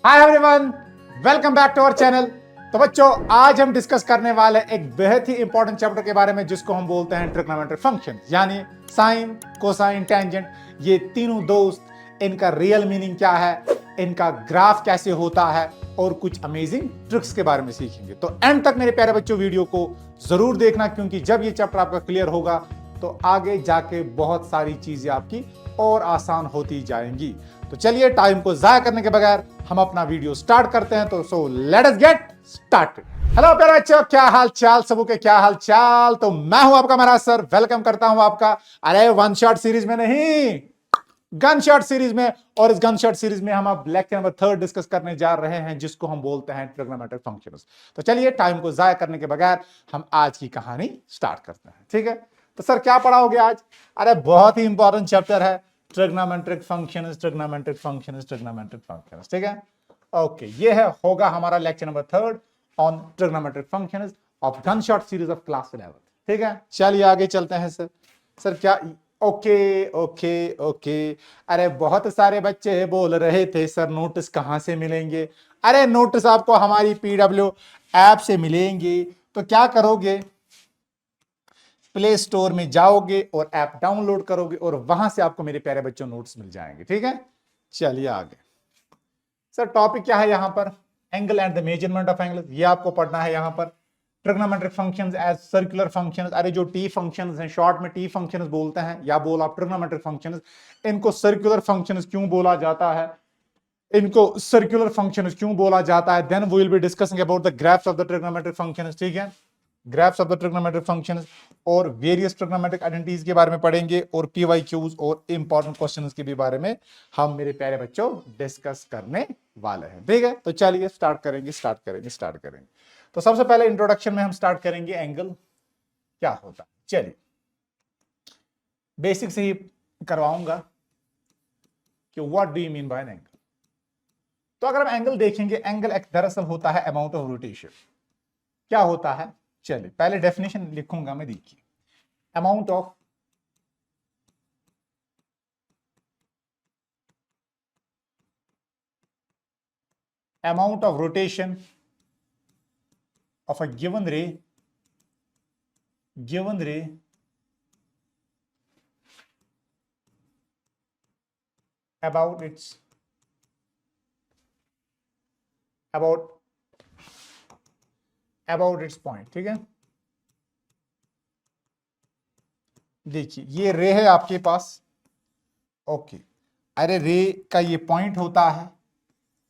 Hi everyone, welcome back to our channel. तो बच्चों, आज हम डिस्कस करने वाले एक बेहद ही इंपॉर्टेंट चैप्टर के बारे में जिसको हम बोलते हैं ट्रिग्नोमेट्रिक फंक्शन, यानी साइन, कोसाइन, टेंजेंट। ये तीनों दोस्त, इनका रियल मीनिंग क्या है, इनका ग्राफ कैसे होता है और कुछ अमेजिंग ट्रिक्स के बारे में सीखेंगे। तो एंड तक मेरे प्यारे बच्चों वीडियो को जरूर देखना, क्योंकि जब ये चैप्टर आपका क्लियर होगा तो आगे जाके बहुत सारी चीजें आपकी और आसान होती जाएंगी। तो चलिए, टाइम को जाया करने के बगैर हम अपना वीडियो स्टार्ट करते हैं। तो so let us get started. Hello प्यारे बच्चों, क्या हाल चाल सबों के, क्या हाल चाल। तो मैं हूं आपका महाराज सर, वेलकम करता हूं आपका। अरे वन शॉट सीरीज में नहीं, गन शॉट सीरीज में। और इस गन शॉट सीरीज में हम अब लेक्चर नंबर 3 डिस्कस करने जा रहे हैं, जिसको हम बोलते हैं ट्रिग्नोमेट्रिक फंक्शंस। तो चलिए, टाइम को जाया करने के बगैर हम आज की कहानी स्टार्ट करते हैं, ठीक है। तो सर क्या पढ़ाओगे आज? अरे बहुत ही इंपॉर्टेंट चैप्टर है, trigonometric functions, trigonometric functions, trigonometric functions, ठीक है। ओके, ये है होगा हमारा lecture number 3 on trigonometric functions of gun shot series of class 11, ठीक है। चलिए आगे चलते हैं सर। सर क्या? Okay okay okay. अरे बहुत सारे बच्चे बोल रहे थे सर नोटिस कहां से मिलेंगे। अरे नोटिस आपको हमारी पीडब्ल्यू ऐप से मिलेंगे। तो क्या करोगे, प्ले स्टोर में जाओगे और ऐप डाउनलोड करोगे और वहां से आपको मेरे प्यारे बच्चों नोट्स मिल जाएंगे, ठीक है। चलिए आगे। सर टॉपिक क्या है यहाँ पर? Angle and the measurement of angle, ये आपको पढ़ना है यहाँ पर। Trigonometric functions as circular functions. अरे जो टी फंक्शंस हैं, शॉर्ट में टी फंक्शंस बोलते हैं, या बोला ट्रिग्नोमेट्रिक फंक्शंस, इनको सर्कुलर फंक्शंस क्यों बोला जाता है, इनको सर्कुलर फंक्शंस क्यों बोला जाता है। Then we will be discussing about the graphs of the trigonometric functions, ठीक है। Graphs of the trigonometric functions और वेरियस ट्रिग्नोमेट्रिक आइडेंटिटीज के बारे में पढ़ेंगे, और पीवाईक्यूज और इंपॉर्टेंट क्वेश्चंस के भी बारे में हम मेरे प्यारे बच्चों डिस्कस करने वाले हैं, ठीक है। तो चलिए स्टार्ट करेंगे। तो सबसे पहले इंट्रोडक्शन में हम स्टार्ट करेंगे एंगल क्या होता है। चलिए बेसिक से ही करवाऊंगा कि what do you mean by an angle. तो अगर हम एंगल देखेंगे, एंगल एक दरअसल होता है अमाउंट ऑफ रोटेशन। क्या होता है? चलिए पहले डेफिनेशन लिखूंगा मैं, देखिए। Amount of rotation of a given ray about its point, ठीक है। देखिए ये रे है आपके पास, ओके। अरे रे का ये पॉइंट होता है,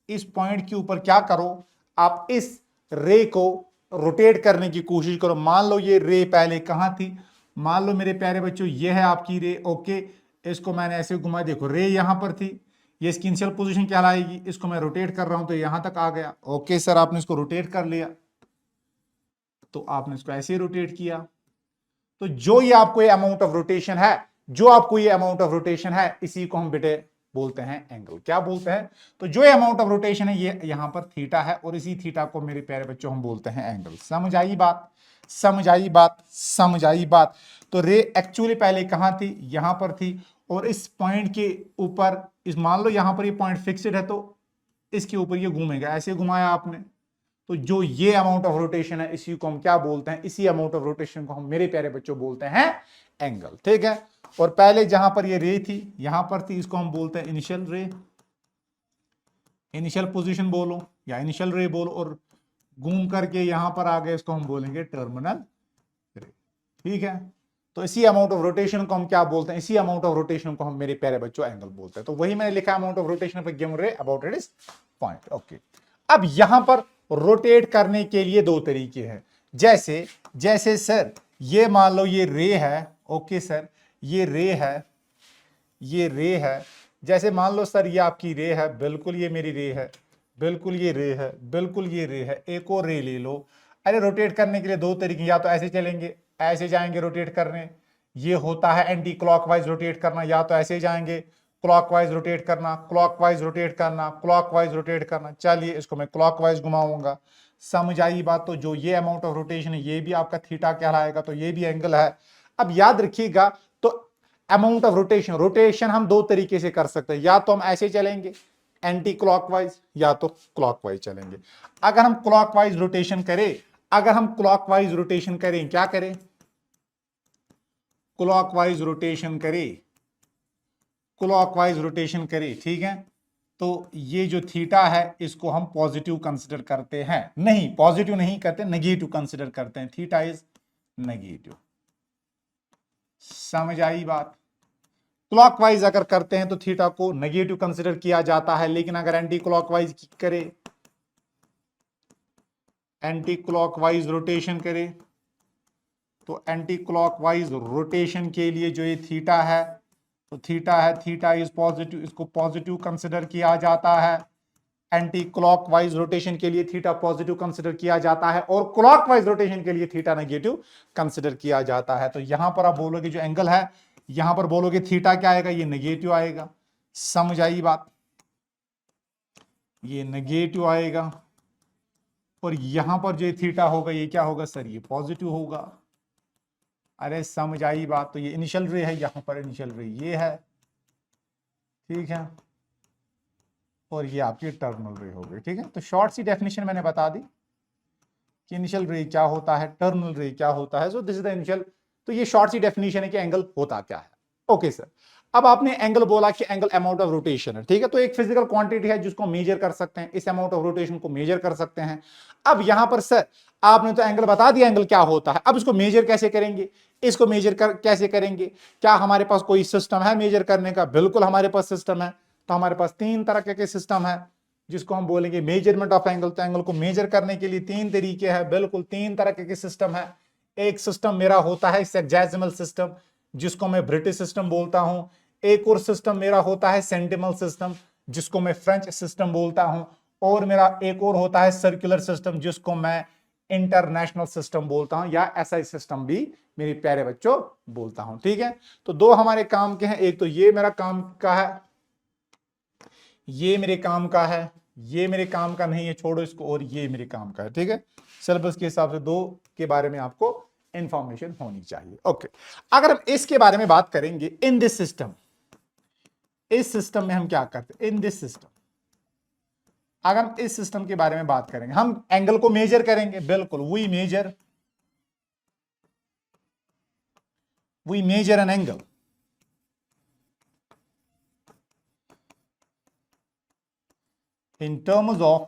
इस पॉइंट के ऊपर क्या करो आप, इस रे को रोटेट करने की कोशिश करो। मान लो ये रे पहले कहां थी, मान लो मेरे प्यारे बच्चों ये है आपकी रे, ओके। इसको मैंने ऐसे घुमाया, देखो रे यहां पर थी, ये इसकी इनिशियल पोजीशन कहलाएगी। इसको मैं रोटेट कर रहा हूं तो यहां तक आ गया, ओके सर। आपने इसको रोटेट कर लिया, तो आपने इसको ऐसे रोटेट किया। तो जो ये आपको ये अमाउंट ऑफ रोटेशन है, इसी को हम बेटे बोलते हैं एंगल। क्या बोलते हैं? तो जो अमाउंट ऑफ रोटेशन है ये यहां पर थीटा है, और इसी थीटा को मेरे प्यारे बच्चों हम बोलते हैं एंगल। समझ आई बात? तो रे एक्चुअली पहले कहां थी? यहां पर थी, और इस पॉइंट के ऊपर, इस मान लो यहां पर ये पॉइंट फिक्स्ड है, तो इसके ऊपर ये घूमेगा। ऐसे घुमाया आपने, तो जो ये अमाउंट ऑफ रोटेशन है, इसी को हम क्या बोलते हैं? इसी अमाउंट ऑफ रोटेशन को हम मेरे प्यारे बच्चों बोलते हैं एंगल, ठीक है। और पहले जहां पर ये रे थी, यहां पर थी, इसको हम बोलते हैं इनिशियल रे, इनिशियल पोजीशन बोलो या इनिशियल रे बोलो, और घूम करके यहां पर आ गए, इसको हम बोलेंगे टर्मिनल रे, ठीक है। तो इसी अमाउंट ऑफ रोटेशन को हम क्या बोलते हैं? इसी अमाउंट ऑफ रोटेशन को हम मेरे प्यारे बच्चों एंगल बोलते हैं। तो वही मैंने लिखा, amount of rotation of a given ray about it is point, okay. अब यहां पर रोटेट करने के लिए दो तरीके हैं। जैसे सर ये मान लो ये रे है, ओके सर, ये रे है। जैसे मान लो सर ये आपकी रे है, बिल्कुल ये मेरी रे है, बिल्कुल ये रे है, एक और रे ले लो। अरे रोटेट करने के लिए दो तरीके, या तो ऐसे चलेंगे, ऐसे जाएंगे रोटेट करने, ये होता है एंटी क्लॉकवाइज रोटेट करना, या तो ऐसे जाएंगे क्लॉकवाइज रोटेट करना। चलिए इसको मैं क्लॉकवाइज घुमाऊंगा। समझ आई बात? तो जो ये अमाउंट ऑफ रोटेशन है, ये भी आपका थीटा कहलाएगा, तो ये भी एंगल है। अब याद रखिएगा, तो अमाउंट ऑफ रोटेशन हम दो तरीके से कर सकते हैं, या तो हम ऐसे चलेंगे, एंटी क्लॉकवाइज या तो क्लॉकवाइज चलेंगे। अगर हम क्लॉकवाइज रोटेशन करें, अगर हम क्लॉकवाइज रोटेशन करें, क्या करें, क्लॉकवाइज रोटेशन करें, क्लॉकवाइज रोटेशन करें, ठीक है, तो ये जो थीटा है इसको हम पॉजिटिव कंसिडर करते हैं, नहीं पॉजिटिव नहीं करते, नेगेटिव कंसिडर करते हैं, थीटा इज नेगेटिव। समझ आई बात। क्लॉकवाइज अगर करते हैं तो थीटा को नेगेटिव कंसिडर किया जाता है, लेकिन अगर एंटी क्लॉकवाइज करे, एंटी क्लॉकवाइज रोटेशन करे, तो एंटी क्लॉकवाइज रोटेशन के लिए जो ये थीटा है, तो थीटा है, थीटा इज पॉजिटिव, इसको पॉजिटिव कंसिडर किया जाता है। एंटी क्लॉकवाइज रोटेशन के लिए थीटा पॉजिटिव कंसिडर किया जाता है और क्लॉकवाइज रोटेशन के लिए थीटा नेगेटिव कंसिडर किया जाता है। तो यहां पर आप बोलोगे जो एंगल है, यहां पर बोलोगे थीटा क्या आएगा, ये नेगेटिव आएगा। समझ आई बात, ये नेगेटिव आएगा और यहां पर जो थीटा होगा ये क्या होगा सर, ये पॉजिटिव होगा। अरे समझ आई बात। तो ये इनिशियल रे है, यहां पर इनिशियल रे ये है, ठीक है, और ये आपकी टर्मिनल रे हो गई, ठीक है। तो शॉर्ट सी डेफिनेशन मैंने बता दी कि इनिशियल रे क्या होता है, टर्मिनल रे क्या होता है। So this is the initial. तो ये शॉर्ट सी डेफिनेशन है कि एंगल होता क्या है। ओके सर, अब आपने एंगल बोला कि एंगल अमाउंट ऑफ रोटेशन है, ठीक है, तो एक फिजिकल क्वांटिटी है जिसको मेजर कर सकते हैं, इस अमाउंट ऑफ रोटेशन को मेजर कर सकते हैं। अब यहां पर सर आपने तो एंगल बता दिया एंगल क्या होता है, अब इसको मेजर कैसे करेंगे, इसको मेजर कैसे करेंगे, क्या हमारे पास कोई सिस्टम है मेजर करने का? बिल्कुल हमारे पास सिस्टम है। तो हमारे पास तीन तरह के सिस्टम है जिसको हम बोलेंगे मेजरमेंट ऑफ एंगल। तो एंगल को मेजर करने के लिए तीन तरीके हैं, बिल्कुल तीन तरह के सिस्टम है। एक सिस्टम मेरा होता है सेक्जेसिमल सिस्टम, जिसको मैं ब्रिटिश सिस्टम बोलता हूं। एक और सिस्टम मेरा होता है सेंटिमल सिस्टम, जिसको मैं फ्रेंच सिस्टम बोलता हूं। और मेरा एक और होता है सर्कुलर सिस्टम, जिसको मैं इंटरनेशनल सिस्टम बोलता हूं या एसआई सिस्टम भी मेरे प्यारे बच्चों बोलता हूं, ठीक है। तो दो हमारे काम के हैं, एक तो ये मेरा काम का है, ये मेरे काम का है, ये मेरे काम का नहीं है, छोड़ो इसको, और ये मेरे काम का है, ठीक है। सिलेबस के हिसाब से दो के बारे में आपको इंफॉर्मेशन होनी चाहिए। ओके, अगर हम इसके बारे में बात करेंगे, इन दिस सिस्टम, इस सिस्टम में हम क्या करते हैं, इन दिस सिस्टम, अगर हम इस सिस्टम के बारे में बात करेंगे, हम एंगल को मेजर करेंगे, बिल्कुल we measure an angle in terms of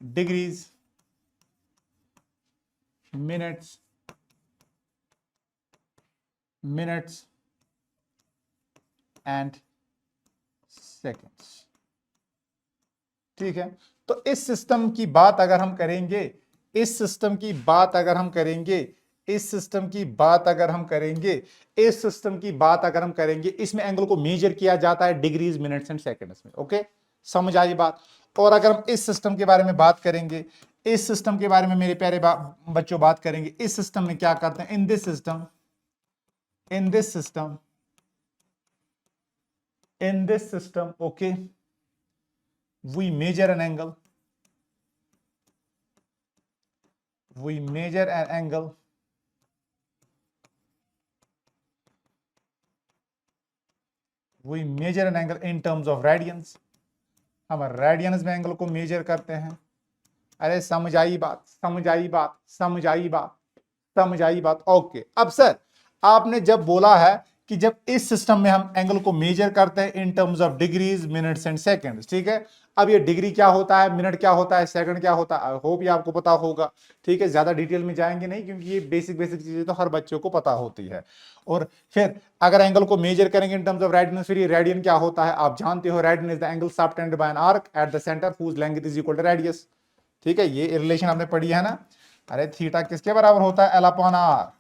degrees, minutes and seconds, ठीक है। तो इस सिस्टम की बात अगर हम करेंगे, इस सिस्टम की बात अगर हम करेंगे, इस सिस्टम की बात अगर हम करेंगे, इस सिस्टम की बात अगर हम करेंगे, इसमें एंगल को मेजर किया जाता है डिग्रीज, मिनट्स एंड सेकंड्स में। ओके, समझ आई बात। और अगर हम इस सिस्टम के बारे में बात करेंगे, इस सिस्टम के बारे में मेरे प्यारे बच्चों बात करेंगे, इस सिस्टम में क्या करते हैं, in this system okay, we measure an angle, in terms of radians. हम रेडियंस में एंगल को मेजर करते हैं। अरे समझ आई बात। ओके, अब सर आपने जब बोला है कि जब इस सिस्टम में हम एंगल को मेजर करते हैं इन terms of degrees, minutes and seconds, ठीक है। अब ये डिग्री क्या होता है, मिनट क्या होता है, सेकंड क्या होता है, आई होप ये आपको पता होगा, ठीक है। ज्यादा डिटेल में जाएंगे नहीं, क्योंकि ये बेसिक चीजें तो हर बच्चों को पता होती है। और फिर अगर एंगल को मेजर करेंगे इन टर्म्स ऑफ रेडियन, फिर ये रेडियन क्या होता है आप जानते हो, radian is the angle subtended by an arc at the centre whose length is equal to radius, ठीक है। ये रिलेशन आपने पढ़ी है ना। अरे थीटा किसके बराबर होता है, एल अपॉन आर।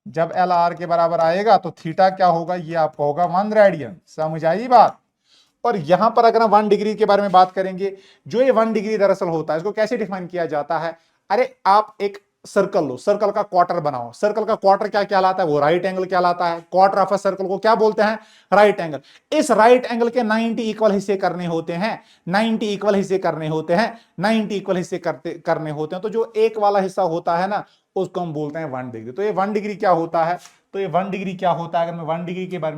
जब एल आर के बराबर आएगा तो थीटा क्या होगा, ये आपको होगा 1 रेडियन। समझ आई बात। और यहां पर अगर हम 1 डिग्री के बारे में बात करेंगे, जो ये 1 डिग्री दरअसल होता है, इसको कैसे डिफाइन किया जाता है। अरे आप एक सर्कल लो, सर्कल का क्वार्टर बनाओ, सर्कल का क्वार्टर क्या कहलाता है, वो राइट एंगल कहलाता है। क्वार्टर ऑफ अ सर्कल को क्या बोलते हैं, राइट एंगल। इस राइट एंगल के 90 इक्वल हिस्से करने होते हैं, 90 इक्वल हिस्से करने होते हैं, 90 इक्वल हिस्से करने होते हैं। तो जो एक वाला हिस्सा होता है ना, उसको हम बोलते हैं 1 डिग्री। तो ये 1 डिग्री क्या होता है, तो ये 1 डिग्री अगर मैं 1 डिग्री के बारे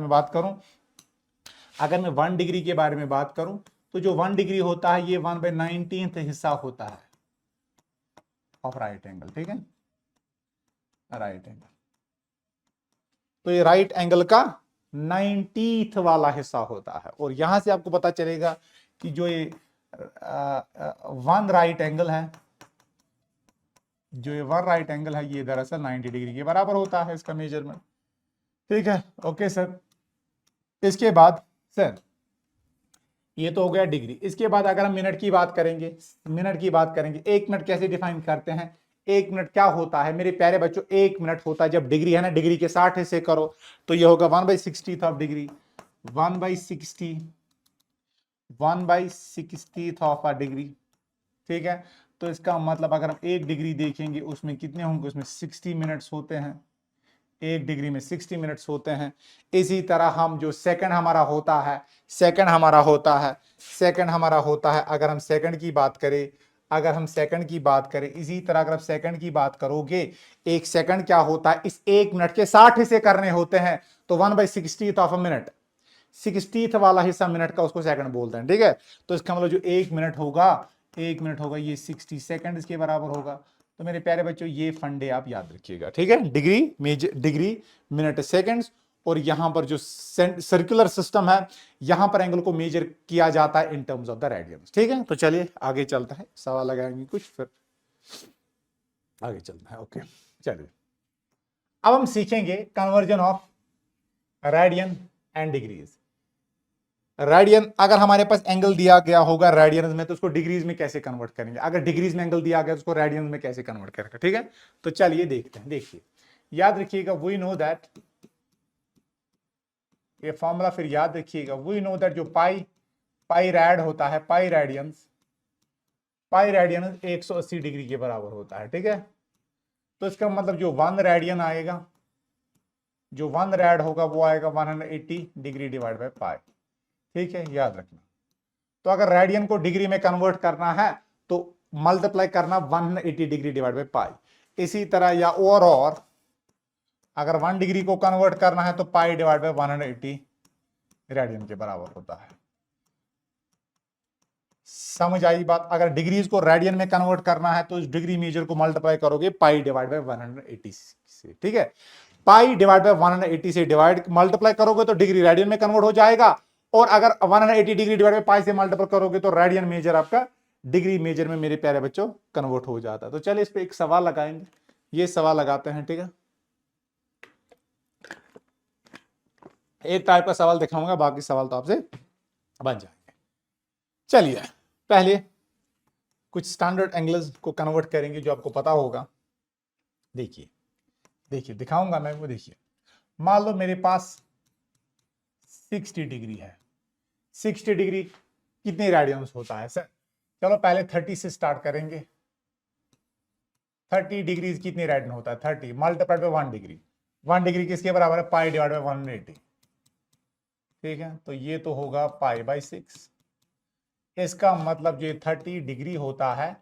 में बात करूं, तो जो 1 डिग्री होता है ये 1/19 हिस्सा होता है ऑफ राइट एंगल, ठीक है, राइट एंगल। तो ये राइट एंगल का 90th वाला हिस्सा होता है। और यहां से आपको पता चलेगा कि जो ये 1 राइट एंगल है, जो ये 1 राइट एंगल है, ये दरअसल 90 डिग्री के बराबर होता है इसका मेजरमेंट, ठीक है। ओके सर, इसके बाद सर ये तो हो गया डिग्री। इसके बाद अगर हम मिनट की बात करेंगे, मिनट की बात करेंगे, 1 मिनट कैसे डिफाइन करते हैं, 1 मिनट क्या होता है मेरे प्यारे बच्चों, 1 मिनट होता है जब डिग्री है ना, डिग्री के 60 हिस्से करो तो ये होगा 1/60 of degree, 1/60, 1/60 of a degree, ठीक है। तो इसका मतलब अगर हम 1 डिग्री देखेंगे उसमें कितने होंगे, उसमें 60 मिनट्स होते हैं, 1 डिग्री में 60 मिनट्स होते हैं। इसी तरह हम जो सेकंड हमारा होता है, सेकंड हमारा होता है, सेकंड हमारा होता है, अगर हम सेकंड की बात करें, अगर हम सेकंड की बात करें, इसी तरह अगर आप सेकंड की बात करोगे, एक सेकंड क्या होता है, इस 1 मिनट के 60 हिस्से करने होते हैं, तो 1/60 ऑफ अ मिनट, 60th वाला हिस्सा मिनट का उसको सेकंड बोलते हैं, ठीक है। तो इसका मतलब जो 1 मिनट होगा, 1 मिनट होगा ये 60 सेकंड के बराबर होगा। तो मेरे प्यारे बच्चों ये फंडे आप याद रखिएगा, ठीक है, degree measure, degree minute seconds, और यहां पर जो सर्कुलर सिस्टम है, यहां पर एंगल को मेजर किया जाता है in terms of the radians, ठीक है। तो चलिए आगे चलता है, सवाल लगाएंगे कुछ, फिर आगे चलता है। ओके चलिए, अब हम सीखेंगे conversion of radian and degrees. Radian, अगर हमारे पास एंगल दिया गया होगा रेडियंस में, तो उसको डिग्रीज में कैसे कन्वर्ट करेंगे, अगर डिग्रीज में एंगल दिया गया तो उसको रेडियंस में कैसे कन्वर्ट करेंगे, ठीक है। तो चलिए देखते हैं, देखिए याद रखिएगा, वी नो दैट, ये फॉर्मूला फिर याद रखिएगा, वी नो दैट जो पाई रैड होता है, पाई रेडियंस 180 डिग्री के बराबर होता है, ठीक है। तो इसका मतलब जो 1 रेडियन आएगा, जो 1 रैड होगा वो आएगा 180 डिग्री डिवाइड बाय पाई, ठीक है, याद रखना। तो अगर रेडियन को डिग्री में कन्वर्ट करना है तो मल्टीप्लाई करना 180 डिग्री डिवाइड बाय पाई। इसी तरह या और अगर 1 डिग्री को कन्वर्ट करना है तो पाई डिवाइड बाय 180 रेडियन के बराबर होता है। समझ आई बात। अगर डिग्रीज को रेडियन में कन्वर्ट करना है तो इस डिग्री मेजर को मल्टीप्लाई करोगे पाई डिवाइड बाय 180 से, ठीक है। पाई डिवाइड बाय 180 से डिवाइड मल्टीप्लाई करोगे तो डिग्री रेडियन में कन्वर्ट हो जाएगा, और अगर 180 डिग्री डिवाइड बाय पाई से मल्टीप्लाई करोगे तो रेडियन मेजर आपका डिग्री मेजर में मेरे प्यारे बच्चों कन्वर्ट हो जाता है। तो चलिए इस पे एक सवाल लगाएंगे, ये सवाल लगाते हैं, ठीक है। एक टाइप का सवाल दिखाऊंगा, बाकी सवाल तो आपसे बन जाएंगे। चलिए पहले कुछ स्टैंडर्ड एंगल्स को कन्वर्ट करेंगे जो आपको पता होगा। देखिए देखिए दिखाऊंगा मैं वो, देखिए मान लो मेरे पास 60 डिग्री है, 60 डिग्री कितने रेडियंस होता है सर, चलो पहले 30 से स्टार्ट करेंगे। 30 डिग्री कितने रेडियन होता है, 30 मल्टीप्लाइड बाय 1 डिग्री, 1 डिग्री किसके बराबर है, पाई डिवाइड बाय 180, ठीक है। तो ये तो होगा पाई बाय 6। इसका मतलब जो 30 डिग्री होता है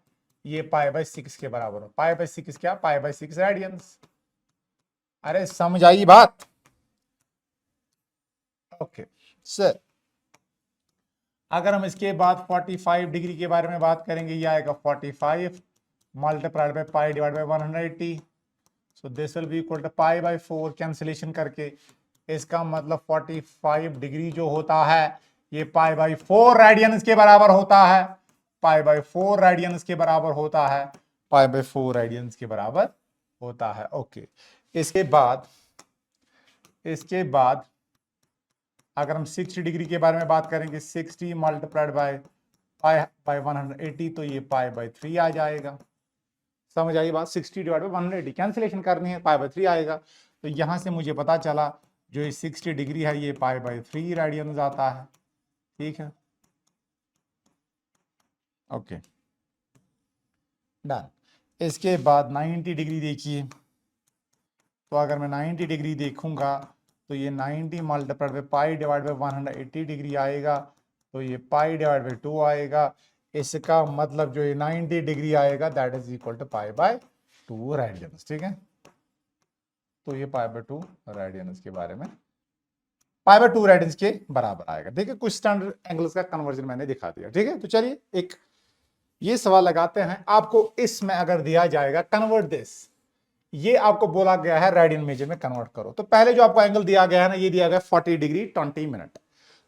ये पाई बाय 6 के बराबर हो। पाई बाय 6 क्या, पाई बाय 6 रेडियंस। अरे समझ आई बात। ओके सर, अगर हम इसके बाद 45 डिग्री के बारे में बात करेंगे, ये आएगा 45 multiplied by pi divide by 180, so this will be equal to pi by 4, cancellation करके इसका मतलब 45 डिग्री जो होता है ये पाई बाय 4 रेडियंस के बराबर होता है, पाई बाय 4 रेडियंस के बराबर होता है, पाई बाय 4 रेडियंस के बराबर होता है। ओके, इसके बाद अगर हम 60 डिग्री के बारे में बात करेंगे, 60 मल्टीप्लाइड बाय पाई बाय 180, तो ये पाई बाय 3 आ जाएगा। समझ आई बात। 60 डिवाइड बाय 180 कैंसिलेशन करनी है, पाई बाय 3 आएगा। तो यहां से मुझे पता चला जो ये 60 डिग्री है ये पाई बाय 3 रेडियन आता है, ठीक है। Okay done. इसके बाद 90 डिग्री देखिए, तो अगर मैं 90 डिग्री देखूंगा तो ये 90 multiplied by pi divide by 180 degree आएगा, तो ये पाई डिवाइड बाय 2 आएगा। इसका मतलब जो ये 90 डिग्री आएगा that is equal to pi by 2 radians, ठीक है। तो ये पाई बाय 2 रेडियंस के बारे में पाई बाय 2 रेडियंस के बराबर आएगा। ठीक है, कुछ स्टैंडर्ड एंगल्स का कन्वर्जन मैंने दिखा दिया। ठीक है, तो चलिए एक ये सवाल लगाते हैं। आपको इसमें अगर दिया जाएगा कन्वर्ट दिस, ये आपको बोला गया है रेडियन मेजर में कन्वर्ट करो। तो पहले जो आपको एंगल दिया गया है ना, ये दिया गया 40 डिग्री 20 मिनट।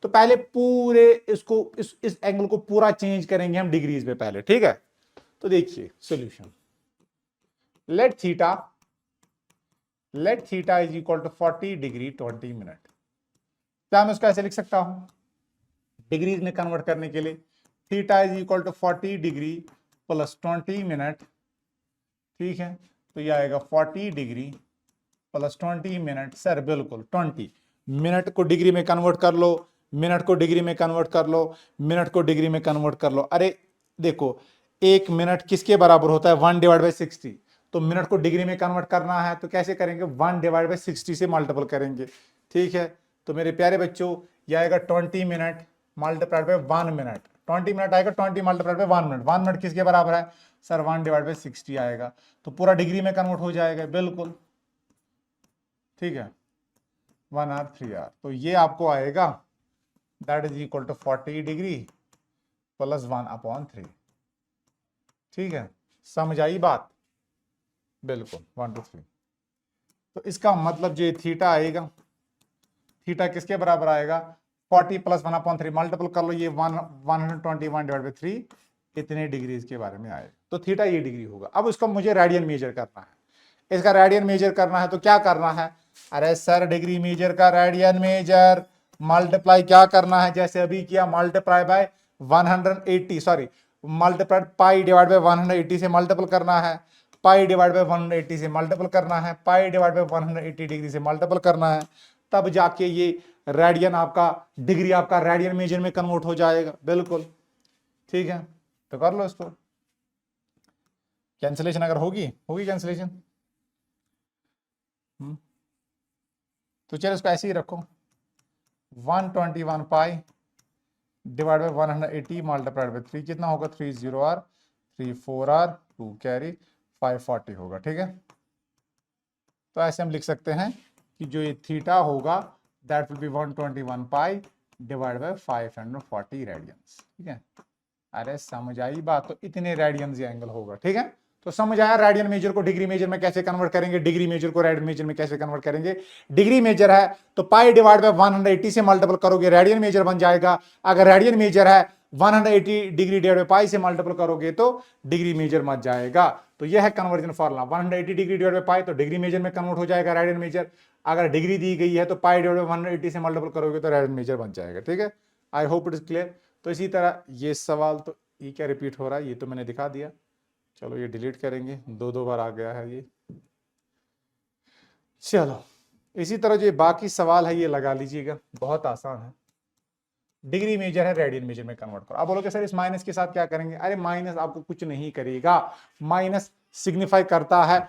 तो पहले पूरे इसको इस एंगल को पूरा चेंज करेंगे हम डिग्रीज में पहले। ठीक है, तो देखिए solution, let theta is equal to 40 degree 20 minute. क्या मैं उसको ऐसे लिख सकता हूं डिग्रीज में कन्वर्ट करने के लिए? Theta is equal to 40 degree plus 20 minute. ठीक है, तो ये आएगा 40 डिग्री प्लस 20 मिनट। सर बिल्कुल 20 मिनट को डिग्री में कन्वर्ट कर लो, मिनट को डिग्री में कन्वर्ट कर लो, मिनट को डिग्री में कन्वर्ट कर लो। अरे देखो, एक मिनट किसके बराबर होता है? 1 डिवाइड बाई 60। तो मिनट को डिग्री में कन्वर्ट करना है तो कैसे करेंगे? 1 डिवाइड बाई 60 से मल्टीपल करेंगे। ठीक है, तो मेरे प्यारे बच्चों ये आएगा 20 minute multiplied by 1 minute. 20 minute आएगा 20 मल्टीप्लाइड बाई 1 मिनट। 1 मिनट किसके बराबर है सर? 1 डिवाइड बाई 60 आएगा। तो पूरा डिग्री में कन्वर्ट हो जाएगा बिल्कुल। ठीक है, 1 आवर 3 आवर। तो ये आपको आएगा that is equal to 40 degree plus 1/3। ठीक है, समझ आई बात? बिल्कुल 1 2 3। तो इसका मतलब जो थीटा आएगा, थीटा किसके बराबर आएगा? 40 प्लस 1/3 मल्टीपल कर लो, ये 121 डिवाइड बाई 3 इतने डिग्रीज के बारे में आएगा। तो थीटा ये डिग्री होगा। अब इसको मुझे रेडियन मेजर करना है। इसका रेडियन मेजर करना है तो क्या करना है? अरे सर डिग्री मेजर का रेडियन मेजर मल्टीप्लाई क्या करना है? जैसे अभी किया, multiply by 180, sorry multiply pi divide by 180 से मल्टीपल करना है, पाई डिवाइड बाय 180 से मल्टीपल करना है, पाई डिवाइड बाय 180 डिग्री से मल्टीपल करना है, तब जाके ये रेडियन आपका, डिग्री आपका रेडियन मेजर में कन्वर्ट हो जाएगा। बिल्कुल ठीक है, तो कर लो इसको। कैंसिलेशन अगर होगी कैंसिलेशन, तो चलो इसको ऐसे ही रखो। 121 pi divide by 180 multiplied by 3 कितना होगा? 30 आर 3 4 आर 2 कैरी 540 होगा। ठीक है, तो ऐसे हम लिख सकते हैं कि जो ये थीटा होगा that will be 121 pi divide by 540 radians. ठीक है, अरे समझ आई बात? तो इतने रेडियंस ये एंगल होगा। ठीक है, तो समझ आया रेडियन मेजर को डिग्री मेजर में कैसे कन्वर्ट करेंगे, डिग्री मेजर को रेडियन मेजर में कैसे कन्वर्ट करेंगे। डिग्री मेजर है तो पाई डिवाइड बाय 180 से मल्टीपल करोगे, रेडियन मेजर बन जाएगा। अगर रेडियन मेजर है 180 डिग्री डिवाइड बाय पाई से मल्टीपल करोगे तो डिग्री मेजर मत जाएगा। तो यह है conversion formula. 180 degree divide by pi तो डिग्री मेजर में कन्वर्ट हो जाएगा रेडियन मेजर। अगर डिग्री दी गई है तो पाई डिवाइड बाय 180 से मल्टीपल करोगे तो रेडियन मेजर बन जाएगा। ठीक है, I hope it is clear. तो इसी तरह ये सवाल, तो ये क्या रिपीट हो रहा है? ये तो मैंने दिखा दिया। चलो ये डिलीट करेंगे, 2 बार आ गया है ये। चलो इसी तरह जो बाकी सवाल है ये लगा लीजिएगा, बहुत आसान है। डिग्री मेजर है, रेडियन मेजर में कन्वर्ट करो। आप बोलोगे सर इस माइनस के साथ क्या करेंगे? अरे माइनस आपको कुछ नहीं करेगा। माइनस सिग्निफाई करता है,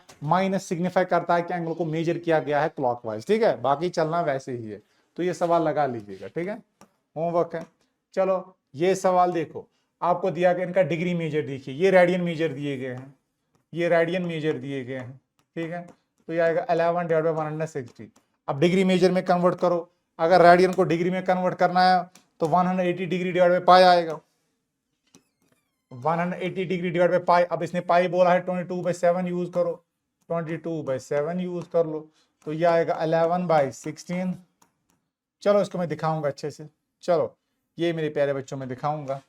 कि एंगल को मेजर किया गया है क्लॉकवाइज। ठीक है, बाकी चलना वैसे ही है। तो ये सवाल लगा लीजिएगा। ठीक है, होमवर्क है। चलो ये सवाल देखो, आपको दिया गया इनका डिग्री मेजर, देखिए ये रेडियन मेजर दिए गए हैं, ये रेडियन मेजर दिए गए हैं। ठीक है, तो ये आएगा 11 डिवाइड बाय 160। अब डिग्री मेजर में कन्वर्ट करो। अगर रेडियन को डिग्री में कन्वर्ट करना है तो 180 डिग्री डिवाइड बाय पाई आएगा। 180 डिग्री डिवाइड बाय पाई। अब इसने पाई बोला है 22/7 यूज करो, 22/7 यूज कर लो, तो ये आएगा 11/16। चलो इसको मैं दिखाऊंगा अच्छे से। चलो ये मेरे प्यारे बच्चों में दिखाऊंगा,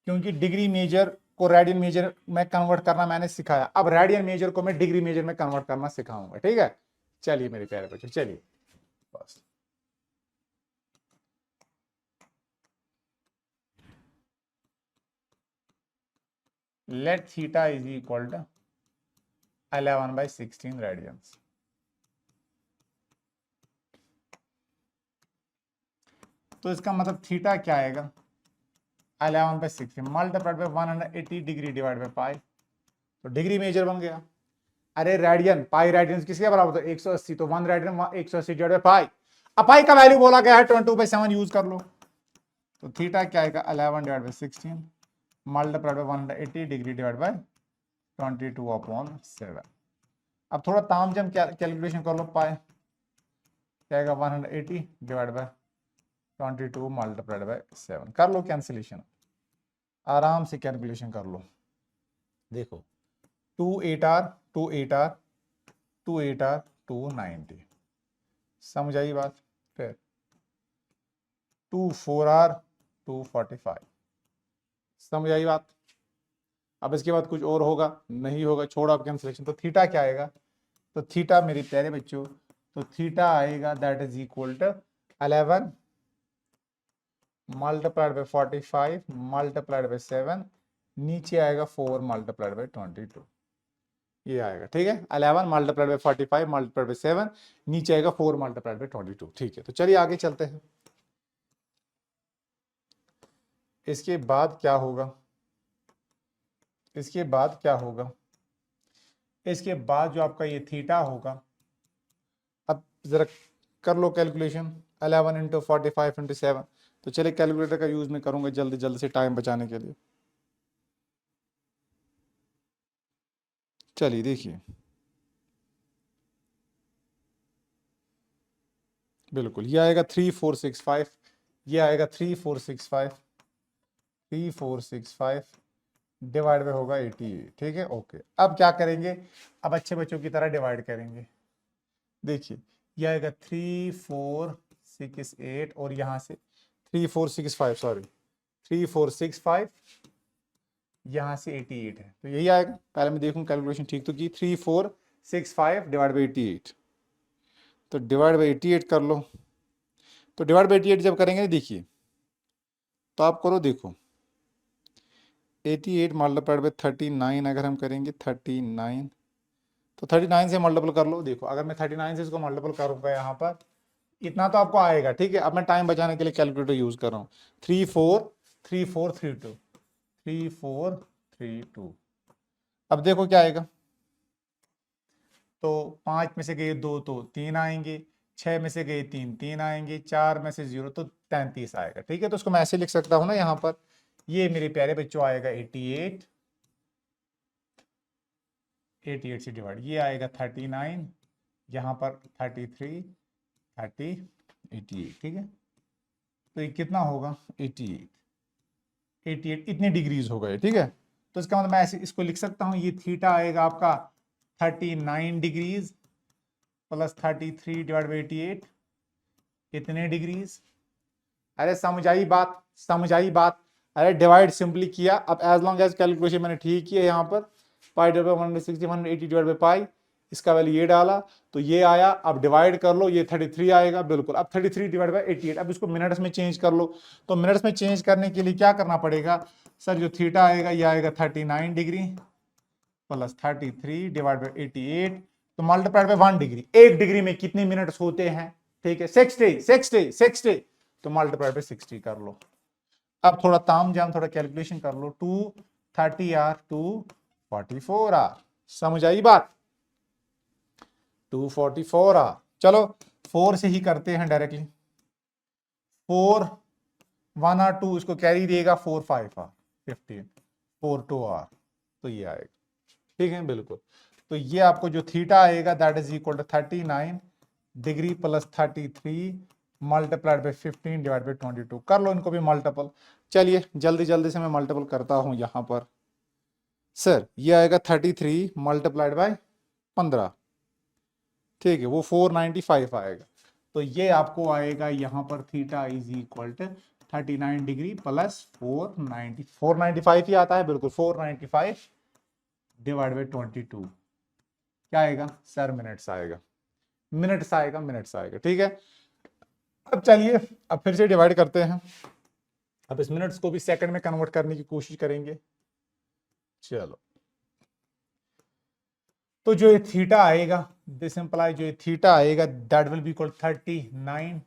क्योंकि डिग्री मेजर को रेडियन मेजर में कन्वर्ट करना मैंने सिखाया। अब रेडियन मेजर को मैं डिग्री मेजर में कन्वर्ट करना सिखाऊंगा। ठीक है, चलिए मेरे प्यारे बच्चों, चलिए बस। Let theta is equal to 11/16 radians. तो इसका मतलब थीटा क्या आएगा? 11/16 multiplied by 180 degree divide by pi, तो डिग्री मेजर बन गया। अरे रेडियन, पाई रेडियन किसके बराबर होता है? 180, तो 1 रेडियन 180 डिवाइड बाय पाई। अब पाई का वैल्यू बोला गया है 22/7 यूज कर लो, तो थीटा क्या आएगा? 11 divide by 16 multiplied by 180 degree divide bye 22/7। अब थोड़ा तामझाम कैलकुलेशन कर लो। पाई क्या आएगा 180 डिवाइड बाय 22 मल्टीप्लाइड बाय 7। कर लो कैंसिलेशन, आराम से कैलकुलेशन कर लो। देखो 2 8 आर 2 8 आर 2 8 आर 290, समझ आई बात। फिर 2 4 आर 245, समझ आई बात। अब इसके बाद कुछ और होगा नहीं होगा, छोड़ आप कैंसिलेशन। तो थीटा क्या आएगा, तो थीटा मेरे प्यारे बच्चों, तो थीटा आएगा that is equal to 11 multiplied by 45 multiplied by 7, नीचे आएगा 4 मल्टीप्लाइड बाय 22, ये आएगा। ठीक है, 11 मल्टीप्लाइड बाय 45 मल्टीप्लाइड बाय 7, नीचे आएगा 4 मल्टीप्लाइड बाय 22। ठीक है, तो चलिए आगे चलते हैं। इसके बाद क्या होगा, इसके बाद क्या होगा, इसके बाद जो आपका ये थीटा होगा, अब जरा कर लो कैलकुलेशन, 11 इंटू 45 इंटू 7। तो चलिए कैलकुलेटर का यूज मैं करूंगा जल्दी जल्दी से टाइम बचाने के लिए। चलिए देखिए, बिल्कुल ये आएगा 3465, ये आएगा 3465 डिवाइड में होगा 88। ठीक है, ओके। अब क्या करेंगे, अब अच्छे बच्चों की तरह डिवाइड करेंगे। देखिए ये आएगा 3468 और यहाँ से 3465, सॉरी 3465, यहाँ से 88 है, तो यही आएगा। पहले मैं देखूं कैलकुलेशन ठीक तो की, 3465 डिवाइड बाई 88, तो डिवाइड बाई 88 कर लो। तो डिवाइड बाई 88 जब करेंगे देखिए, तो आप करो देखो 88 मल्टीप्लाइड बाई 39 अगर हम करेंगे 39, तो 39 से मल्टीपल कर लो। देखो अगर मैं 39 से इसको मल्टीपल करूंगा यहाँ पर, इतना तो आपको आएगा। ठीक है, अब मैं टाइम बचाने के लिए कैलकुलेटर यूज कर रहा हूँ। 3432 3432, अब देखो क्या आएगा, तो 5 में से गए 2 तो 3 आएंगे, 6 में से गए 3 3 आएंगे, 4 में से 0 तो 33 आएगा। ठीक है, तो उसको मैं ऐसे लिख सकता हूँ ना यहाँ पर, ये मेरे प्यारे बच्चों आएगा 88 से डिवाइड, ये आएगा 39, यहाँ पर 33 30 88। ठीक है, तो ये कितना होगा 88 इतने डिग्रीज हो गए। ठीक है, तो इसका मतलब मैं ऐसे इसको लिख सकता हूँ, ये थीटा आएगा आपका 39 डिग्रीज प्लस 33 डिवाइड बाई 88, कितने डिग्रीज। अरे समझ आई बात, समझ आई बात। अरे डिवाइड सिंपली किया, अब एज लॉन्ग एज कैलकुलेशन मैंने ठीक किया, यहाँ पर pi divide by 160 180 divide by pi, इसका वैल्यू ये डाला तो ये आया। अब डिवाइड कर लो, ये 33 आएगा, बिल्कुल। अब 33 डिवाइड बाई 88, अब इसको मिनट्स में चेंज कर लो। तो मिनट्स में चेंज करने के लिए क्या करना पड़ेगा सर, जो थीटा आएगा ये आएगा 39 डिग्री प्लस 33 डिवाइड बाई 88, तो मल्टीप्लाइड बाई 1 डिग्री। 1 डिग्री में कितने मिनट्स होते हैं, ठीक है 60, तो मल्टीप्लाइड बाई 60 कर लो। अब थोड़ा ताम जाम थोड़ा कैलकुलेशन कर लो, 230 आर 244 आर, समझ आई बात। 244 आर, चलो 4 से ही करते हैं डायरेक्टली। 4 1 आर 2, इसको कैरी देगा 4 5 आर 15, 4 2 आर, तो ये आएगा। ठीक है, बिल्कुल। तो ये आपको जो थीटा आएगा that is equal to 39 degree plus 33 multiplied by 15 divide by 22। कर लो इनको भी मल्टीपल। चलिए जल्दी जल्दी से मैं मल्टीपल करता हूं यहां पर। सर ये आएगा 33 मल्टीप्लाइड बाय 15, ठीक है, वो 495 आएगा। तो ये आपको आएगा यहाँ पर theta is equal to 39 degree plus 495 ही आता है, बिल्कुल 495 डिवाइड बाई 22, क्या आएगा सर, मिनट्स आएगा, मिनट्स आएगा, मिनट्स आएगा। ठीक है, अब चलिए अब फिर से डिवाइड करते हैं। अब इस मिनट्स को भी सेकंड में कन्वर्ट करने की कोशिश करेंगे। चलो, तो जो ये थीटा आएगा, दिस इंप्लाई जो ये थीटा आएगा that will be equal 39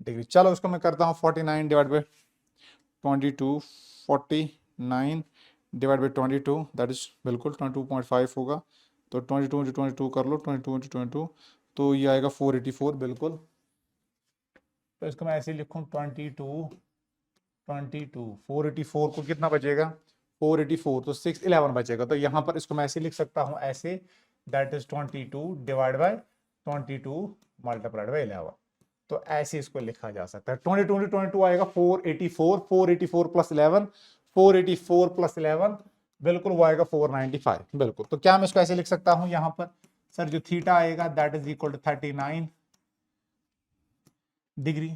degree. चलो उसको मैं करता हूँ 49 divide by 22, 49 divide by 22 that is बिल्कुल 22.5 होगा। तो 22 इंटू 22 कर लो, 22 इंटू 22, तो ये आएगा 484, बिल्कुल। तो इसको मैं ऐसे लिखूँ 22 484 को कितना बचेगा 484, तो 611 बचेगा। तो यहाँ पर इसको मैं ऐसे लिख सकता हूँ, ऐसे that is 22 divide bye 22 multiplied by 11। तो ऐसे इसको लिखा जा सकता है। 22 आएगा 484, 484 प्लस 11, 484 प्लस 11 बिल्कुल वो आएगा 495 बिल्कुल। तो क्या मैं इसको ऐसे लिख सकता हूं यहां पर सर, जो थीटा आएगा that is equal to 39 degree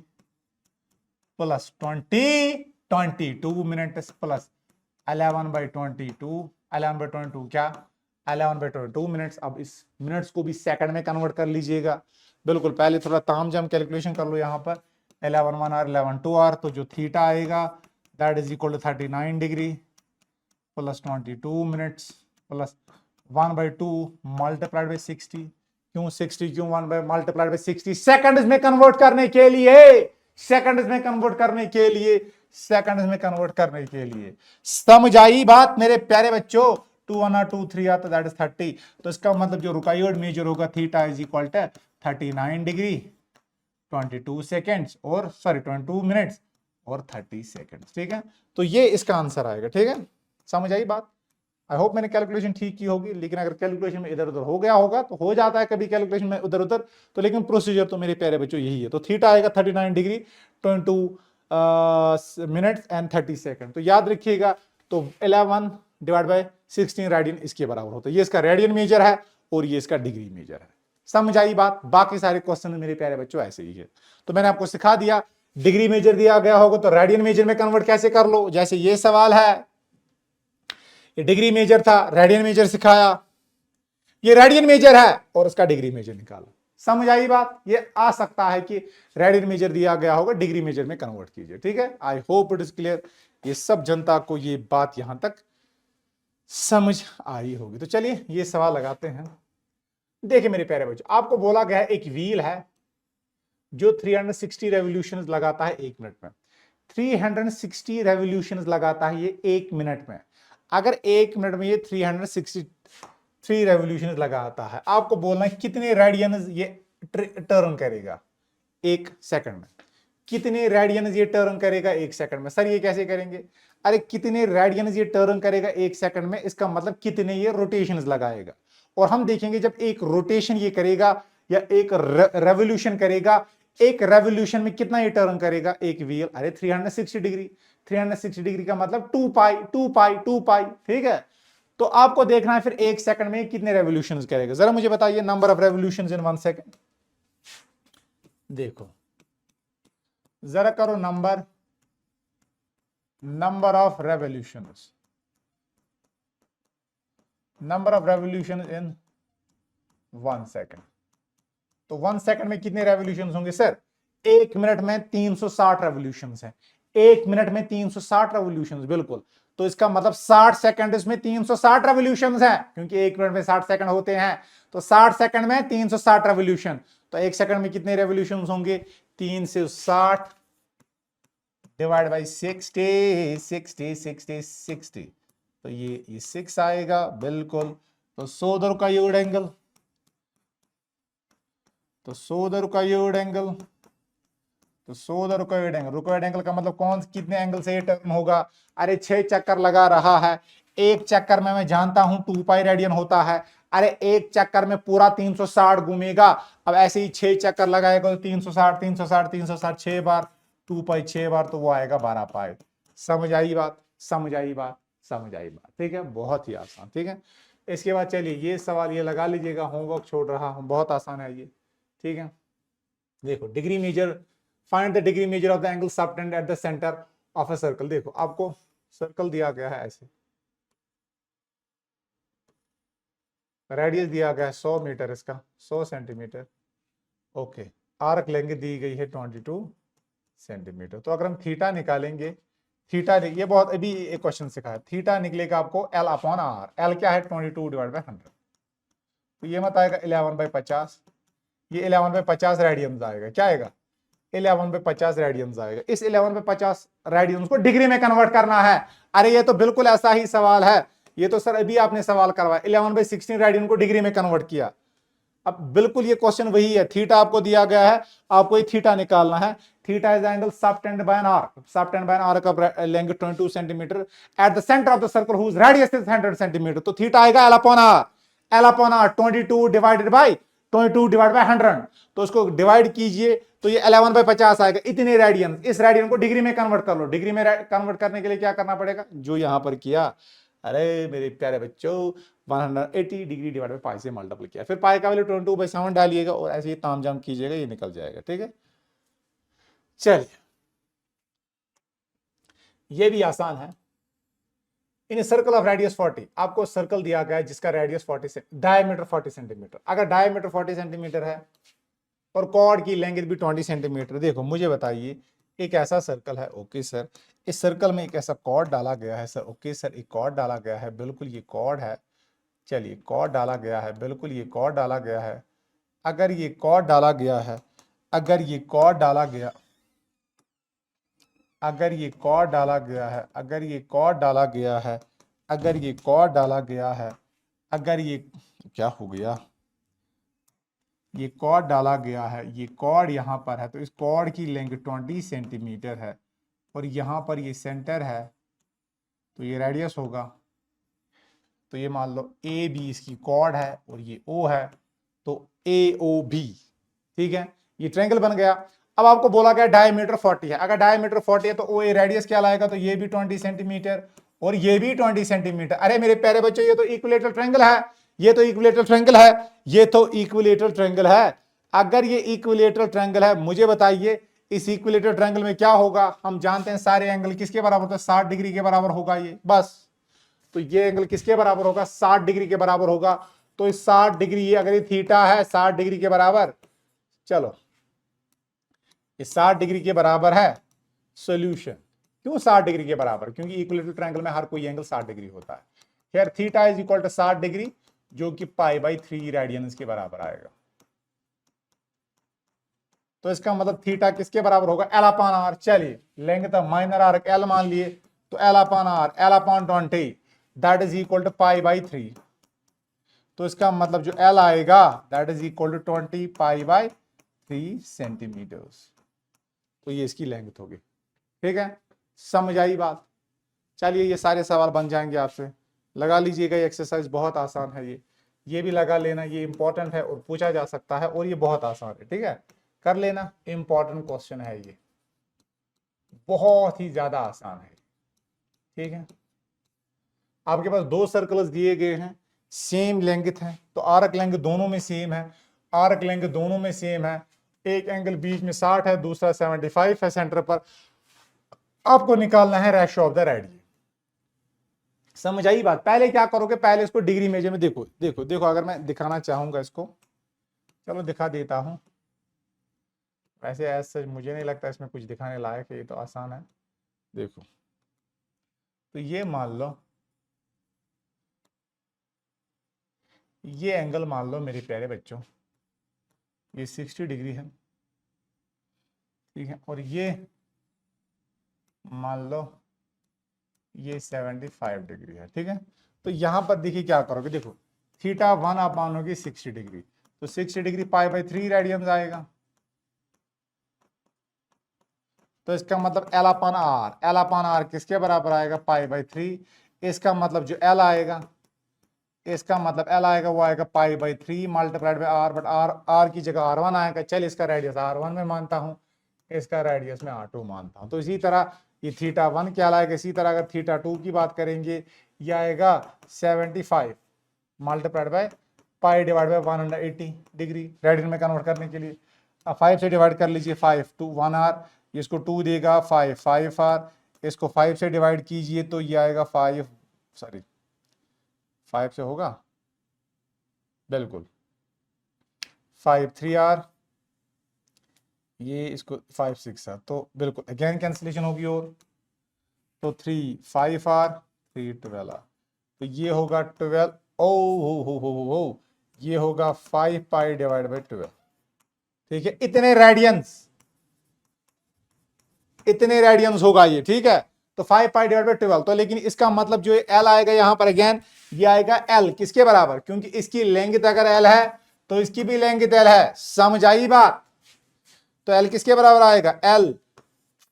plus 22 minutes plus 11/22 क्या 11/22 मिनट्स। अब इस मिनट्स को भी सेकंड में कन्वर्ट कर लीजिएगा बिल्कुल। पहले थोड़ा तामझाम कैलकुलेशन कर लो यहाँ पर 11 1 आर 11 2 आर। तो जो थीटा आएगा that is equal to 39 degree plus 22 minutes plus 1/2 multiplied by 60। क्यों 60 क्यों 1 बाई मल्टीप्लाइड बाई 60? सेकंड्स में कन्वर्ट करने के लिए, सेकंड्स में कन्वर्ट करने के लिए, सेकंड्स में कन्वर्ट करने के लिए। समझ आई बात मेरे प्यारे बच्चों? 2 1 2 3 आता दैट इज 30। तो इसका मतलब जो रिक्वायर्ड मेजर होगा theta is equal to 39 degree 22 seconds और सॉरी 22 मिनट्स और 30 सेकेंड्स। ठीक है, तो ये इसका आंसर आएगा। ठीक है, समझ आई बात? आई होप मैंने कैलकुलेशन ठीक की होगी। लेकिन अगर कैलकुलेशन में इधर उधर हो गया होगा तो हो जाता है कभी कैलकुलेशन में उधर उधर, तो लेकिन प्रोसीजर तो मेरे प्यारे बच्चों यही है। तो थीटा आएगा 39 डिग्री 22 मिनट्स एंड 30 सेकंड। तो याद रखिएगा, तो 11 डिवाइड बाय 16 रेडियन इसके बराबर होता है। ये इसका रेडियन मेजर है और ये इसका डिग्री मेजर है। समझ आई बात? बाकी सारे क्वेश्चन मेरे प्यारे बच्चों ऐसे ही है। तो मैंने आपको सिखा दिया, डिग्री मेजर दिया गया होगा तो रेडियन मेजर में कन्वर्ट कैसे कर लो। जैसे ये सवाल है, ये डिग्री मेजर था, रेडियन मेजर सिखाया, ये रेडियन मेजर है और उसका डिग्री मेजर निकाला। समझ आई बात? ये आ सकता है कि रेडियन मेजर दिया गया होगा, डिग्री मेजर में कन्वर्ट कीजिए। ठीक है, I hope it is clear. ये सब जनता को ये बात यहां तक समझ आई होगी। तो चलिए ये सवाल लगाते हैं। देखिए मेरे प्यारे बच्चों, आपको बोला गया है एक व्हील है जो 360 रेवोल्यूशंस लगाता है 1 मिनट में। 360 रेवोल्यूशंस लगाता है ये 1 मिनट में। अगर 1 मिनट में ये 363 रेवोल्यूशंस लगाता है, आपको बोलना है कितने रेडियंस ये टर्न करेगा 1 सेकंड में। कितने रेडियंस ये टर्न करेगा 1 सेकंड में? सर ये कैसे करेंगे? अरे कितने रेडियंस ये टर्न करेगा 1 सेकंड में, इसका मतलब कितने ये रोटेशंस लगाएगा। और हम देखेंगे जब एक रोटेशन ये करेगा या एक रेवोल्यूशन करेगा, एक रेवोल्यूशन में कितना ये टर्न करेगा एक व्हील? अरे 360 डिग्री। 360 डिग्री का मतलब 2 पाई 2 पाई 2 पाई। ठीक है, तो आपको देखना है फिर 1 सेकंड में कितने रेवोल्यूशंस करेगा। जरा मुझे बताइए number of revolutions in 1 second. देखो जरा करो number of revolutions, number of revolution in 1 second. तो 1 सेकंड में कितने रेवोल्यूशंस होंगे सर? 1 मिनट में 360 रेवोल्यूशंस हैं। 1 मिनट में 360 रेवोल्यूशंस बिल्कुल। तो इसका मतलब 60 सेकंड में 360 रेवोल्यूशंस हैं, क्योंकि 1 मिनट में 60 सेकंड होते हैं। तो 60 सेकंड में 360 रेवोल्यूशन। तो 1 सेकंड में कितने रेवोल्यूशंस होंगे? 360 डिवाइड बाई 60 60 60 60। तो ये 6 आएगा बिल्कुल। तो 100 दर का यूड एंगल, तो 100 दर का यूड एंगल, तो 100 दर रिक्वायर्ड एंगल। रिक्वायर्ड एंगल का मतलब कौन कितने एंगल से ये टर्न होगा? अरे 6 चक्कर लगा रहा है। एक चक्कर में मैं जानता हूं 2 पाई रेडियन होता है। अरे एक चक्कर में पूरा 360 घूमेगा। अब ऐसे ही 6 चक्कर लगाएगा तो 360 360 360 6 बार 2 पाई 6 बार, तो वो आएगा 12 पाई। समझ आई बात? समझ आई बात? समझ आई बात? ठीक है, बहुत ही आसान। ठीक है, इसके बाद चलिए ये सवाल ये लगा लीजिएगा, होमवर्क छोड़ रहा हूं, बहुत आसान है ये। ठीक है, देखो degree measure, find the degree measure of the angle subtend at the centre of a circle. देखो आपको सर्कल दिया गया है ऐसे, रेडियस दिया गया है 100 मीटर, इसका 100 सेंटीमीटर। ओके, आर्क लेंगे दी गई है 22 सेंटीमीटर। तो अगर हम थीटा निकालेंगे, थीटा ये बहुत अभी एक क्वेश्चन सिखा है, थीटा निकलेगा आपको L अपॉन R। L क्या है? 22 डिवाइड बाई 100। तो ये मत आएगा 11/50, ये 11/50 रेडियंस आएगा। क्या आएगा? 11/50 रेडियंस आएगा। इस 11/50 रेडियंस को डिग्री में कन्वर्ट करना है। अरे ये तो बिल्कुल ऐसा ही सवाल है, ये तो सर अभी आपने सवाल करवाया, 11/16 रेडियन को डिग्री में कन्वर्ट किया। अब बिल्कुल ये क्वेश्चन वही है, थीटा आपको दिया गया है, आपको ये थीटा निकालना है। Theta is angle subtend by an arc, subtend by an arc of length 22 centimetre at the centre of the circle whose radius is 100 centimetre. तो थीटा आएगा L upon R, L upon R 22 divided by 22 divide by 100, तो उसको divide कीजिए तो ये 11/50 आएगा, इतने radian. इस रेडियन को डिग्री में कन्वर्ट कर लो। डिग्री में कन्वर्ट करने के लिए क्या करना पड़ेगा, जो यहां पर किया, अरे मेरे प्यारे बच्चों, 180 डिग्री डिवाइड बाय पाई से मल्टीपल किया, फिर पाई का वैल्यू 22/7 डालिएगा और ऐसे ही तामझाम कीजिएगा, ये निकल जाएगा। ठीक है, चलिए ये भी आसान है। इन सर्कल ऑफ रेडियस 40, आपको सर्कल दिया गया है जिसका रेडियस 40 से डायमीटर 40 सेंटीमीटर। अगर डायमीटर 40 सेंटीमीटर है और कॉर्ड की लेंथ भी 20 सेंटीमीटर, देखो मुझे बताइए, एक ऐसा सर्कल है, ओके सर, इस सर्कल में एक ऐसा कॉर्ड डाला गया है सर, ओके सर, एक कॉर्ड डाला गया है, बिल्कुल ये कॉर्ड है, चलिए कॉर्ड डाला गया है, बिल्कुल ये कॉर्ड डाला गया है। अगर ये कॉर्ड डाला गया है, अगर ये कॉर्ड डाला गया, अगर ये कॉर्ड डाला गया है, अगर ये कॉर्ड डाला गया है, अगर ये कॉर्ड डाला गया है, अगर ये क्या हो गया, ये कॉर्ड डाला गया है, ये कॉर्ड यहाँ पर है, तो इस कॉर्ड की लेंथ 20 सेंटीमीटर है और यहाँ पर ये सेंटर है, तो ये रेडियस होगा। तो ये मान लो ए बी इसकी कॉर्ड है और ये ओ है, तो ए ओ बी, ठीक है, ये ट्रायंगल बन गया। अब आपको बोला गया डायमीटर 40 है, अगर डायमीटर 40 है तो ओ ए रेडियस क्या लाएगा, तो ये भी 20 सेंटीमीटर और ये भी 20 सेंटीमीटर। अरे मेरे प्यारे बच्चों, ये तो इक्विलेटरल ट्रायंगल है, ये तो इक्विलेटरल ट्रायंगल है, ये तो इक्विलेटरल ट्रायंगल है। अगर ये इक्विलेटरल ट्रायंगल है, मुझे बताइए इस इक्विलेटरल ट्रायंगल में क्या होगा, हम जानते हैं सारे एंगल किसके बराबर होता है, 60 डिग्री के बराबर होगा ये, बस। तो ये एंगल किसके बराबर होगा, 60 डिग्री के बराबर होगा। तो इस 60 डिग्री, अगर ये थीटा है 60 डिग्री के बराबर, चलो ये 60 डिग्री के बराबर है, सॉल्यूशन। क्यों 60 डिग्री के बराबर, क्योंकि इक्विलेटरल ट्रायंगल में हर कोई एंगल 60 डिग्री होता है। Here theta is equal to 60 degree, जो कि π/3 रेडियन के बराबर आएगा। तो इसका मतलब थीटा किसके बराबर होगा, L अपॉन R। चलिए लेंगे तो माइनर आर्क L मान लिए, तो L upon R, L upon 20 that is equal to π/3। तो इसका मतलब जो L आएगा that is equal to 20 π/3 centimetres. तो ये इसकी लेंथ होगी। ठीक है, समझ आई बात। चलिए ये सारे सवाल बन जाएंगे आपसे, लगा लीजिएगा। ये एक्सरसाइज बहुत आसान है, ये भी लगा लेना, ये इंपॉर्टेंट है और पूछा जा सकता है और ये बहुत आसान है। ठीक है, कर लेना, इंपॉर्टेंट क्वेश्चन है, ये बहुत ही ज्यादा आसान है। ठीक है, आपके पास दो सर्कल्स दिए गए हैं, सेम लेंथ है, तो आर्क लेंथ दोनों में सेम है, आर्क लेंथ दोनों में सेम है। एक एंगल बीच में 60 है, दूसरा 75 है सेंटर पर। आपको निकालना है रेशियो ऑफ द रेडियन। समझ आई बात। पहले क्या करोगे, पहले इसको डिग्री मेजर में देखो, देखो देखो, अगर मैं दिखाना चाहूंगा इसको, चलो दिखा देता हूं। वैसे ऐसा मुझे नहीं लगता इसमें कुछ दिखाने लायक है, ये तो आसान है। देखो, तो ये मान लो, ये एंगल मान लो मेरे प्यारे बच्चों, ये 60 डिग्री है, ठीक है, और ये मान लो ये 75 डिग्री है। ठीक है, तो यहां पर देखिए क्या करोगे, देखो थीटा 1 आप मानोगे 60 डिग्री, तो 60 डिग्री π/3 रेडियन आएगा। तो इसका मतलब L upon R, L upon R किसके बराबर आएगा, π/3। इसका मतलब जो L आएगा, इसका मतलब L आएगा, वो आएगा π/3 multiplied by R, but R की जगह R1 आएगा। चल इसका रेडियस R1 में मानता हूं, इसका रेडियस में R2 मानता हूं। तो इसी तरह ये थीटा 1 क्या आएगा, इसी तरह अगर थीटा 2 की बात करेंगे, ये आएगा 75 multiplied by pi divide by 180 degree radian में कन्वर्ट करने के लिए। अब 5 से डिवाइड कर लीजिए, 5 2 1 R, इसको 2 देगा 5 5 R, इसको 5 से डिवाइड कीजिए तो ये आएगा 5 से होगा, बिल्कुल 5 3 R, ये इसको 5 6 R, तो बिल्कुल अगेन कैंसिलेशन होगी, और तो 3 5 R 3 12 R, तो ये होगा 12, हो ये होगा 5 पाई डिवाइड बाई 12। ठीक है, इतने रेडियंस होगा ये। ठीक है, तो 5 पाई डिवाइड बाई 12, तो लेकिन इसका मतलब जो L आएगा यहां पर, अगेन ये आएगा L किसके बराबर, क्योंकि इसकी लेंथ अगर L है तो इसकी भी लेंथ L है। समझ आई बात। तो L किसके बराबर आएगा, L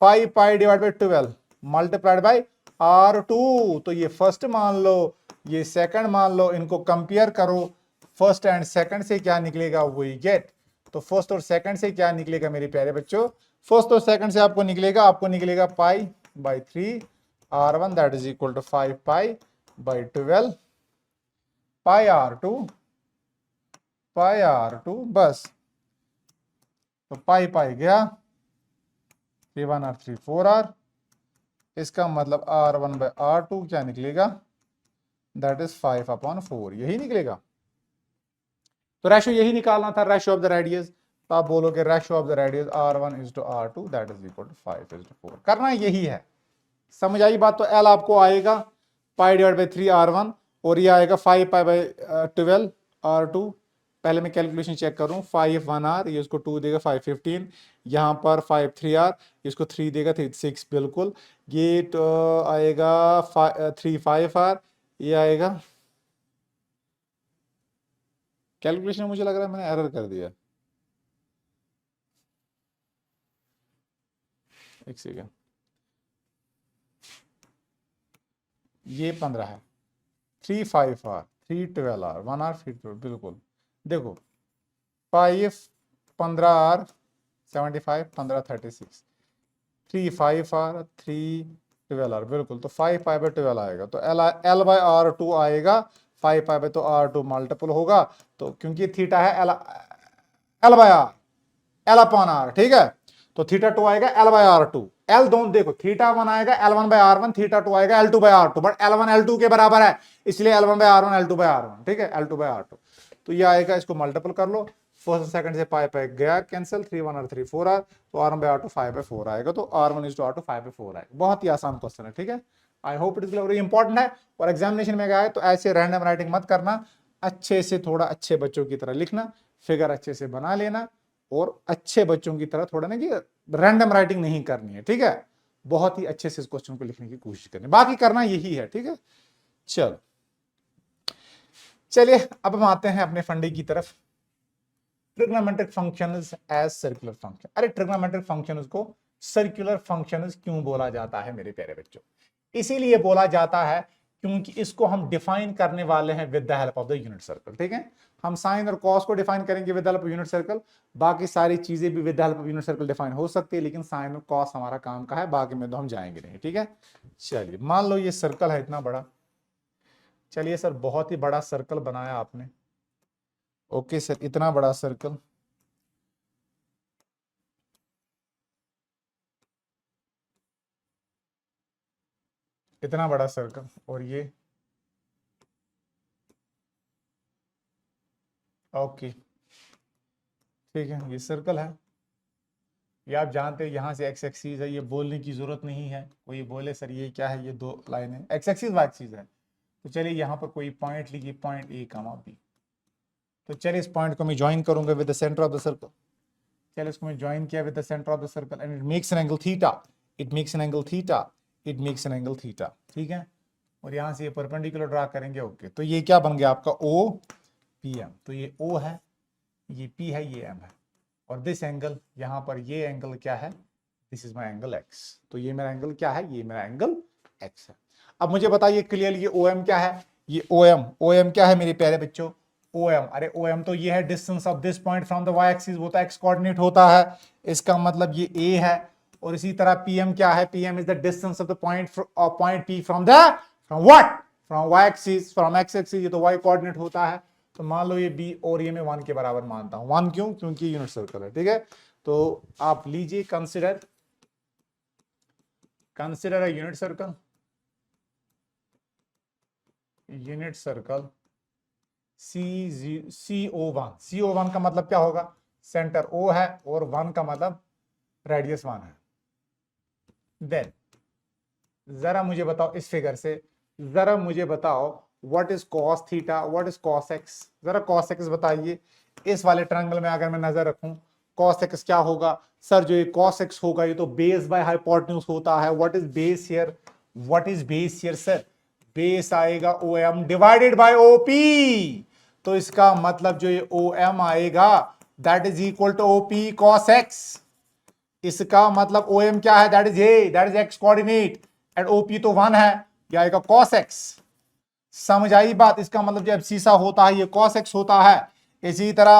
5 pi divide by 12 multiplied by R2। तो ये फर्स्ट मान लो, ये सेकंड मान लो, इनको कंपेयर करो, फर्स्ट एंड सेकंड से क्या निकलेगा वही गेट। तो फर्स्ट और सेकंड से क्या निकलेगा मेरे प्यारे बच्चों, फर्स्ट और सेकंड से आपको निकलेगा pi by 3 r1 that is equal to 5 pi by 12 pi r2 बस। तो पाई पाई गया 3 1 r 3 4 r, इसका मतलब r1 बाई r2 क्या निकलेगा, दैट इज 5/4 यही निकलेगा। तो रेशियो यही निकालना था, रेशियो ऑफ द रेडियस। तो आप बोलोगे ratio of the radius r1 is to r2 that is equal to 5 is to 4। करना यही है, समझ आई बात। तो L आपको आएगा पाई डिवाइड बाई 3 r1 और ये आएगा 5 पाई बाई 12 r2। पहले मैं कैलकुलेशन चेक करूं, 5 1 r, ये इसको 2 देगा 5 15, यहाँ पर 5 3 r, इसको 3 देगा 6 बिल्कुल। ये तो आएगा 3 5 r, ये आएगा, कैलकुलेशन मुझे लग रहा है मैंने एरर कर दिया, एक सेकेंड। ये 15 है, 3 5 r 3 12 r 1 r फिर बिल्कुल देखो 5 15 r 75 15 36 3 5 r 3 12 r बिल्कुल। तो 5 पाई बाई 12 आएगा, तो L बाई r2 आएगा 5 पाई बाई, तो r2 मल्टीपल होगा, तो क्योंकि थीटा है L by r L upon r, ठीक है। तो थीटा 2 आएगा L बाई r2, L दोनों देखो, थीटा 1 आएगा L1 बाई r1, थीटा 2 आएगा L2 by r2, but L1 L2 के बराबर है इसलिए L1 by r1 L2 by r1, ठीक है, L2 बाई r2। तो ये आएगा, इसको मल्टीपल कर लो, फर्स्ट सेकंड से पाई पाई गया कैंसिल, 3 1 r 3 4 r, तो r1 बाई r2 5 बाई 4 आएगा, तो r1 is to r2 5 by 4 आएगा। बहुत ही आसान क्वेश्चन है, ठीक है। I hope it is very important है, और एग्जामिनेशन में गया तो ऐसे रैंडम राइटिंग मत करना, अच्छे से थोड़ा अच्छे बच्चों की तरह लिखना, फिगर अच्छे से बना लेना, और अच्छे बच्चों की तरह थोड़ा ना कि रैंडम राइटिंग नहीं करनी है, ठीक है। बहुत ही अच्छे से इस क्वेश्चन को लिखने की कोशिश करनी, बाकी करना यही है, ठीक है। चलो चलिए अब हम आते हैं अपने फंडे की तरफ। Trigonometric functions as circular function. अरे ट्रिग्नोमेट्रिक फंक्शंस को सर्कुलर फंक्शंस क्यों बोला जाता है मेरे प्यारे बच्चों? इसीलिए बोला जाता है क्योंकि इसको हम डिफाइन करने वाले हैं with the help of the unit circle, ठीक है। हम साइन और कॉस को डिफाइन करेंगे with the help of unit circle, बाकी सारी चीजें भी with the help of unit circle define हो सकती है, लेकिन साइन और कॉस हमारा काम का है, बाकी में तो हम जाएंगे नहीं, ठीक है। चलिए मान लो ये सर्कल है इतना बड़ा, चलिए सर बहुत ही बड़ा सर्कल बनाया आपने, ओके सर, इतना बड़ा सर्कल, इतना बड़ा सर्कल, और ये ओके ठीक है, ये सर्कल है, ये आप जानते हैं यहाँ से एक्स एक्सिस है, ये बोलने की जरूरत नहीं है, कोई बोले सर ये क्या है, ये दो लाइन है, एक्स एक्सिस वाई एक्सिस है। तो चलिए यहाँ पर कोई पॉइंट लीजिए, पॉइंट ए कमा बी। तो चलिए इस पॉइंट को मैं ज्वाइन करूंगा with the centre of the circle. चलिए इसको मैं ज्वाइन किया with the centre of the circle and it makes an angle theta, it makes an angle theta, it makes an angle theta, ठीक है। और यहाँ से ये परपेंडिकुलर ड्रा करेंगे, ओके। तो ये क्या बन गया आपका ओ पी एम। तो ये ओ है, ये पी है, ये एम है, और दिस एंगल यहाँ पर, ये एंगल क्या है, this is my angle x. तो ये मेरा एंगल क्या है, ये मेरा एंगल एक्स है। अब मुझे बताइए क्लियरली ये ओ एम क्या है, ये ओ एम क्या है मेरे प्यारे बच्चों, ओ एम, अरे ओ एम तो ये है distance of this point from the Y axis, वो तो एक्स कोऑर्डिनेट होता है, इसका मतलब ये ए है। और इसी तरह पी एम क्या है, P M is the distance of the point P from what, from Y axis, from X axis, ये तो वाई कोऑर्डिनेट होता है। तो मान लो ये बी, और ये मैं 1 के बराबर मानता हूं, 1 क्यों, क्योंकि यूनिट सर्कल है, ठीक है। तो आप लीजिए consider a unit circle, unit circle CO1 का मतलब क्या होगा, सेंटर O है, और 1 का मतलब रेडियस 1 है। देन जरा मुझे बताओ इस फिगर से, जरा मुझे बताओ what is cos theta, what is cos x, जरा कॉस एक्स बताइए। इस वाले ट्रायंगल में अगर मैं नजर रखूं, कॉस एक्स क्या होगा सर, जो ये कॉस एक्स होगा ये तो बेस बाय हाइपोटेन्यूज होता है। What is base here, what is base here sir, base आएगा O M divided by OP. तो इसका मतलब जो ये ओ एम आएगा that is equal to OP cos x. इसका मतलब ओ एम क्या है, that is x coordinate, and OP तो 1 है, ये आएगा कॉस एक्स। समझ आई बात? इसका मतलब जब सीसा होता है ये cos x होता है। इसी तरह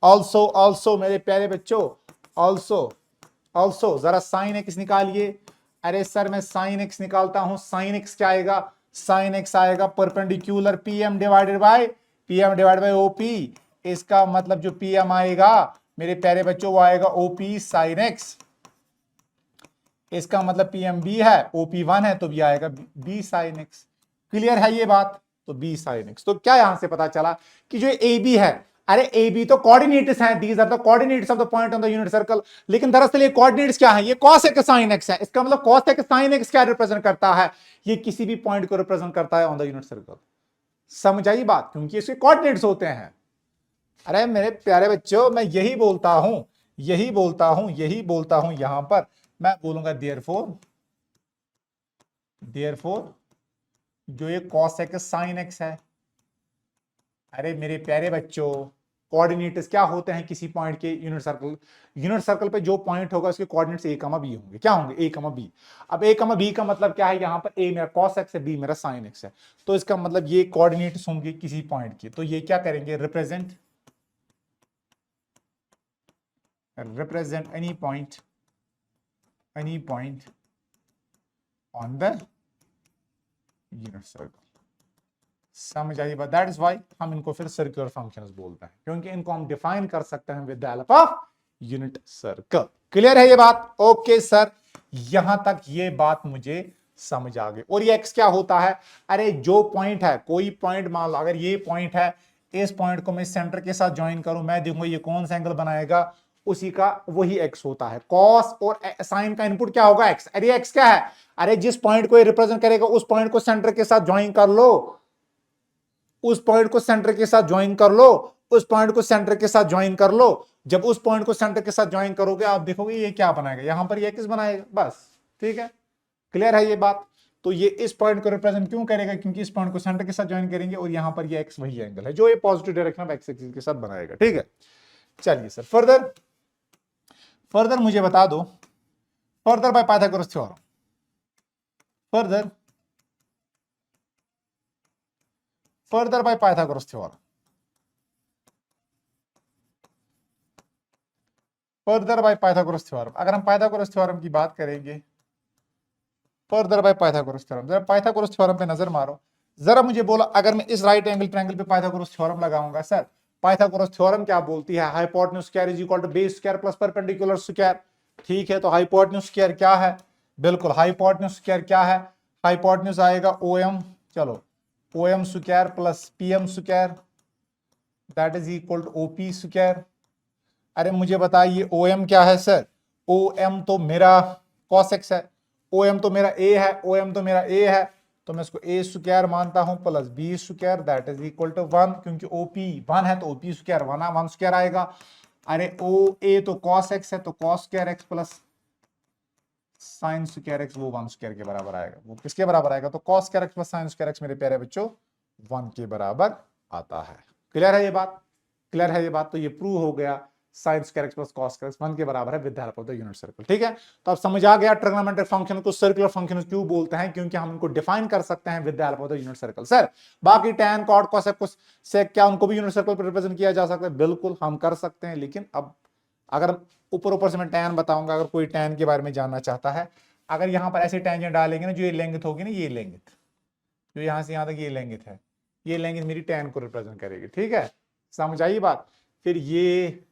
ऑल्सो मेरे प्यारे बच्चों, ऑल्सो जरा साइन एक्स निकालिए। अरे सर मैं साइन एक्स निकालता हूं, साइन एक्स क्या आएगा? साइन एक्स आएगा perpendicular PM divided by OP. इसका मतलब जो पीएम आएगा मेरे प्यारे बच्चों वो आएगा ओपी साइन एक्स। इसका मतलब पीएम बी है, ओपी 1 है तो बी आएगा बी साइन एक्स। क्लियर है ये बात? तो बी साइन एक्स। तो क्या यहां से पता चला कि जो ए बी है, अरे ए बी तो कोऑर्डिनेट्स हैं, these are the coordinates of the point on the unit circle. लेकिन दरअसल ये कोऑर्डिनेट्स क्या है? ये cos x sin x है। इसका मतलब cos x sin x क्या रिप्रेजेंट करता है? ये किसी भी पॉइंट को रिप्रेजेंट करता है ऑन द यूनिट सर्कल। समझ आई बात? क्योंकि इसके कोऑर्डिनेट्स होते हैं। अरे मेरे प्यारे बच्चों मैं यही बोलता हूं यहां पर मैं बोलूंगा देयरफॉर जो ये cos x sin x है, अरे मेरे प्यारे बच्चों कोऑर्डिनेट्स क्या होते हैं किसी पॉइंट के यूनिट सर्कल पे जो पॉइंट होगा उसके कोऑर्डिनेट्स a, b होंगे। क्या होंगे? a, b। अब a, b का मतलब क्या है? यहां पर a मेरा cos x है, b मेरा sin x है। तो इसका मतलब ये कोऑर्डिनेट्स होंगे किसी पॉइंट के। तो ये क्या करेंगे? Represent any point on the unit circle. समझ आई बात? दैट इज व्हाई हम इनको फिर सर्कुलर फंक्शंस बोलते हैं, क्योंकि इनको हम डिफाइन कर सकते हैं with the help of unit circle. Clear है ये बात? ओके सर, यहां तक ये बात मुझे समझ आ गई। और ये एक्स क्या होता है? अरे जो पॉइंट है, कोई पॉइंट मान लो अगर ये पॉइंट है, इस पॉइंट को मैं सेंटर के साथ ज्वाइन करूं, मैं देखूंगा ये कौन सा एंगल बनाएगा, उसी का वही एक्स होता है। कॉस और साइन का इनपुट क्या होगा? एक्स। अरे एक्स क्या है? अरे जिस पॉइंट को ये रिप्रेजेंट करेगा उस पॉइंट को सेंटर के साथ ज्वाइन कर लो, उस पॉइंट को सेंटर के साथ ज्वाइन कर लो, उस पॉइंट को सेंटर के साथ ज्वाइन कर लो। जब उस पॉइंट को सेंटर के साथ ज्वाइन करोगे आप देखोगे ये क्या बनाएगा, यहां पर ये एक्स बनाएगा। बस ठीक है, क्लियर है ये बात? तो ये इस पॉइंट को रिप्रेजेंट क्यों करेगा? क्योंकि इस पॉइंट को सेंटर के साथ ज्वाइन करेंगे और यहां पर ये एक्स वही एंगल है जो ये positive direction of x axis के साथ बनाएगा। ठीक है, चलिए सर फर्दर मुझे बता दो, further by Pythagoras theorem, further by Pythagoras theorem, further by Pythagoras theorem. अगर हम पाइथागोरस थ्योरम की बात करेंगे, फर्दर बाय पाइथागोरस थ्योरम, जरा पाइथागोरस थ्योरम पे नजर मारो। जरा मुझे बोलो, अगर मैं इस राइट एंगल ट्रायंगल पे पाइथागोरस थ्योरम लगाऊंगा, सर पाइथागोरस थ्योरम क्या बोलती है? Hypotenuse square is equal to base square plus perpendicular square. ठीक है, तो हाइपोटेन्यूज स्क्वायर क्या है? बिल्कुल, हाइपोटेन्यूज स्क्वायर क्या है? हाइपोटेन्यूज आएगा ओएम, चलो OM square plus PM square that is equal to OP square. अरे मुझे बताइए ओएम क्या है सर? ओएम तो मेरा cos x है, ओएम तो मेरा a है, ओएम तो मेरा a है, तो मैं इसको a स्क्वायर मानता हूं plus b square that is equal to 1, क्योंकि ओपी 1 है तो ओपी स्क्वायर 1 स्क्वायर आएगा। अरे ओ ए तो cos x है तो cos square x plus sine square x वो 1 स्क्वायर के बराबर आएगा। वो किसके बराबर आएगा? तो cos square x plus sine square x मेरे प्यारे बच्चों 1 के बराबर आता है। क्लियर है ये बात? क्लियर है ये बात? तो ये प्रूव हो गया sine square x plus cos square x 1 के बराबर है with the help of the unit circle. ठीक है, तो अब समझ आ गया ट्रिग्नोमेट्रिक फंक्शन को सर्कुलर फंक्शन क्यों बोलते हैं, क्योंकि हम इनको डिफाइन कर सकते हैं with the help of the unit circle. Sir बाकी tan cot cos से क्या उनको भी यूनिट सर्कल पर रिप्रेजेंट किया जा सकता है? बिल्कुल हम कर सकते हैं, लेकिन अब अगर ऊपर से मैं tan बताऊंगा, अगर कोई tan के बारे में जानना चाहता है, अगर यहां पर ऐसे टेंजेंट डालेंगे ना, जो ये लेंथ होगी ना, ये लेंथ जो यहां से यहां तक ये लेंथ है, ये लेंथ मेरी tan को रिप्रेजेंट करेगी। ठीक है, समझ आई बात? फिर ये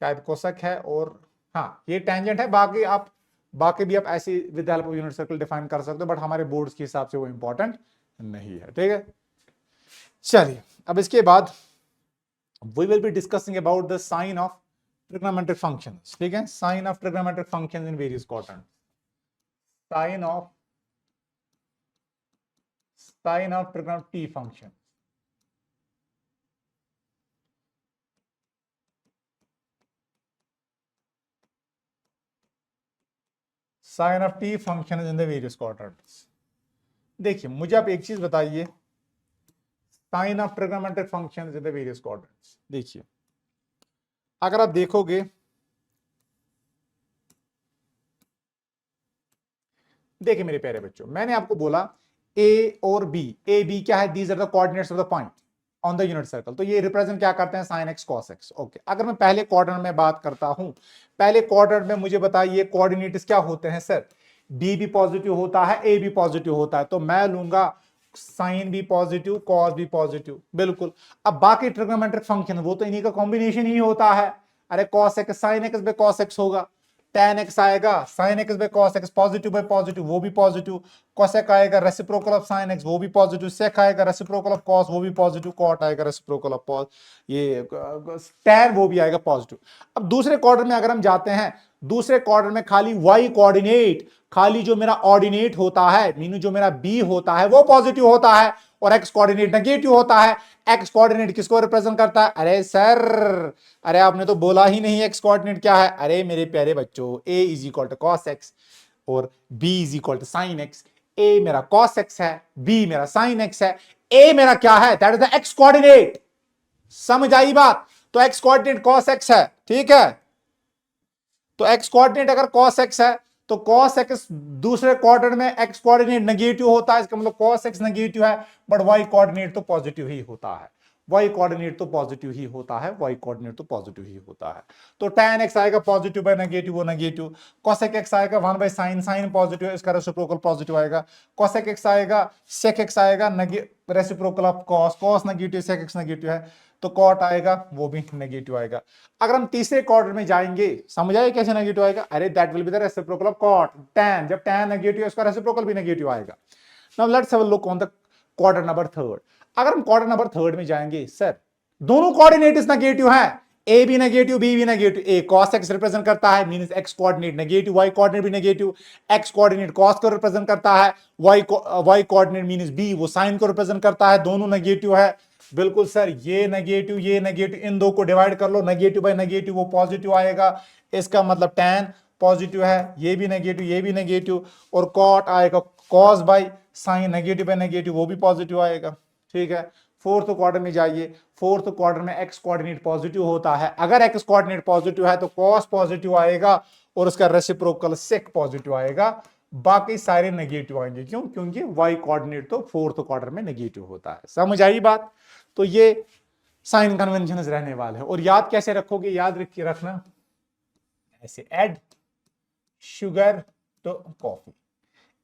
शायद कोसक है और हाँ ये टेंजेंट है। बाकी भी आप ऐसे with help of unit circle define कर सकते हो, बट हमारे बोर्ड्स के हिसाब से वो इंपॉर्टेंट नहीं है। ठीक है, चलिए अब इसके बाद we will be discussing about the sign of trigonometric functions. ठीक है, sign of trigonometric functions in various quadrants, sign of trigonometric function. Sign of T function in the various quadrants. देखिए मुझे आप एक चीज बताइए, sign of trigonometric functions in the various quadrants. देखिए अगर आप देखोगे, देखिए मेरे प्यारे बच्चों, मैंने आपको बोला ए और बी, ए बी क्या है, these are the coordinates of the point on the unit circle. तो ये रिप्रेजेंट क्या करते हैं, sin x cos X. Okay, अगर मैं पहले क्वाड्रेंट में बात करता हूं, पहले क्वाड्रेंट में मुझे बताइए कोऑर्डिनेट्स क्या होते हैं सर, डी भी पॉजिटिव होता है, ए भी पॉजिटिव होता है, तो मैं लूंगा साइन भी पॉजिटिव कॉस भी पॉजिटिव, बिल्कुल। अब बाकी ट्रिग्नोमेट्रिक फंक्शन वो तो इन्हीं का कॉम्बिनेशन ही होता है। अरे cos x sine x bye cos x होगा, tan एक्स आएगा sine x bye cos x, positive bye positive वो भी पॉजिटिव, कोसेक आएगा रेसिप्रोकल ऑफ साइन एक्स वो भी पॉजिटिव, सेक आएगा रेसिप्रोकल ऑफ कॉस वो भी पॉजिटिव, कॉट आएगा रेसिप्रोकल ऑफ कॉस, ये tan वो भी आएगा पॉजिटिव। अब दूसरे क्वाड्रेंट में अगर हम जाते हैं, दूसरे क्वाड्रेंट में खाली y कोऑर्डिनेट, खाली जो मेरा ऑर्डिनेट होता है मीनू जो मेरा b होता है वो पॉजिटिव होता है, और x कोऑर्डिनेट नेगेटिव होता है। x कोऑर्डिनेट किसको रिप्रेजेंट करता है, अरे सर, अरे आपने तो बोला ही नहीं x कोऑर्डिनेट क्या है। अरे मेरे प्यारे बच्चों, a is equal to cos x और b is equal to sine x. a मेरा कॉस एक्स है, b मेरा साइन एक्स है, a मेरा क्या है, that is the x coordinate. समझ आई बात, तो x कोऑर्डिनेट कॉस एक्स है, ठीक है। तो x कोऑर्डिनेट अगर cos x है तो cos x दूसरे क्वाड्रेंट में x कोऑर्डिनेट नेगेटिव होता है, इसका मतलब cos x नेगेटिव है, बट y कोऑर्डिनेट तो पॉजिटिव ही होता है, y कोऑर्डिनेट तो पॉजिटिव ही होता है, y कोऑर्डिनेट तो पॉजिटिव ही होता है। तो tan x आएगा पॉजिटिव बाय नेगेटिव वो नेगेटिव, cosec x आएगा 1 बाय साइन, साइन पॉजिटिव है इसका रेसिप्रोकल पॉजिटिव आएगा, cosec x आएगा sec x आएगा reciprocal of cos, cos negative sec x negative है, तो कॉट आएगा वो भी नेगेटिव आएगा। अगर हम तीसरे क्वाड्रेंट में जाएंगे, समझ आए कैसे नेगेटिव आएगा, अरे that will be the reciprocal of cot, tan, जब tan नेगेटिव है उसका रेसिप्रोकल भी नेगेटिव आएगा। Now let's have a look on the quadrant number third. अगर हम क्वाड्रेंट नंबर थर्ड में जाएंगे, सर दोनों कोऑर्डिनेट्स नेगेटिव हैं, a भी नेगेटिव b भी negative, a cos x represent करता है means x coordinate negative, y coordinate भी नेगेटिव, x कोऑर्डिनेट cos को रिप्रेजेंट करता है, y कोऑर्डिनेट मींस b वो साइन को रिप्रेजेंट करता है, दोनों नेगेटिव है। बिल्कुल सर, ये नेगेटिव, इन दो को डिवाइड कर लो, नेगेटिव बाय नेगेटिव वो पॉजिटिव आएगा, इसका मतलब tan पॉजिटिव है, ये भी नेगेटिव, और cot आएगा cos by sine, negative by negative वो भी पॉजिटिव आएगा, ठीक है। फोर्थ क्वाड्रेंट में जाइए, फोर्थ क्वाड्रेंट में x कोऑर्डिनेट पॉजिटिव होता है, अगर x कोऑर्डिनेट पॉजिटिव है तो cos पॉजिटिव आएगा और उसका रेसिप्रोकल sec पॉजिटिव आएगा, बाकी सारे नेगेटिव आएंगे। क्यों, क्योंकि y कोऑर्डिनेट तो फोर्थ क्वाड्रेंट में नेगेटिव होता है। समझ आई बात, तो ये साइन कन्वेंशन रहने वाले हैं। और याद कैसे रखोगे, याद रखना ऐसे, add sugar to coffee,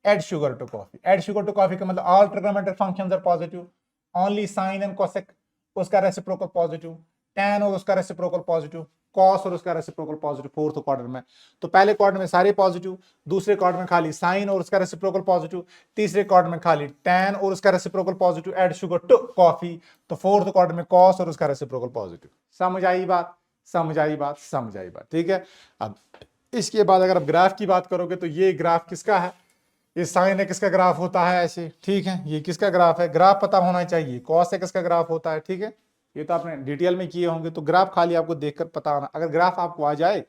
add sugar to coffee, add sugar to coffee का मतलब all trigonometric functions are positive, only sine and cosec उसका रेसिप्रोकल पॉजिटिव, tan और उसका रेसिप्रोकल पॉजिटिव, cos और उसका रेसिप्रोकल पॉजिटिव फोर्थ क्वाड्रेंट में। तो पहले क्वाड्रेंट में सारे पॉजिटिव, दूसरे क्वाड्रेंट में खाली साइन और उसका रेसिप्रोकल पॉजिटिव, तीसरे क्वाड्रेंट में खाली tan और उसका reciprocal positive, add sugar to coffee, तो फोर्थ क्वाड्रेंट में cos और उसका रेसिप्रोकल पॉजिटिव। समझ आई बात, ठीक है। अब इसके बाद अगर आप ग्राफ की बात करोगे तो ये ग्राफ किसका है, ये साइन एक्स का ग्राफ होता है ऐसे, ठीक है। ये किसका ग्राफ है, ग्राफ पता होना चाहिए, कॉस एक्स का ग्राफ होता है, ठीक है। ये तो आपने डिटेल में किए होंगे, तो ग्राफ खाली आपको देखकर पता होना, अगर ग्राफ आपको आ जाए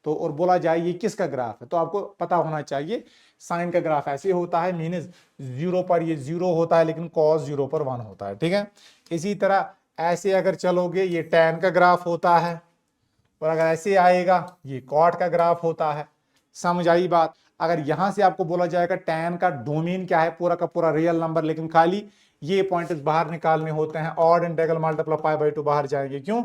तो और बोला जाए ये किसका ग्राफ है तो आपको पता होना चाहिए साइन का ग्राफ ऐसे होता है, मीनस 0 पर ये 0 होता है लेकिन कॉस 0 पर 1 होता है, ठीक है। इसी तरह ऐसे अगर चलोगे ये tan का ग्राफ होता है, और अगर ऐसे आएगा ये कॉट का ग्राफ होता है। समझ आई बात। अगर यहां से आपको बोला जाएगा tan का डोमेन क्या है, पूरा का पूरा रियल नंबर, लेकिन खाली ये पॉइंट्स बाहर निकालने होते हैं, odd integral multiply pi by 2 बाहर जाएंगे। क्यों,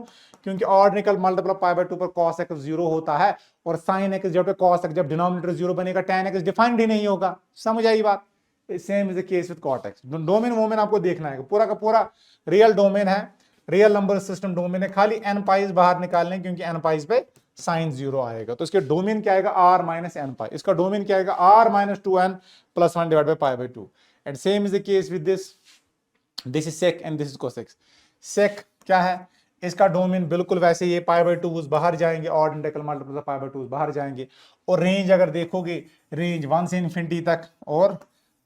क्योंकि odd integral multiply pi by 2 पर cos x 0 होता है, और sin x जब cos x जब डिनोमिनेटर 0 बनेगा tan x डिफाइंड ही नहीं होगा। समझ आई बात। Same is the case with cot x। Domain women आपको देखना है, पूरा का पूरा रियल डोमेन है, रियल नंबर सिस्टम डोमेन है, खाली n पाइज बाहर निकालने, क्योंकि n पाइज पे साइन 0 आएगा, तो इसके डोमेन क्या आएगा r माइनस एन पाई, इसका डोमेन क्या आएगा r minus 2n plus 1 divide by pi by 2। And same is the case with this is sec and this is cosec. Sec क्या है, इसका डोमेन बिल्कुल वैसे ये पाई बाय 2 बाहर जाएंगे, odd integral multiply pi by 2 बाहर जाएंगे, और रेंज अगर देखोगे रेंज 1 से इन्फिनिटी तक और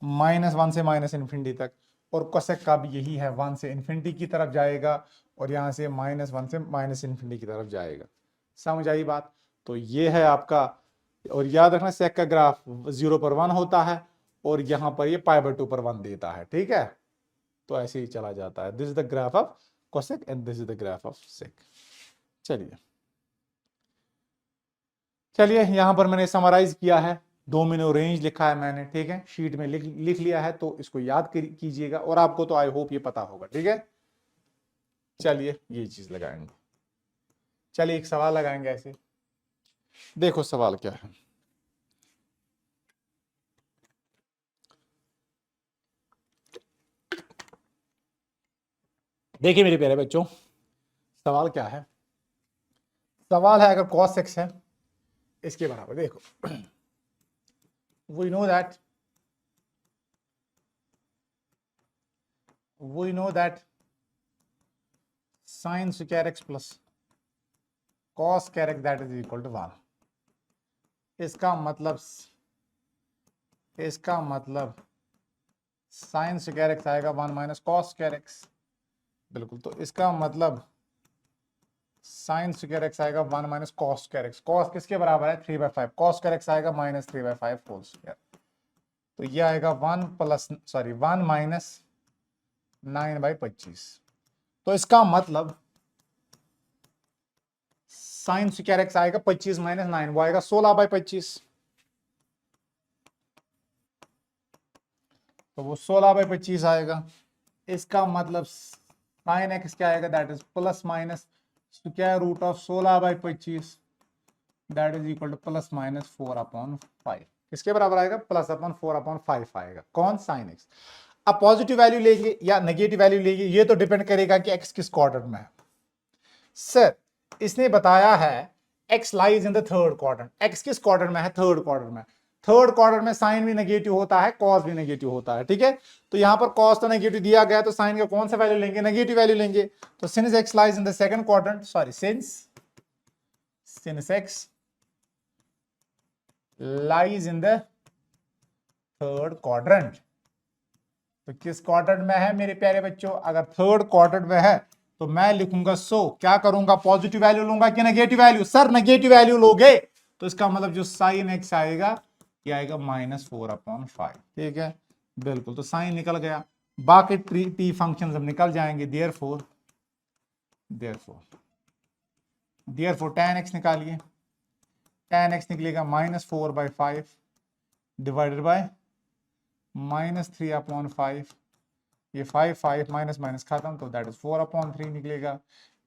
-1 से माइनस इन्फिनिटी तक, और कोसेक का भी यही है, 1 से इन्फिनिटी की तरफ जाएगा और यहाँ से -1 से माइनस इन्फिनिटी की तरफ जाएगा। समझ आई बात। तो ये है आपका, और याद रखना सेक का ग्राफ 0 पर 1 होता है और यहाँ पर ये पाई बाय 2 पर 1 देता है, ठीक है। तो ऐसे ही चला जाता है। This is the graph of cosec and this is the graph of sec. चलिए यहां पर मैंने समराइज किया है डोमिनो रेंज लिखा है मैंने, ठीक है, शीट में लिख लिया है, तो इसको याद कीजिएगा, और आपको तो आई होप ये पता होगा, ठीक है। चलिए ये चीज लगाएंगे। चलिए एक सवाल लगाएंगे ऐसे। देखो सवाल क्या है। देखिए मेरे प्यारे बच्चों, सवाल क्या है। सवाल है अगर cos x है इसके बराबर, देखो we know that sin square x plus cos square x that is equal to 1। इसका मतलब sin square x आएगा 1 माइनस cos square x, बिल्कुल। तो इसका मतलब sin square x आएगा 1 minus cos square x। cos किसके बराबर है 3/5, cos square x आएगा माइनस 3/5 होल स्क्वायर। तो ये आएगा 1 माइनस 9/25। तो इसका मतलब sin square x आएगा 25 माइनस 9, वो आएगा 16/25। तो वो 16/25 आएगा। इसका मतलब sin x क्या आएगा, that is plus minus square root of 16/25 that is equal to plus minus 4/5। किसके बराबर आएगा, प्लस अपॉन 4/5 आएगा। कौन, sin x। अब पॉजिटिव वैल्यू लेंगे या नेगेटिव वैल्यू लेंगे, ये तो डिपेंड करेगा कि x किस क्वाड्रेंट में है। सर इसने बताया है x lies in the third quadrant. x किस क्वाड्रेंट में है, थर्ड क्वाड्रेंट में। थर्ड क्वाड्रेंट में साइन भी नेगेटिव होता है, कॉस भी नेगेटिव होता है, ठीक है। तो यहां पर कॉस तो नेगेटिव दिया गया, तो साइन का कौन सा वैल्यू लेंगे, नेगेटिव वैल्यू लेंगे। तो since x lies in the second quadrant, since x lies in the third quadrant. तो किस क्वाड्रेंट में है मेरे प्यारे बच्चों, अगर थर्ड क्वाड्रेंट में है तो मैं लिखूंगा क्या करूंगा, पॉजिटिव वैल्यू लूंगा कि negative value. Sir negative value लोगे तो इसका मतलब जो साइन एक्स आएगा ये आएगा -4/5, ठीक है, बिल्कुल। तो साइन निकल गया, बाकी टी फंक्शन अब निकल जाएंगे। देयरफॉर tan x निकालिए, tan x निकलेगा -4/5 डिवाइडेड बाय -3/5। ये 5 माइनस माइनस खत्म, तो दैट इज 4/3 निकलेगा।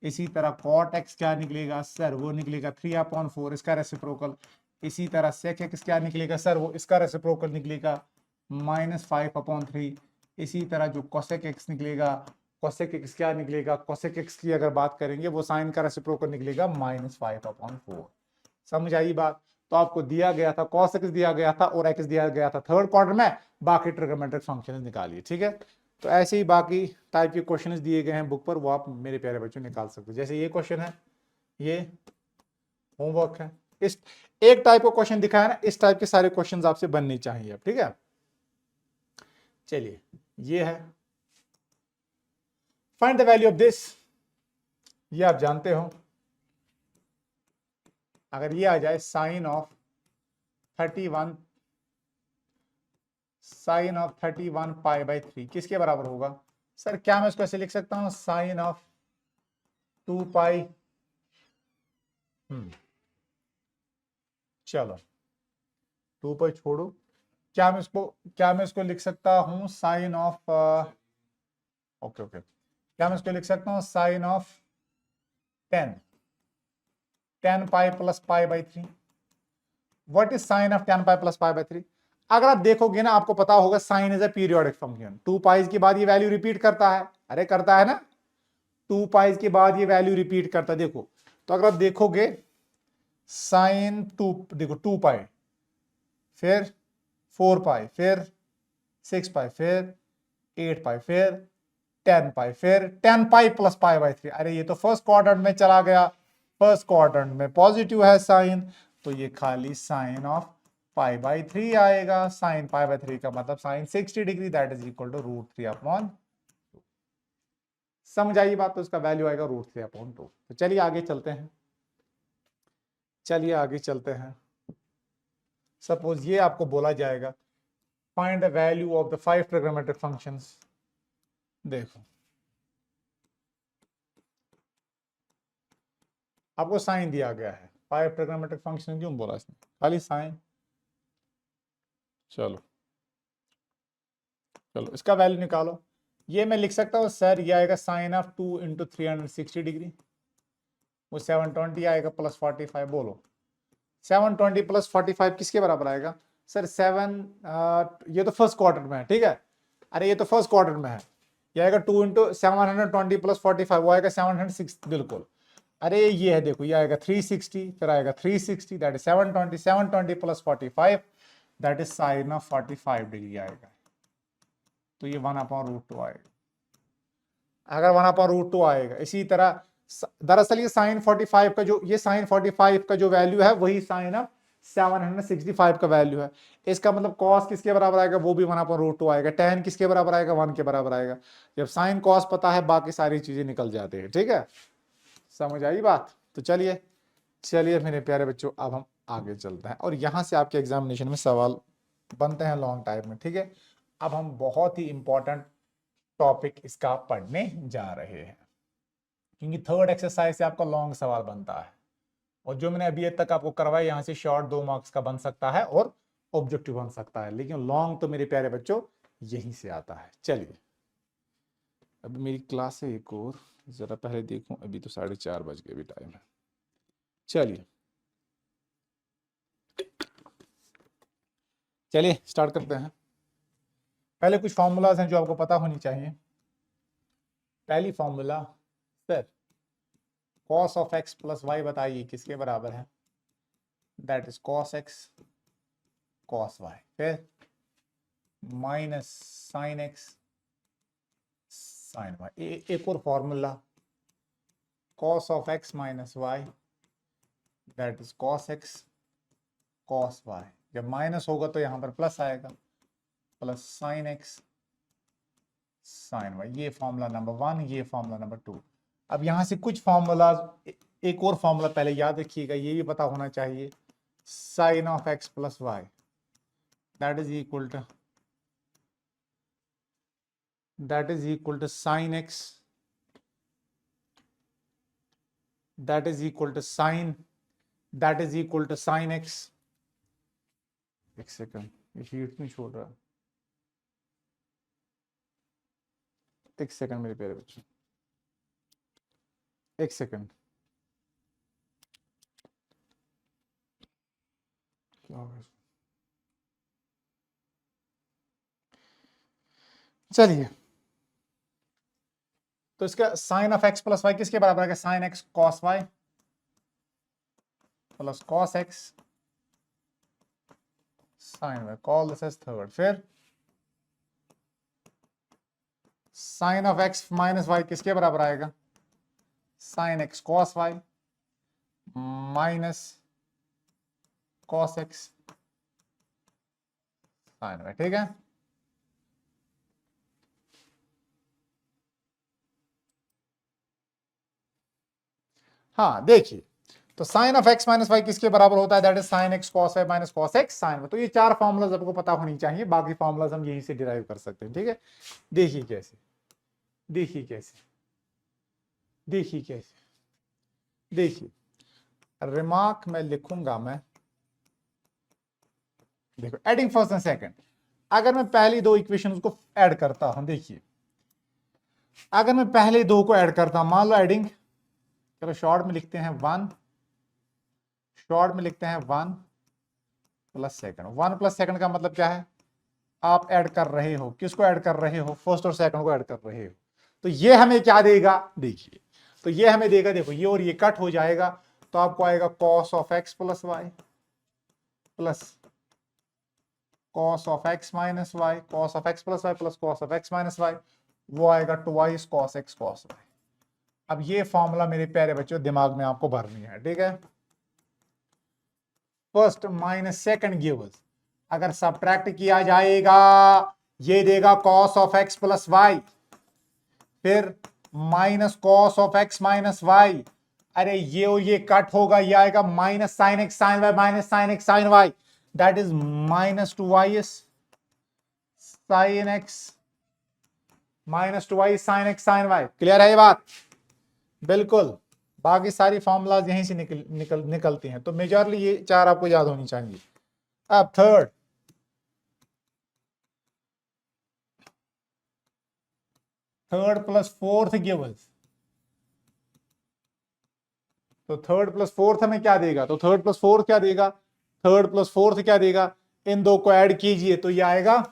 इसी तरह cot x क्या निकलेगा सर, वो निकलेगा 3/4, इसका रेसिप्रोकल। इसी तरह sec x क्या निकलेगा सर, वो इसका रेसिप्रोकल निकलेगा -5/3। इसी तरह जो cosec x निकलेगा, cosec x क्या निकलेगा, cosec x की अगर बात करेंगे वो साइन का रेसिप्रोकल निकलेगा -5/4। समझ आई बात। तो आपको दिया गया था cos x दिया गया था और x दिया गया था थर्ड क्वाड्रेंट में, बाकी ट्रिग्नोमेट्रिक फंक्शन निकालिए, ठीक है। तो ऐसे ही बाकी टाइप के क्वेश्चंस दिए गए हैं बुक पर, वो आप मेरे प्यारे बच्चों निकाल सकते हैं। जैसे ये क्वेश्चन है, ये होमवर्क है। इस एक टाइप का क्वेश्चन दिखाया ना, इस टाइप के सारे क्वेश्चंस आपसे बनने चाहिए अब, ठीक है। चलिए ये है find the value of this, ये आप जानते हो। अगर ये आ जाए साइन ऑफ 31 π/3 किसके बराबर होगा सर, क्या मैं इसको ऐसे लिख सकता हूं, साइन ऑफ 2π, चलो 2π छोड़ो, क्या मैं इसको लिख सकता हूं साइन ऑफ ओके, क्या मैं इसको लिख सकता हूं sine of 10 π + π/3। What is sine of 10 π + π/3। अगर आप देखोगे ना, आपको पता होगा sine is a periodic function. 2π के बाद ये वैल्यू रिपीट करता है, अरे करता है ना, 2π के बाद ये वैल्यू रिपीट करता है। देखो तो अगर आप देखोगे साइन 2, देखो 2π, फिर 4π, फिर 6π, फिर 8π, फिर 10π, फिर 10π + π/3। अरे ये तो फर्स्ट क्वाड्रेंट में चला गया, फर्स्ट क्वाड्रेंट में पॉजिटिव है साइन, तो ये खाली साइन ऑफ π/3 आएगा। साइन π/3 का मतलब sine 60 degree, that is equal to √3/2। समझ आई बात। तो इसका वैल्यू आएगा √3/2। तो चलिए आगे चलते हैं। सपोज ये आपको बोला जाएगा find the value of the 5 trigonometric functions. देखो आपको साइन दिया गया है, 5 ट्रिग्नोमेट्रिक फंक्शन क्यों बोला इसने, खाली साइन। चलो चलो इसका वैल्यू निकालो। ये मैं लिख सकता हूँ सर, ये आएगा साइन ऑफ 2 इंटू 360 डिग्री, वो 720 आएगा प्लस 45। बोलो 720 प्लस 45 किसके बराबर आएगा सर? 7 ये तो फर्स्ट क्वार्टर में है, ठीक है। अरे ये तो फर्स्ट क्वार्टर में है, ये आएगा 2 इंटू 720 प्लस 45, वो आएगा 760 बिल्कुल। अरे ये है देखो, ये आएगा 360, फिर आएगा 360, that is 720, 720 plus 45 that is sine of 45 degree आएगा। तो ये 1/√2 आएगा। अगर 1/√2 आएगा, इसी तरह दरअसल ये साइन 45 का जो, ये साइन 45 का जो वैल्यू है वही साइन ऑफ 765 का वैल्यू है। इसका मतलब कॉस किसके बराबर आएगा? वो भी 1/√2 आएगा। टैन किसके बराबर आएगा? 1 के बराबर आएगा। जब साइन कॉस पता है बाकी सारी चीजें निकल जाती है, ठीक है। समझ आई बात? तो चलिए चलिए मेरे प्यारे बच्चों, अब हम आगे चलते हैं और यहां से आपके एग्जामिनेशन में सवाल बनते हैं लॉन्ग टाइम में, ठीक है। अब हम बहुत ही इंपॉर्टेंट टॉपिक इसका पढ़ने जा रहे हैं, क्योंकि थर्ड एक्सरसाइज से आपका लॉन्ग सवाल बनता है, और जो मैंने अभी तक आपको करवाया यहाँ से शॉर्ट 2 मार्क्स का बन सकता है और ऑब्जेक्टिव बन सकता है, लेकिन लॉन्ग तो मेरे प्यारे बच्चों यहीं से आता है। चलिए अभी मेरी क्लास है एक और, जरा पहले देखूं, अभी तो 4:30 बज गए, भी टाइम है। चलिए चलिए स्टार्ट करते हैं। पहले कुछ फॉर्मूलाज हैं जो आपको पता होनी चाहिए। पहली formula sir cos of x plus y, बताइए किसके बराबर है? That is cos x cos y, फिर minus sine x sine y। एक और formula cos of x minus y, that is cos x cos y। जब माइनस होगा तो यहां पर प्लस आएगा, plus sine x sine y। ये फॉर्मूला नंबर 1, ये फॉर्मूला नंबर 2। अब यहां से कुछ फॉर्मूलाज, एक और फॉर्मूला पहले याद रखिएगा, ये भी पता होना चाहिए। Sine of x plus y that is equal to sine x, that is equal to sine, that is equal to sine x। एक सेकंड, ये शीट नहीं छोड़ रहा, एक सेकंड मेरे प्यारे बच्चों, एक सेकंड। क्या होगा? चलिए तो इसका sine of x plus y किसके बराबर है? Sine x cos y plus cos x sine y, call this as third. फिर sine of x minus y किसके बराबर आएगा? Sine x cos y minus cos x sine y, ठीक है। हाँ देखिए, तो sine of x minus y किसके बराबर होता है? That is sine x cos y minus cos x sine y. तो ये 4 फॉर्मूलाज आपको पता होनी चाहिए, बाकी फॉर्मूलाज हम यहीं से डिराइव कर सकते हैं, ठीक है। देखिए कैसे, देखिए कैसे, देखिए कैसे, देखिए रिमार्क में लिखूंगा मैं, देखो एडिंग फर्स्ट एंड सेकंड। अगर मैं पहली 2 इक्वेशंस को ऐड करता हूं, देखिए अगर मैं पहले 2 को ऐड करता हूं, मान लो एडिंग, चलो शॉर्ट में लिखते हैं 1, शॉर्ट में लिखते हैं 1 प्लस सेकंड। 1 प्लस सेकंड का मतलब क्या है? आप ऐड कर रहे हो, किसको ऐड कर रहे हो? फर्स्ट और सेकंड को ऐड कर रहे हो। तो ये हमें क्या देगा? देखिए, तो ये हमें देगा, देखो ये और ये कट हो जाएगा, तो आपको आएगा cos of x plus y plus cos of x minus y, cos of x plus y plus cos of x minus y, वो आएगा twice cos x cos y। अब ये फॉर्मूला मेरे प्यारे बच्चों दिमाग में आपको भरनी है, ठीक है। फर्स्ट माइनस सेकंड गिव्स, अगर सब्ट्रैक्ट किया जाएगा ये देगा cos of x plus y, फिर minus cos of x minus y. अरे ये और ये कट होगा, ये आएगा minus sine x sine y minus sine x sine y, that is minus 2y sine x minus 2y sine x sine y. Clear है ये बात? बिल्कुल। बाकी सारी फॉर्मूलाज यहीं से निकलती हैं, तो मेजरली ये 4 आपको याद होनी चाहिए। अब third, third plus fourth gives, तो थर्ड प्लस फोर्थ हमें क्या देगा, तो थर्ड प्लस फोर्थ क्या देगा, थर्ड प्लस फोर्थ क्या देगा, इन दो को ऐड कीजिए तो ये आएगा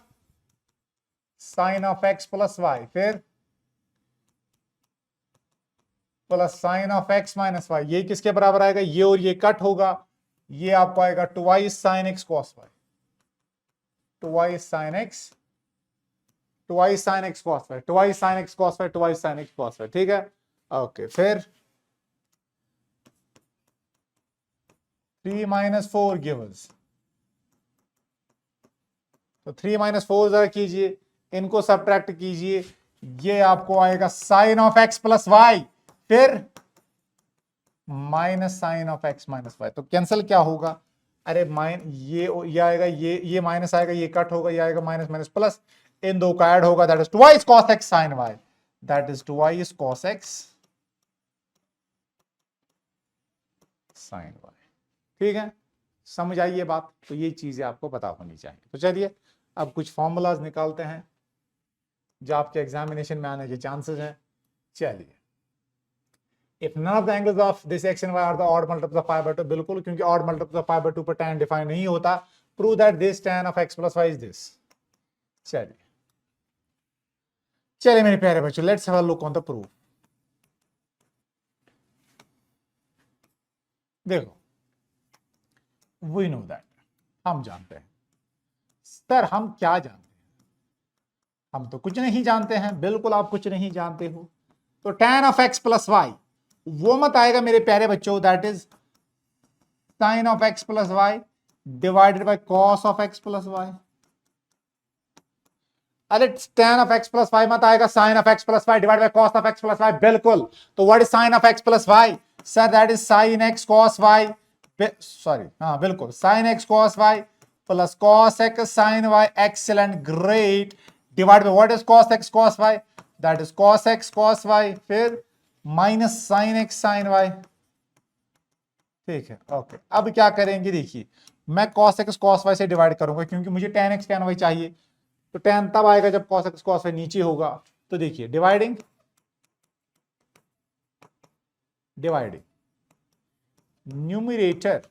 sine of x plus y, फिर plus sine of x minus y, ये किसके बराबर आएगा, ये और ये कट होगा, ये आपको आएगा twice sine x cos y, twice sine x, twice sine x cos y, twice sine x cos y, twice sine x cos y, ठीक है। ओके, फिर 3 माइनस 4 गिव्स, तो 3 माइनस 4 जरा कीजिए, इनको सब्ट्रैक्ट कीजिए, ये आपको आएगा sine of x plus y, फिर minus sine of x minus y, तो कैंसिल क्या होगा, अरे ये आएगा, ये माइनस आएगा, ये कट होगा, ये आएगा माइनस माइनस प्लस, इन दो का ऐड होगा, that is twice cos x sine y, that is twice cos x sine y, ठीक है। समझ आई ये बात, तो ये चीजें आपको पता होनी चाहिए। तो चलिए अब कुछ फॉर्मूलाज निकालते हैं जो आपके एग्जामिनेशन में आने के चांसेस हैं। चलिए, if none of the angles of this x and y are the odd multiples of pi by 2, बिल्कुल, क्योंकि odd multiples of pi by 2 पर tan डिफाइन नहीं होता, prove that this tan of x plus y is this. चलिए चलिए मेरे प्यारे बच्चों, let's have a look on the proof. देखो, वी नो दैट, हम जानते हैं। सर हम क्या जानते हैं, हम तो कुछ नहीं जानते हैं, बिल्कुल आप कुछ नहीं जानते हो। तो tan of x plus y वो मत आएगा मेरे प्यारे बच्चों, that is sine of x plus y divided by cos of x plus y. अरे tan of x plus y मत आएगा, sine of x plus y divide by cos of x plus y, बिल्कुल। तो what is sine of x plus y, sir that is sine x cos y, sorry हाँ बिल्कुल, sine x cos y plus cos x sine y, excellent, great, divide by what is cos x cos y, that is cos x cos y, फिर minus sine x sine y, ठीक है। Okay, अब क्या करेंगे, देखिए मैं cos x cos y से divide करूंगा क्योंकि मुझे tan x tan y चाहिए, तो tan तब आएगा जब cos x cos y नीचे होगा। तो देखिए dividing numerator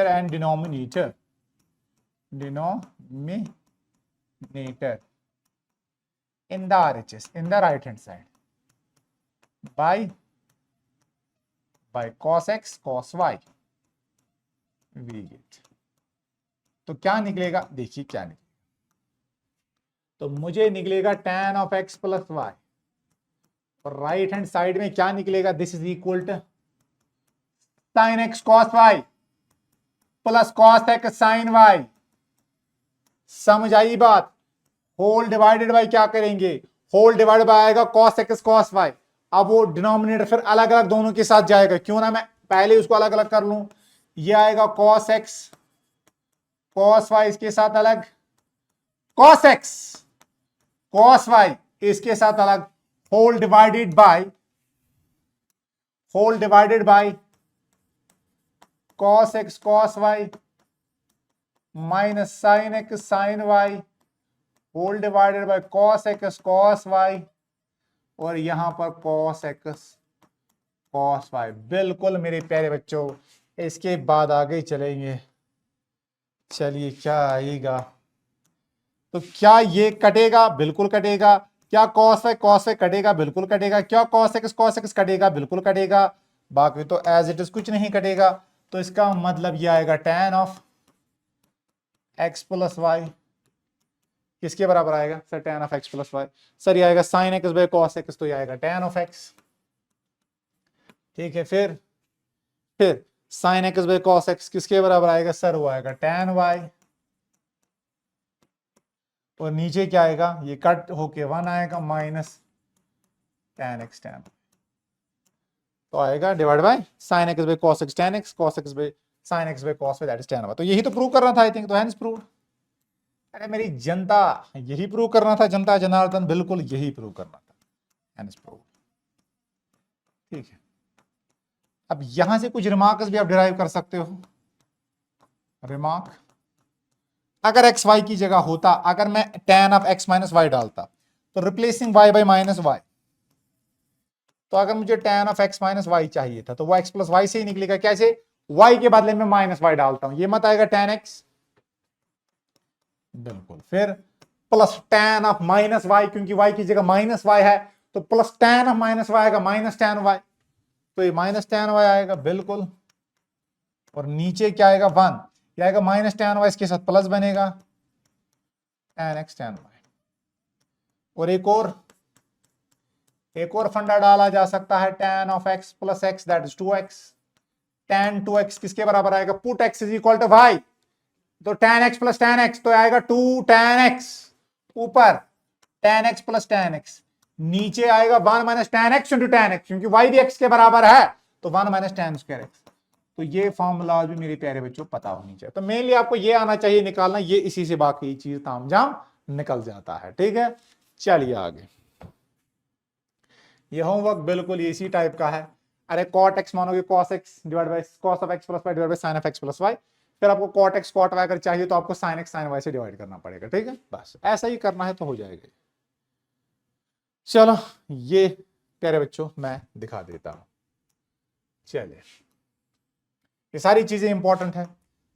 and denominator in the RHS, in the right hand side, by cos x cos y we get, तो क्या निकलेगा, देखिए क्या निकलेगा, तो मुझे निकलेगा tan of x plus y, और राइट हैंड साइड में क्या निकलेगा, this is equal to sine x cos y plus cos x sine y. समझ आई बात, होल डिवाइडेड बाय क्या करेंगे, होल डिवाइडेड बाय आएगा cos x cos y, अब वो डिनोमिनेटर फिर अलग अलग दोनों के साथ जाएगा, क्यों ना मैं पहले उसको अलग अलग कर लूं, ये आएगा cos x cos y इसके साथ अलग, cos x cos y इसके साथ अलग, whole divided by cos x cos y minus sine x sine y whole divided by cos x cos y, और यहां पर cos x cos y, बिल्कुल मेरे प्यारे बच्चों। इसके बाद आगे चलेंगे, चलिए क्या आएगा, तो क्या ये कटेगा, बिल्कुल कटेगा, क्या cos y कटेगा, बिल्कुल कटेगा, क्या cos x कटेगा, बिल्कुल कटेगा, बाकी तो एज इट इज कुछ नहीं कटेगा। तो इसका मतलब ये आएगा tan of x plus y किसके बराबर आएगा, sir tan of x plus y, sir ये आएगा sine x by cos x, तो ये आएगा tan ऑफ x, ठीक है। फिर sine x by cos x किसके बराबर आएगा, सर वो आएगा tan y, और नीचे क्या आएगा, ये कट होके 1 आएगा माइनस tan x tan, तो आएगा divide by sine x by cos x tan x, cos x by sine x by cos y, that is tan y। तो यही तो प्रूव करना था आई थिंक, तो हैंस प्रूव। अरे मेरी जनता, यही प्रूव करना था, जनता जनार्दन, बिल्कुल यही प्रूव करना था, हैंस प्रूव, ठीक है। अब यहां से कुछ रिमार्क्स भी आप डिराइव कर सकते हो। रिमार्क, अगर एक्स वाई की जगह होता, अगर मैं tan of x minus y डालता, तो replacing y by minus y, तो अगर मुझे tan of x minus y चाहिए था तो वो x प्लस वाई से ही निकलेगा। कैसे? y के बदले में माइनस वाई डालता हूं, ये मत आएगा tan x, बिल्कुल। फिर plus tan of minus y, क्योंकि y की जगह माइनस वाई है तो plus tan of minus y आएगा माइनस tan y, तो ये माइनस tan y आएगा, बिल्कुल। और नीचे क्या आएगा? 1, क्या आएगा? माइनस tan y, इसके साथ प्लस बनेगा tan x tan y। और एक और फंडा डाला जा सकता है, tan of x plus x that is 2x। tan 2x किसके बराबर आएगा? Put x is equal to y, तो tan x plus tan x तो आएगा 2 tan x, ऊपर tan x plus tan x, नीचे आएगा 1 minus tan x into tan x, क्योंकि y भी x के बराबर है तो 1 माइनस tan स्क्वायर x। तो ये फॉर्मूला भी मेरे प्यारे बच्चों पता होनी चाहिए। तो मेनली आपको ये आना चाहिए निकालना, ये इसी से बाकी चीज तामझाम निकल जाता है। ठीक है, चलिए आगे। ये होमवर्क बिल्कुल इसी टाइप का है। अरे cot x मानोगे cos x divide by cos of x plus y divide by sin of x plus y, फिर आपको cot x cot y अगर चाहिए तो आपको sin x sin y से डिवाइड करना पड़ेगा। ठीक है, बस ऐसा ही करना है तो हो जाएगा। चलो ये प्यारे बच्चों मैं दिखा देता हूं। चलिए, ये सारी चीजें इंपॉर्टेंट है,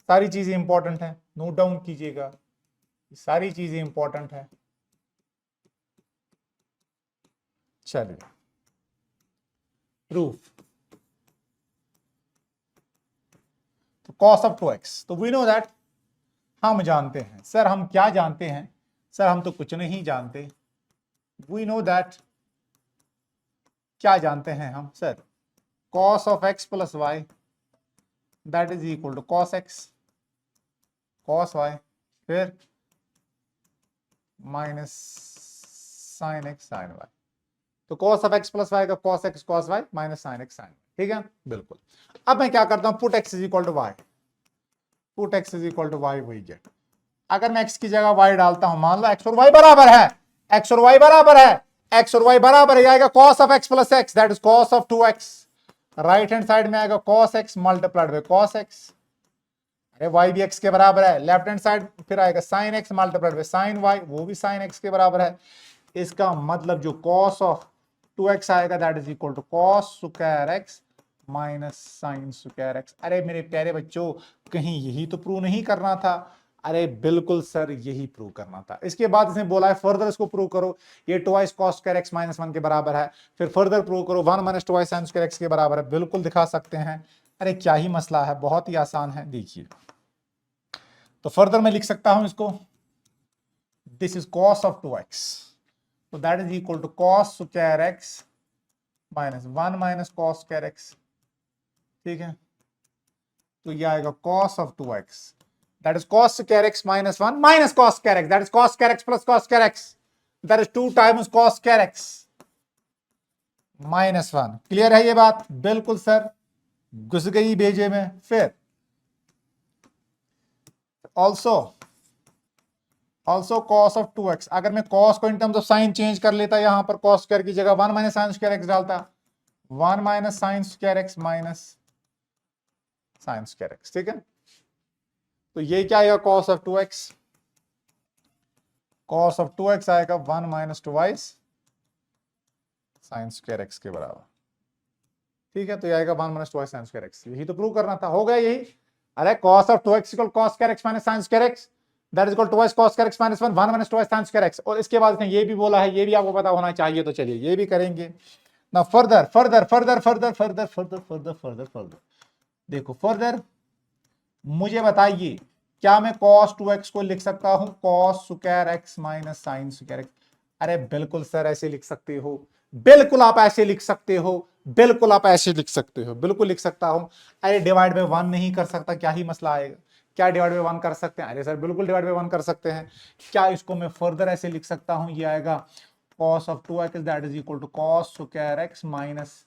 सारी चीजें इंपॉर्टेंट है, नोट डाउन कीजिएगा, ये सारी चीजें इंपॉर्टेंट है। चलिए, प्रूफ तो cos ऑफ 2x, तो वी नो दैट, हम जानते हैं। सर हम क्या जानते हैं? सर हम तो कुछ नहीं जानते। वी नो दैट, क्या जानते हैं हम? Sir cos of x plus y that is equal to cos x cos y, फिर minus sin x sin y, तो cos of x plus y का cos x cos y minus sin x sin y। ठीक है, बिल्कुल। अब मैं क्या करता हूं? Put x is equal to y, put x is equal to y, वही गेट। अगर मैं x की जगह y डालता हूं, मान लो x और y बराबर है, x और y बराबर है, x और y बराबर है, आएगा cos of x plus x that is cos of 2x। Right hand side में आएगा cos x multiplied bye cos x, अरे y भी x के बराबर है। लेफ्ट हैंड साइड फिर आएगा sin x multiplied bye sin y, वो भी sin x के बराबर है। इसका मतलब जो cos ऑफ 2x आएगा that is equal to cos square x minus sine square x. अरे मेरे प्यारे बच्चों, कहीं यही तो प्रूव नहीं करना था? अरे बिल्कुल सर, यही प्रूव करना था। इसके बाद इसने बोला है फर्दर इसको प्रूव करो, ये twice cos square x minus 1 के बराबर है, फिर फर्दर प्रूव करो 1 minus twice sign square x के बराबर है। बिल्कुल दिखा सकते हैं। अरे क्या ही मसला है, बहुत ही आसान है। देखिए, तो फर्दर मैं लिख सकता हूं इसको, this is cos of 2x, तो that is equal to cos square x minus 1 minus cos square x. ठीक है, तो ये आएगा cos of 2x that is cos square x minus 1 minus cos square x that is cos square x plus cos square x that is 2 times cos square x minus 1। Clear है ये बात? बिल्कुल sir, घुस गई भेजे में। फिर also cos of 2x, अगर मैं cos को इन टर्म्स ऑफ साइन चेंज कर लेता, यहां पर cos स्क्वायर की जगह 1 माइनस साइन स्क्वायर x डालता, 1 minus sine square x minus sine square x। ठीक है, तो ये क्या आएगा? cos of 2x, cos of 2x आएगा 1 minus twice sine square x के बराबर। ठीक है, तो ये आएगा 1 minus twice sine square x। यही तो प्रूव करना था, हो गया यही। अरे cos of 2x equal cos square x minus sine square x that is equal twice cos square x minus 1 1 minus twice sine square x। और इसके बाद इसने ये भी बोला है, ये भी आपको पता होना चाहिए, तो चलिए ये भी करेंगे ना। Further further further further further further further further further देखो, फर्दर मुझे बताइए, क्या मैं cos 2x को लिख सकता हूं cos square x minus sine square x? अरे बिल्कुल सर, ऐसे लिख सकते हो, बिल्कुल आप ऐसे लिख सकते हो, बिल्कुल आप ऐसे लिख सकते हो, बिल्कुल लिख सकता हूं। अरे डिवाइड बाय 1 नहीं कर सकता, क्या ही मसला आएगा? क्या डिवाइड बाय 1 कर सकते हैं? अरे सर बिल्कुल डिवाइड बाय 1 कर सकते हैं। क्या इसको मैं फर्दर ऐसे लिख सकता हूं? ये आएगा cos of 2x that is equal to cos square x minus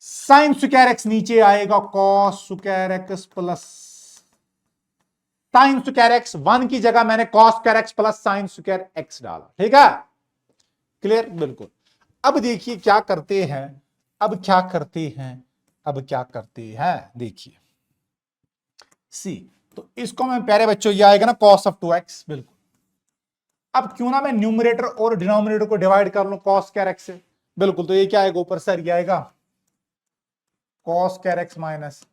sine square x, नीचे आएगा cos square x plus sine square x. 1 की जगह मैंने cos square x plus sine square x डाला। ठीक है, क्लियर? बिल्कुल। अब देखिए क्या करते हैं, अब क्या करते हैं, अब क्या करते हैं, देखिए सी, तो इसको मैं प्यारे बच्चों, ये आएगा ना cos ऑफ 2x, बिल्कुल अब क्यों ना मैं न्यूमरेटर और डिनोमिनेटर को डिवाइड कर लूं cos स्क्वायर एक्स से। बिल्कुल, तो ये क्या आएगा ऊपर सर, ये आएगा cos square x minus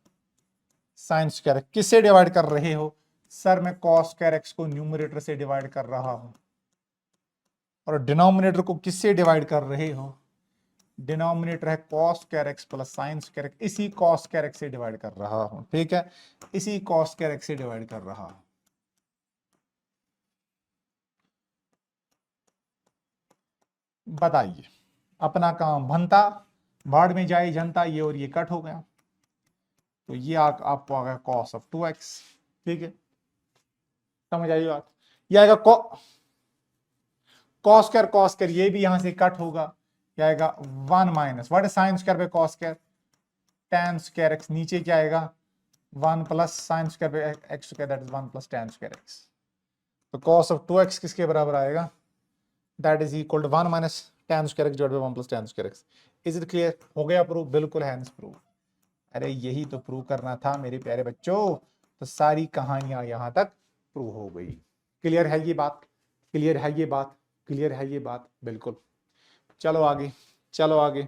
sine square. किससे डिवाइड कर रहे हो सर? मैं cos स्क्वायर एक्स को न्यूमरेटर से डिवाइड कर रहा हूं। और डिनोमिनेटर को किससे डिवाइड कर रहे हो? डिनोमिनेटर है cos square x plus sine square x, इसी cos स्क्वायर एक्स से डिवाइड कर रहा हूं। ठीक है, इसी cos स्क्वायर एक्स से डिवाइड कर रहा हूं। बताइए, अपना काम बनता, भाड़ में जाए जनता, ये और ये कट हो गया, तो ये आपको आ गया cos ऑफ 2x। ठीक है, समझ आई बात? ये आएगा cos स्क्वायर, ये भी यहां से कट होगा, क्या आएगा 1 minus what is sine square पे cos square, tan square x। नीचे क्या आएगा 1 प्लस साइन स्क्वायर पे x square, that is 1 plus tan square x। तो cos ऑफ 2x किसके बराबर आएगा? That is equal to 1 minus tan square x divided by 1 plus tan square x। Is it clear? हो गया proof? बिल्कुल है proof. अरे यही तो प्रूव करना था मेरे प्यारे बच्चों, तो सारी कहानियां यहां तक प्रूव हो गई। क्लियर है ये बात? क्लियर है ये बात? क्लियर है ये बात? बिल्कुल। चलो आगे, चलो आगे।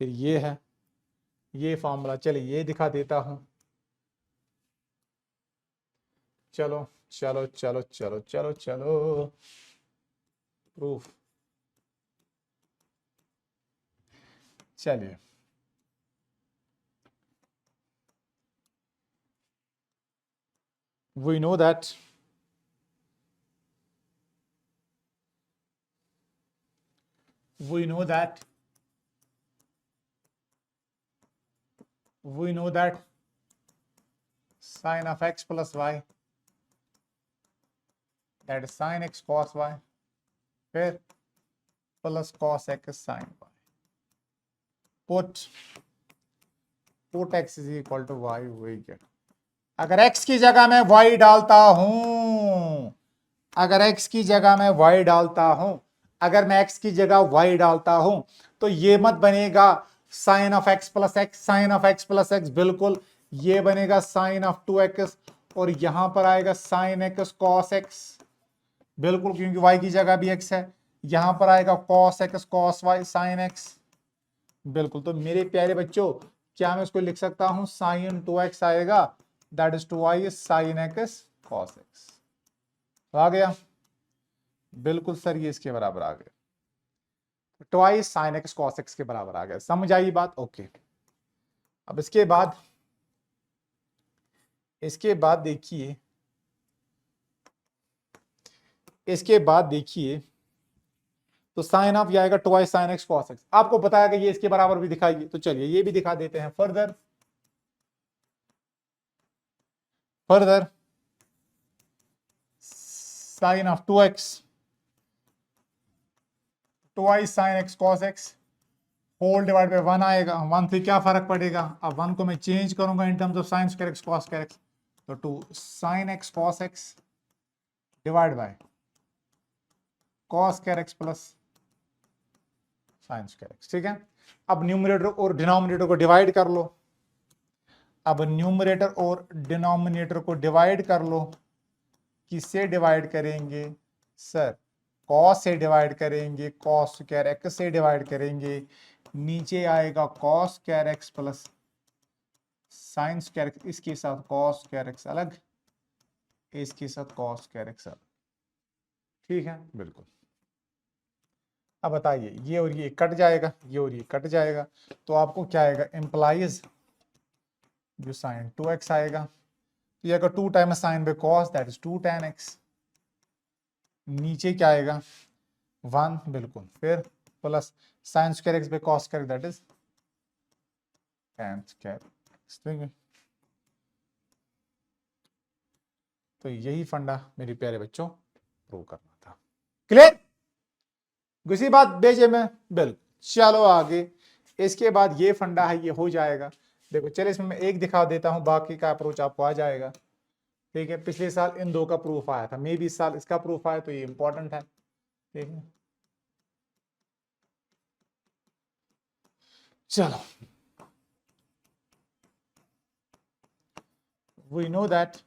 फिर ये है ये फॉर्मूला, चलिए ये दिखा देता हूं। चलो चलो चलो चलो चलो चलो, प्रूफ। चलिए, we know that we know that we know that sine of x plus y, that is sin x cos y, फिर plus cos x sin y, put x is equal to y, वही क्या। अगर x की जगह मैं y डालता हूं, अगर x की जगह मैं y डालता हूं, अगर मैं x की जगह y डालता हूं, तो ये मत बनेगा sine of x plus x, sine of x plus x, बिल्कुल ये बनेगा साइन ऑफ 2x, और यहां पर आएगा साइन x cos x, बिल्कुल, क्योंकि y की जगह भी x है। यहां पर आएगा cos x cos y sin x, बिल्कुल। तो मेरे प्यारे बच्चों, क्या मैं इसको लिख सकता हूं? साइन 2x आएगा, that is 2y sine x cos x। आ गया? बिल्कुल सर, ये इसके बराबर आ गया, twice sine x cos x के बराबर आ गया। समझ आई बात? ओके। अब इसके बाद देखिए, इसके बाद देखिए, तो साइन ऑफ ये आएगा twice sine x cos x. आपको बताया कि ये इसके बराबर भी दिखाइए, तो चलिए ये भी दिखा देते हैं। Further further sine of 2x twice sine x cos x whole divide by 1 आएगा। 1 से क्या फर्क पड़ेगा? अब 1 को मैं चेंज करूंगा इन terms of sine square x cos square x, तो 2 sine x cos x divide by cos square x plus sine square x. ठीक है, अब न्यूमरेटर और डिनोमिनेटर को डिवाइड कर लो। अब न्यूमरेटर और डिनोमिनेटर को डिवाइड कर लो। किससे डिवाइड करेंगे सर? कॉस से डिवाइड करेंगे, कॉस स्क्वायर एक्स से डिवाइड करेंगे। नीचे आएगा cos square x plus sine square x, इसके साथ कॉस स्क्वायर एक्स अलग, इसके साथ कॉस स्क्वायर एक्स अलग। ठीक है, बिल्कुल। अब बताइए, ये और ये कट जाएगा, ये और ये कट जाएगा, तो आपको क्या आएगा? एम्प्लाइज जो साइन 2x आएगा, तो ये आएगा 2 times sign by cos, that is 2 tan x। नीचे क्या आएगा? 1, बिल्कुल, फिर plus sine square x by cos square, that is tan square x. ठीक है, तो यही फंडा मेरे प्यारे बच्चों प्रूव करना था। क्लियर? किसी बात भेजे में? बिल्कुल। चलो आगे, इसके बाद ये फंडा है, ये हो जाएगा। देखो चलिए, इसमें मैं एक दिखा देता हूं, बाकी का अप्रोच आपको आ जाएगा। ठीक है, पिछले साल इन दो का प्रूफ आया था, मे भी इस साल इसका प्रूफ आया, तो ये इंपॉर्टेंट है। ठीक है, चलो, we know that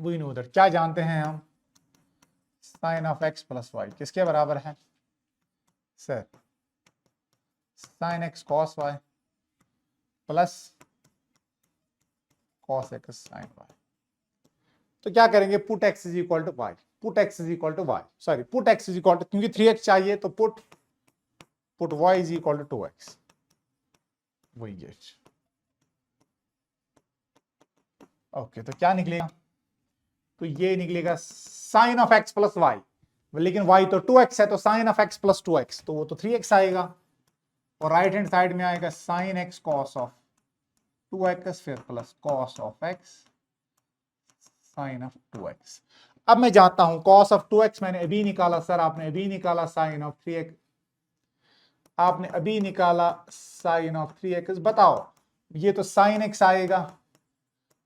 we know that, क्या जानते हैं हम, sine of x plus y किसके बराबर है sir, sine x cos y plus cos x sine y. तो क्या करेंगे, put x is equal to y, put x is equal to y, sorry put x is equal to, क्योंकि 3x चाहिए तो put y is equal to 2x, वही gate. Okay, तो क्या निकलेगा, तो ये निकलेगा sine of x plus y, लेकिन y तो 2x है, तो sine of x plus 2x, तो वो तो 3x आएगा, और राइट हैंड साइड में आएगा sine x cos of 2x फिर plus cos of x sine of 2x। अब मैं जानता हूं कॉस ऑफ 2x मैंने अभी निकाला सर, आपने अभी निकाला साइन ऑफ 3x, आपने अभी निकाला साइन ऑफ 3x, बताओ ये तो साइन x आएगा,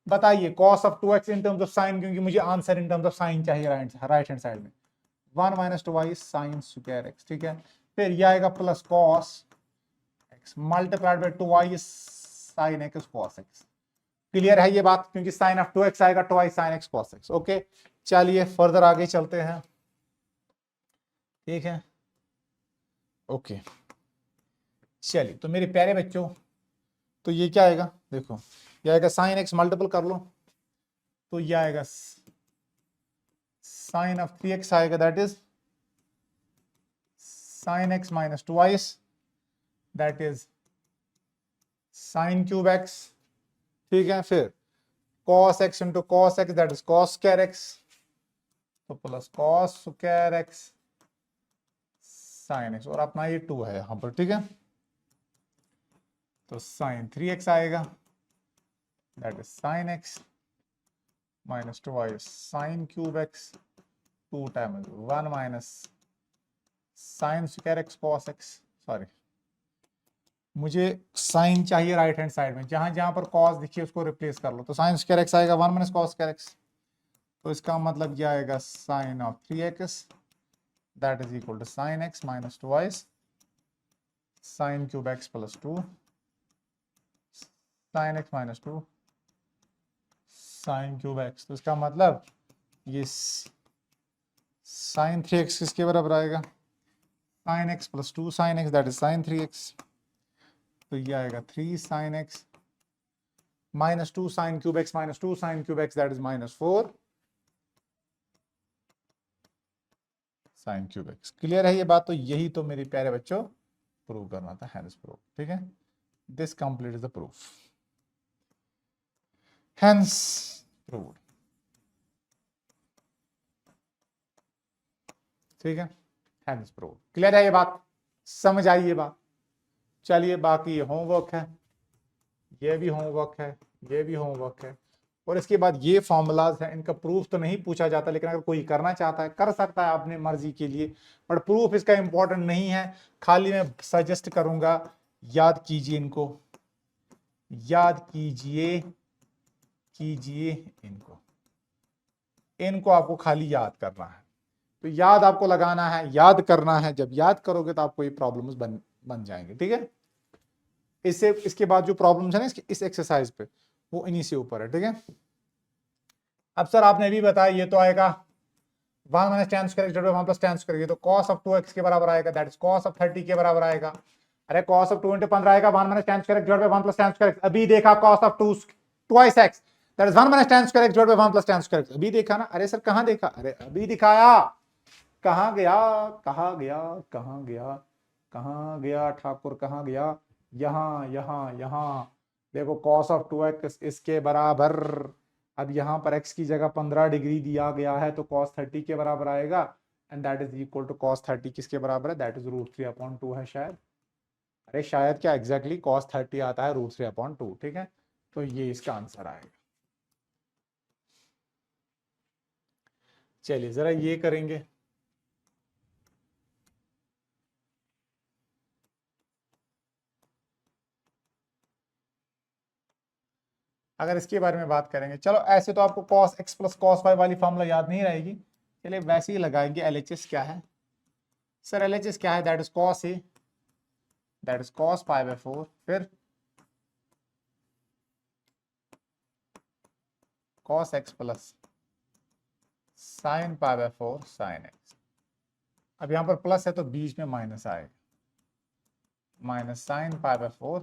बताइए cos of 2x in terms of sine, क्योंकि मुझे answer in terms of sine चाहिए राइट हैंड साइड में, 1 minus 2y sine square x, ठीक है। फिर ये आएगा plus cos x multiplied by 2y sine x cos x। Clear है ये बात, क्योंकि साइन ऑफ 2x आएगा 2y sine x cos x। Okay, चलिए फर्दर आगे चलते हैं, ठीक है। ओके चलिए, तो मेरे प्यारे बच्चों, तो ये क्या आएगा, देखो ये आएगा साइन एक्स मल्टीपल कर लो, तो ये आएगा साइन ऑफ 3x आएगा, that is sine x minus 2y, that is sine cube x, ठीक है। फिर cos x into cos x, that is cos square x, तो plus cos square x sine x, और अपना ये 2 है यहां पर, ठीक है। तो साइन 3x आएगा, that is sine x minus 2y sine cube x 2 times 1 minus sine square x cos x, sorry मुझे साइन चाहिए राइट हैंड साइड में, जहां जहां पर कॉस दिखिए उसको रिप्लेस कर लो, तो साइन स्क्वायर एक्स आएगा 1 माइनस कॉस स्क्वायर एक्स, तो इसका मतलब यह आएगा sine of 3x that is equal to sine x minus 2y sine cube x plus 2 sine x minus 2 sine cube x, तो इसका मतलब ये साइन 3x किसके बराबर आएगा, sine x plus 2 sine x that is sine 3x, तो ये आएगा 3 sine x minus 2 sine cube x minus 2 sine cube x that is minus 4 sine cube x. Clear है ये बात, तो यही तो मेरे प्यारे बच्चों प्रूव करना था, हैंस प्रूफ, ठीक है। This complete is the proof, hence proved, ठीक है, हैंस प्रूव्ड। क्लियर है ये बात, समझ आई ये बात। चलिए बाकी ये होमवर्क है, ये भी होमवर्क है, ये भी होमवर्क है, और इसके बाद ये फॉर्मूलाज है, इनका प्रूफ तो नहीं पूछा जाता, लेकिन अगर कोई करना चाहता है कर सकता है अपनी मर्जी के लिए, बट प्रूफ इसका इंपॉर्टेंट नहीं है, खाली मैं सजेस्ट करूंगा याद कीजिए इनको, याद कीजिए इनको, इनको आपको खाली याद करना है, तो याद आपको लगाना है, याद करना है, जब याद करोगे तो आपको ये प्रॉब्लम्स बन जाएंगे, ठीक है। इससे इसके बाद जो प्रॉब्लम्स है ना इस एक्सरसाइज पे, वो इन्हीं से ऊपर है, ठीक है। अब सर आपने भी बताया ये तो आएगा 1 minus tan square x 1 plus tan square, ये तो cos ऑफ 2x के बराबर आएगा, दैट इज cos ऑफ 30 के बराबर आएगा। अरे cos ऑफ 2 into 15 आएगा 1 minus tan square x 1 plus tan square x, अभी देखा cos of 2 twice x, that is 1 minus tan square x 1 plus tan square x, अभी देखा ना। अरे सर कहां देखा, अरे अभी दिखाया, कहां गया ठाकुर, कहां गया, यहां देखो cos ऑफ 2x इसके बराबर, अब यहां पर x की जगह 15 डिग्री दिया गया है, तो cos 30 के बराबर आएगा, and that is equal to cos 30 किसके बराबर है, दैट इज √3/2 है शायद, अरे शायद क्या एग्जैक्टली cos 30 आता है √3/2, ठीक है। तो ये इसका आंसर आएगा। चलिए जरा ये करेंगे, अगर इसके बारे में बात करेंगे, चलो ऐसे तो आपको cos x plus cos y वाली फॉर्मूला याद नहीं रहेगी, चलिए वैसे ही लगाएंगे। LHS क्या है सर, LHS क्या है, that is cos a that is cos π/4, फिर cos x plus sign pi by 4 sine x. अब यहां पर प्लस है तो बीच में माइनस आएगा, minus sine pi by 4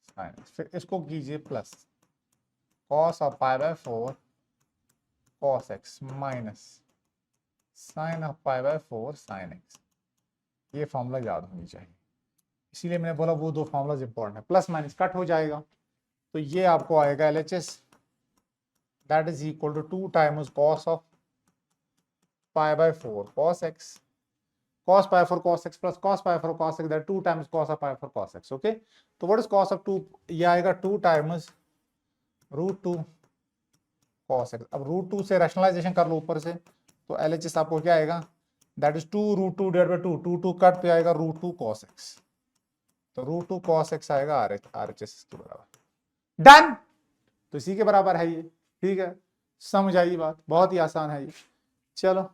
sine x. फिर इसको कीजिए plus cos of pi by 4 cos x minus sine of pi by 4 sine x. ये फॉर्मूला याद होनी चाहिए, इसीलिए मैंने बोला वो दो फॉर्मूलाज इंपॉर्टेंट है। प्लस माइनस कट हो जाएगा तो ये आपको आएगा LHS that is equal to 2 times cos of pi by 4 cos x, cos pi 4 cos x plus cos pi 4 cos x, that 2 times cos of pi 4 cos x. Okay, तो what is cos of 2? ये आएगा 2 times root 2 cos x। अब root 2 से rationalisation कर लो ऊपर से तो LHS आपको क्या आएगा, that is 2 root 2 divide by 2, 2 2 cut पे आएगा रूट 2 cos x, तो रूट 2 cos x आएगा RHS के बराबर। डन, तो इसी के बराबर है ये। ठीक है, समझ आई बात, बहुत ही आसान है ये। चलो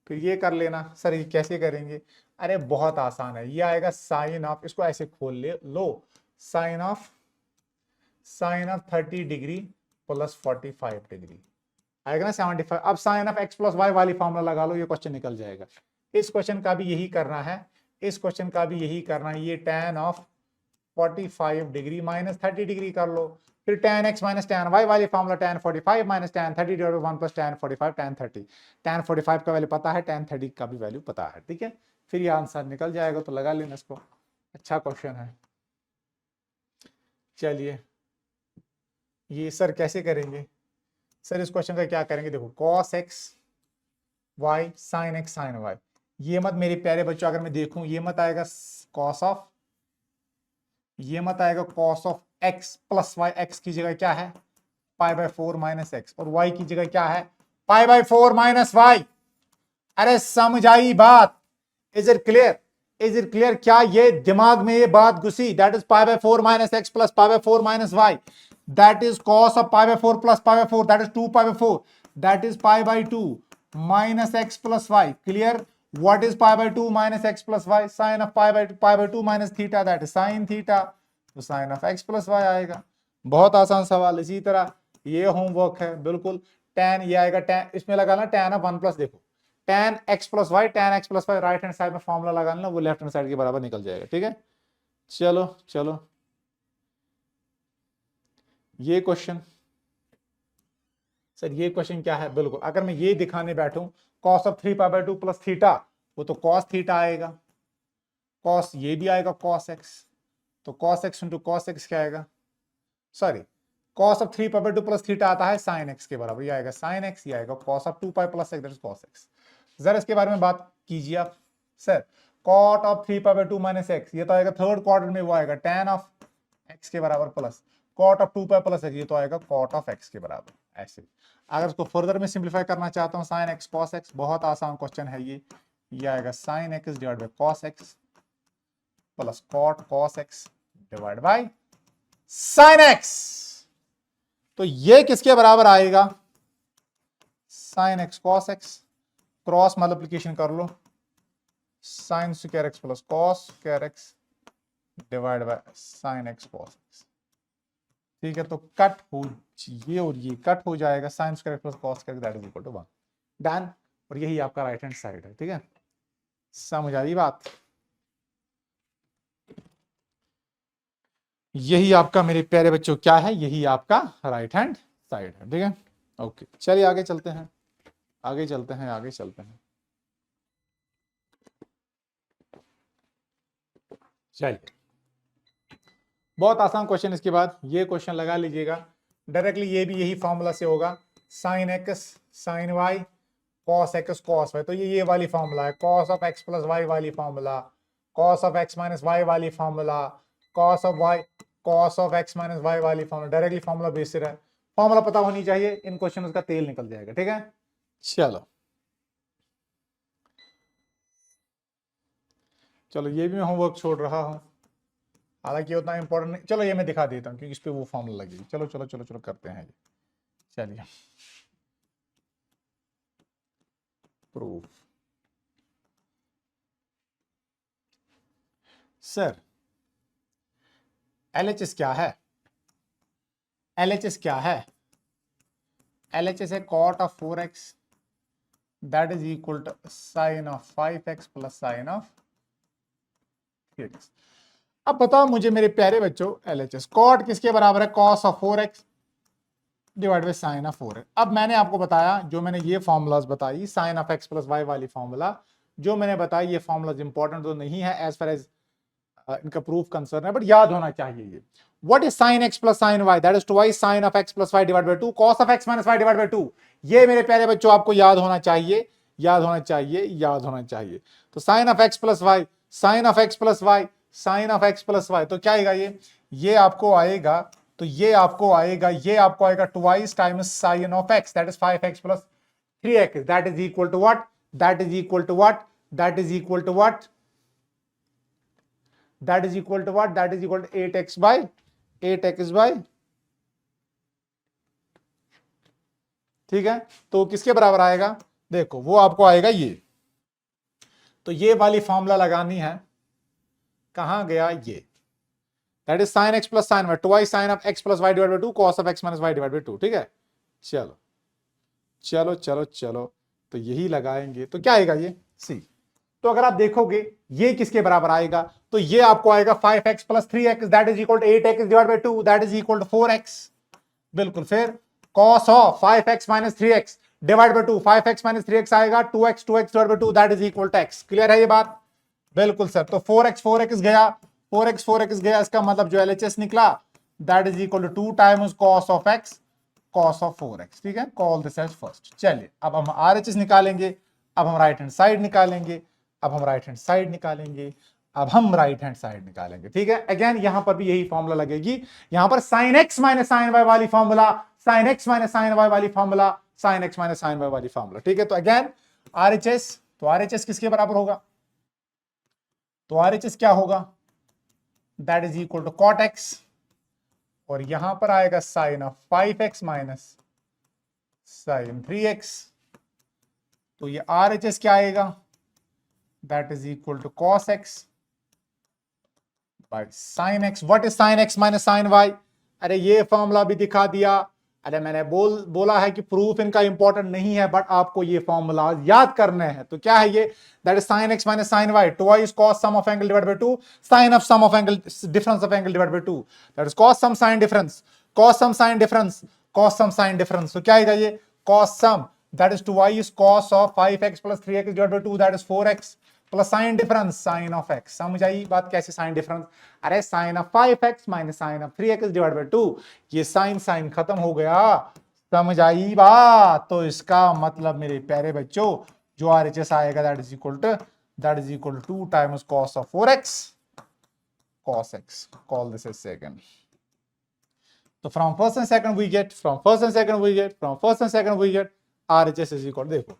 फिर ये कर लेना। सर ये कैसे करेंगे? अरे बहुत आसान है, ये आएगा साइन ऑफ, इसको ऐसे खोल लो, sine of 30 degree plus 45 degree आएगा ना 75। अब sine of x plus y वाली फॉर्मूला लगा लो, ये क्वेश्चन निकल जाएगा। इस क्वेश्चन का भी यही करना है, इस क्वेश्चन का भी यही करना है। ये tan of 45 degree minus 30 degree कर लो, फिर tan x minus tan y वाली formula tan 45 minus tan 30 divide by 1 plus tan 45 tan 30। tan 45 का वैल्यू पता है, tan 30 का भी वैल्यू पता है। ठीक है, फिर ये आंसर निकल जाएगा, तो लगा लेना इसको। अच्छा क्वेश्चन है। चलिए ये सर कैसे करेंगे? सर इस क्वेश्चन का क्या करेंगे, देखो cos x y sin x sin y, ये मत मेरे प्यारे बच्चों, अगर मैं देखूं ये मत आएगा cos ऑफ, ये मत आएगा cos of x plus y, x की जगह क्या है पाई बाय 4 माइनस एक्स, और y की जगह क्या है पाई बाय 4 माइनस वाई। अरे समझ आई बात? Is it clear? Is it clear? क्या ये दिमाग में ये बात घुसी? That is pi by 4 minus x plus pi by 4 minus y, that is cos of pi by 4 plus pi by 4, that is 2 pi by 4, that is pi by 2 minus x plus y. Clear? what is pi by 2 minus x plus y? sin of pi by 2 minus theta, that is sin theta, तो sine of x plus y आएगा। बहुत आसान सवाल। इसी तरह ये homework है बिल्कुल। tan ये आएगा, tan इसमें लगा ना tan ऑफ 1 प्लस, देखो tan x plus y, tan x plus y right hand side में फॉर्मूला लगा लेना, वो लेफ्ट हैंड साइड के बराबर निकल जाएगा। ठीक है, चलो चलो ये क्वेश्चन, सर ये क्वेश्चन क्या है? बिल्कुल अगर मैं ये दिखाने बैठूं cos of 3 pi by 2 plus theta, वो तो cos थीटा आएगा, cos ये भी आएगा cos x, तो cos x into cos x क्या आएगा, sorry cos of 3 pi by 2 plus theta आता है sin x के बराबर, ये आएगा sin x, ये आएगा cos of 2 pi plus x, that is cos x। जरा इसके बारे में बात कीजिए आप। Sir cot of 3 pi by 2 minus x, ये तो आएगा थर्ड क्वाड्रेंट में, वो आएगा tan ऑफ x के बराबर plus cot of 2 pi plus x, ये तो आएगा cot ऑफ x के बराबर। ऐसे अगर इसको फर्दर में सिंप्लीफाई करना चाहता हूं sin x cos x, बहुत आसान क्वेश्चन है ये आएगा sin x divide by cos x plus cot cos x divide bye sin x, तो ये किसके बराबर आएगा sin x cos x, cross multiplication कर लो, sin square x plus cos square x divide bye sin x cos x। ठीक है, तो cut हो ये और ये कट हो जाएगा, sin square plus cos square that is equal to 1। Done, और यही आपका राइट हैंड साइड है। ठीक है, समझ आई बात? यही आपका मेरे प्यारे बच्चों क्या है, यही आपका राइट हैंड साइड है। ठीक है, ओके चलिए आगे चलते हैं, आगे चलते हैं, आगे चलते हैं। चलिए बहुत आसान क्वेश्चन, इसके बाद ये क्वेश्चन लगा लीजिएगा डायरेक्टली, ये भी यही फॉर्मूला से होगा, sine x sine y cos x cos y, तो ये वाली फॉर्मूला है, cos of x plus y वाली formula, cos of x minus y वाली formula, cos of x minus y वाली फॉर्मूला, डायरेक्टली फॉर्मूला बेस है। फॉर्मूला पता होनी चाहिए, इन क्वेश्चन का तेल निकल जाएगा। ठीक है, चलो चलो ये भी मैं होमवर्क छोड़ रहा हूं, हालांकि उतना इंपॉर्टेंट नहीं। चलो ये मैं दिखा देता हूँ क्योंकि इस पे वो फॉर्मूला लगेगी। चलो चलो चलो चलो करते हैं ये, चलिए प्रूफ। सर LHS क्या है? LHS क्या है? LHS है cot of 4x that is equal to sin of 5x plus sin of 3x। अब बताओ मुझे मेरे प्यारे बच्चों, LHS cot किसके बराबर है? cos of 4x divide by sine of 4x। अब मैंने आपको बताया, जो मैंने ये फॉर्मूलाज बताई sine of x plus y वाली फॉर्मूला जो मैंने बताई, ये फॉर्मूलाज इंपॉर्टेंट तो नहीं है एज फार एज इनका प्रूफ कंसर्न है, बट याद होना चाहिए ये। What is sin x plus sin y? That is twice sin of x plus y divided by 2 cos of x minus y divided by 2। ये मेरे प्यारे बच्चों आपको याद होना चाहिए, याद होना चाहिए, याद होना चाहिए। तो sin of x plus y, sin of x plus y, sin of x plus y, तो क्या आएगा ये आपको आएगा, तो ये आपको आएगा twice times sin of x, that is 5x plus 3x, that is equal to what? That is equal to what? That is equal to what? That is equal to what? That is equal to 8x by 8x by, ठीक है। तो किसके बराबर आएगा? देखो वो आपको आएगा ये, तो ये वाली फॉर्मूला लगानी है, कहां गया ये? That is sin x plus sin y twice sin of x plus y divide by 2 cos of x minus y divide by 2, ठीक है। चलो चलो चलो चलो, तो यही लगाएंगे, तो क्या आएगा ये C। तो अगर आप देखोगे ये किसके बराबर आएगा, तो ये आपको आएगा 5x plus 3x that is equal to 8x divide by 2 that is equal to 4x। बिल्कुल, फिर cos of 5x minus 3x divide by 2, 5x minus 3x आएगा 2x divide by 2 that is equal to x। Clear है ये बात? बिल्कुल sir. तो 4x गया, 4x गया, इसका मतलब जो LHS निकला that is equal to 2 times cos of x cos of 4x, ठीक है। Call this as first. चलिए अब हम RHS निकालेंगे, अब हम राइट हैंड साइड निकालेंगे, अब हम राइट हैंड साइड निकालेंगे, अब हम राइट हैंड साइड निकालेंगे, ठीक है। अगेन यहां पर भी यही फॉर्मूला लगेगी, यहां पर sin x minus sin y वाली formula, sin x minus sin y वाली formula, sin x minus sin y वाली फॉर्मूला, ठीक है। तो अगेन RHS, तो RHS किसके बराबर होगा? तो RHS क्या होगा? That is equal to cot x, और यहां पर आएगा sin of 5x minus sin 3x। तो ये RHS क्या आएगा? that is equal to cos x by sin x। what is sin x minus sin y? अरे ये फॉर्मूला भी दिखा दिया। अरे मैंने बोला है कि प्रूफ इनका इंपॉर्टेंट नहीं है, बट आपको ये फॉर्मूला याद करने हैं। तो क्या है ये? that is sin x minus sin y twice cos sum of angle divided by 2 sin of sum of angle difference of angle divided by 2, that is cos sum sin difference, cos sum sin difference, cos sum sin difference। तो क्या आएगा ये? cos sum that is twice cos of 5x plus 3x divided by 2 that is 4x plus sine difference sine of x. समझ आई बात कैसे sine difference? अरे sine of 5x minus sine of 3x divide by 2, ये sign sign खत्म हो गया। समझ आई बात? तो इसका मतलब मेरे प्यारे बच्चों जो RHS आएगा that is equal to 2 times cos of 4x cos x। Call this is second. तो from first and second we get RHS is equal, देखो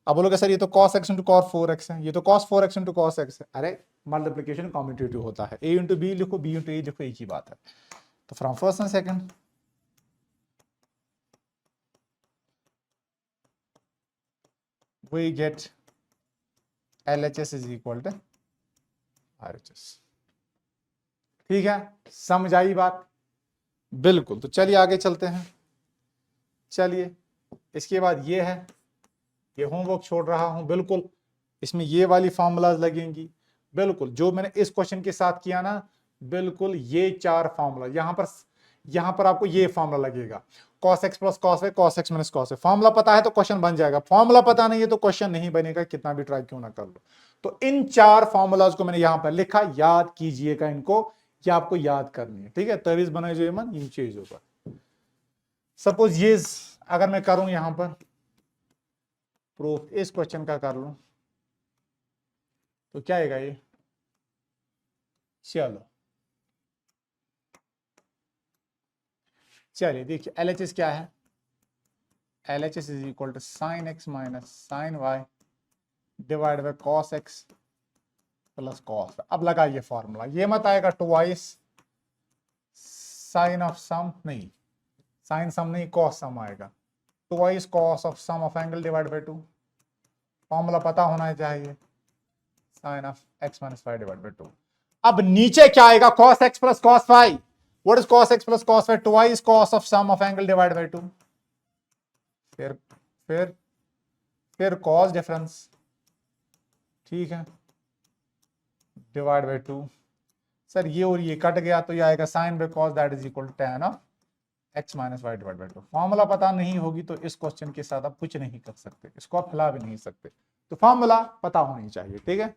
अब बोलोगे सर ये तो cos x into cos 4x है, ये तो cos 4x into cos x है। अरे मल्टीप्लिकेशन कॉम्यूटेटिव होता है, a इंटू बी लिखो, b इंटू a लिखो, एक ही बात है। तो from first and second we get LHS is equal to RHS। ठीक है, समझ आई बात? बिल्कुल। तो चलिए आगे चलते हैं। चलिए इसके बाद ये है, ये होमवर्क छोड़ रहा हूं, बिल्कुल इसमें ये वाली फॉर्मूलाज लगेंगी, बिल्कुल जो मैंने इस क्वेश्चन के साथ किया ना, बिल्कुल ये 4 फॉर्मूला यहां पर आपको ये फॉर्मूला लगेगा, cos x plus cos y cos x minus cos y। Formula पता है तो क्वेश्चन बन जाएगा, फॉर्मूला पता नहीं है तो क्वेश्चन नहीं बनेगा, कितना भी ट्राई क्यों ना कर लो। तो इन 4 फॉर्मूलाज को मैंने यहां पर लिखा, याद कीजिएगा इनको, ये आपको याद करनी है, ठीक है। तरीज बनाए जो मन इन चीजों पर। सपोज ये अगर मैं करूं यहां पर प्रूफ इस क्वेश्चन का कर लूं, तो क्या आएगा ये? चलिए देखिए LHS क्या है? LHS is equal to sine x minus sine y divide by cos x plus cos. अब लगाइए फॉर्मूला, ये मत आएगा ट्वाइस साइन ऑफ सम, नहीं साइन सम नहीं कॉस सम आएगा, twice cos of sum of angle divide by 2। Formula पता होना चाहिए, sine of x minus y divide by 2। अब नीचे क्या आएगा? cos x plus cos y। What is cos x plus cos y? Twice cos of sum of angle divided by 2. फिर फिर फिर कॉस डिफरेंस, ठीक है, डिवाइड बाई 2। सर ये और ये कट गया तो ये आएगा sine by cos that is equal to tan of x minus y divide by 2। Formula पता नहीं होगी तो इस क्वेश्चन के साथ आप कुछ नहीं कर सकते, इसको आप हिला भी नहीं सकते। तो फॉर्मूला पता होनी चाहिए, ठीक है।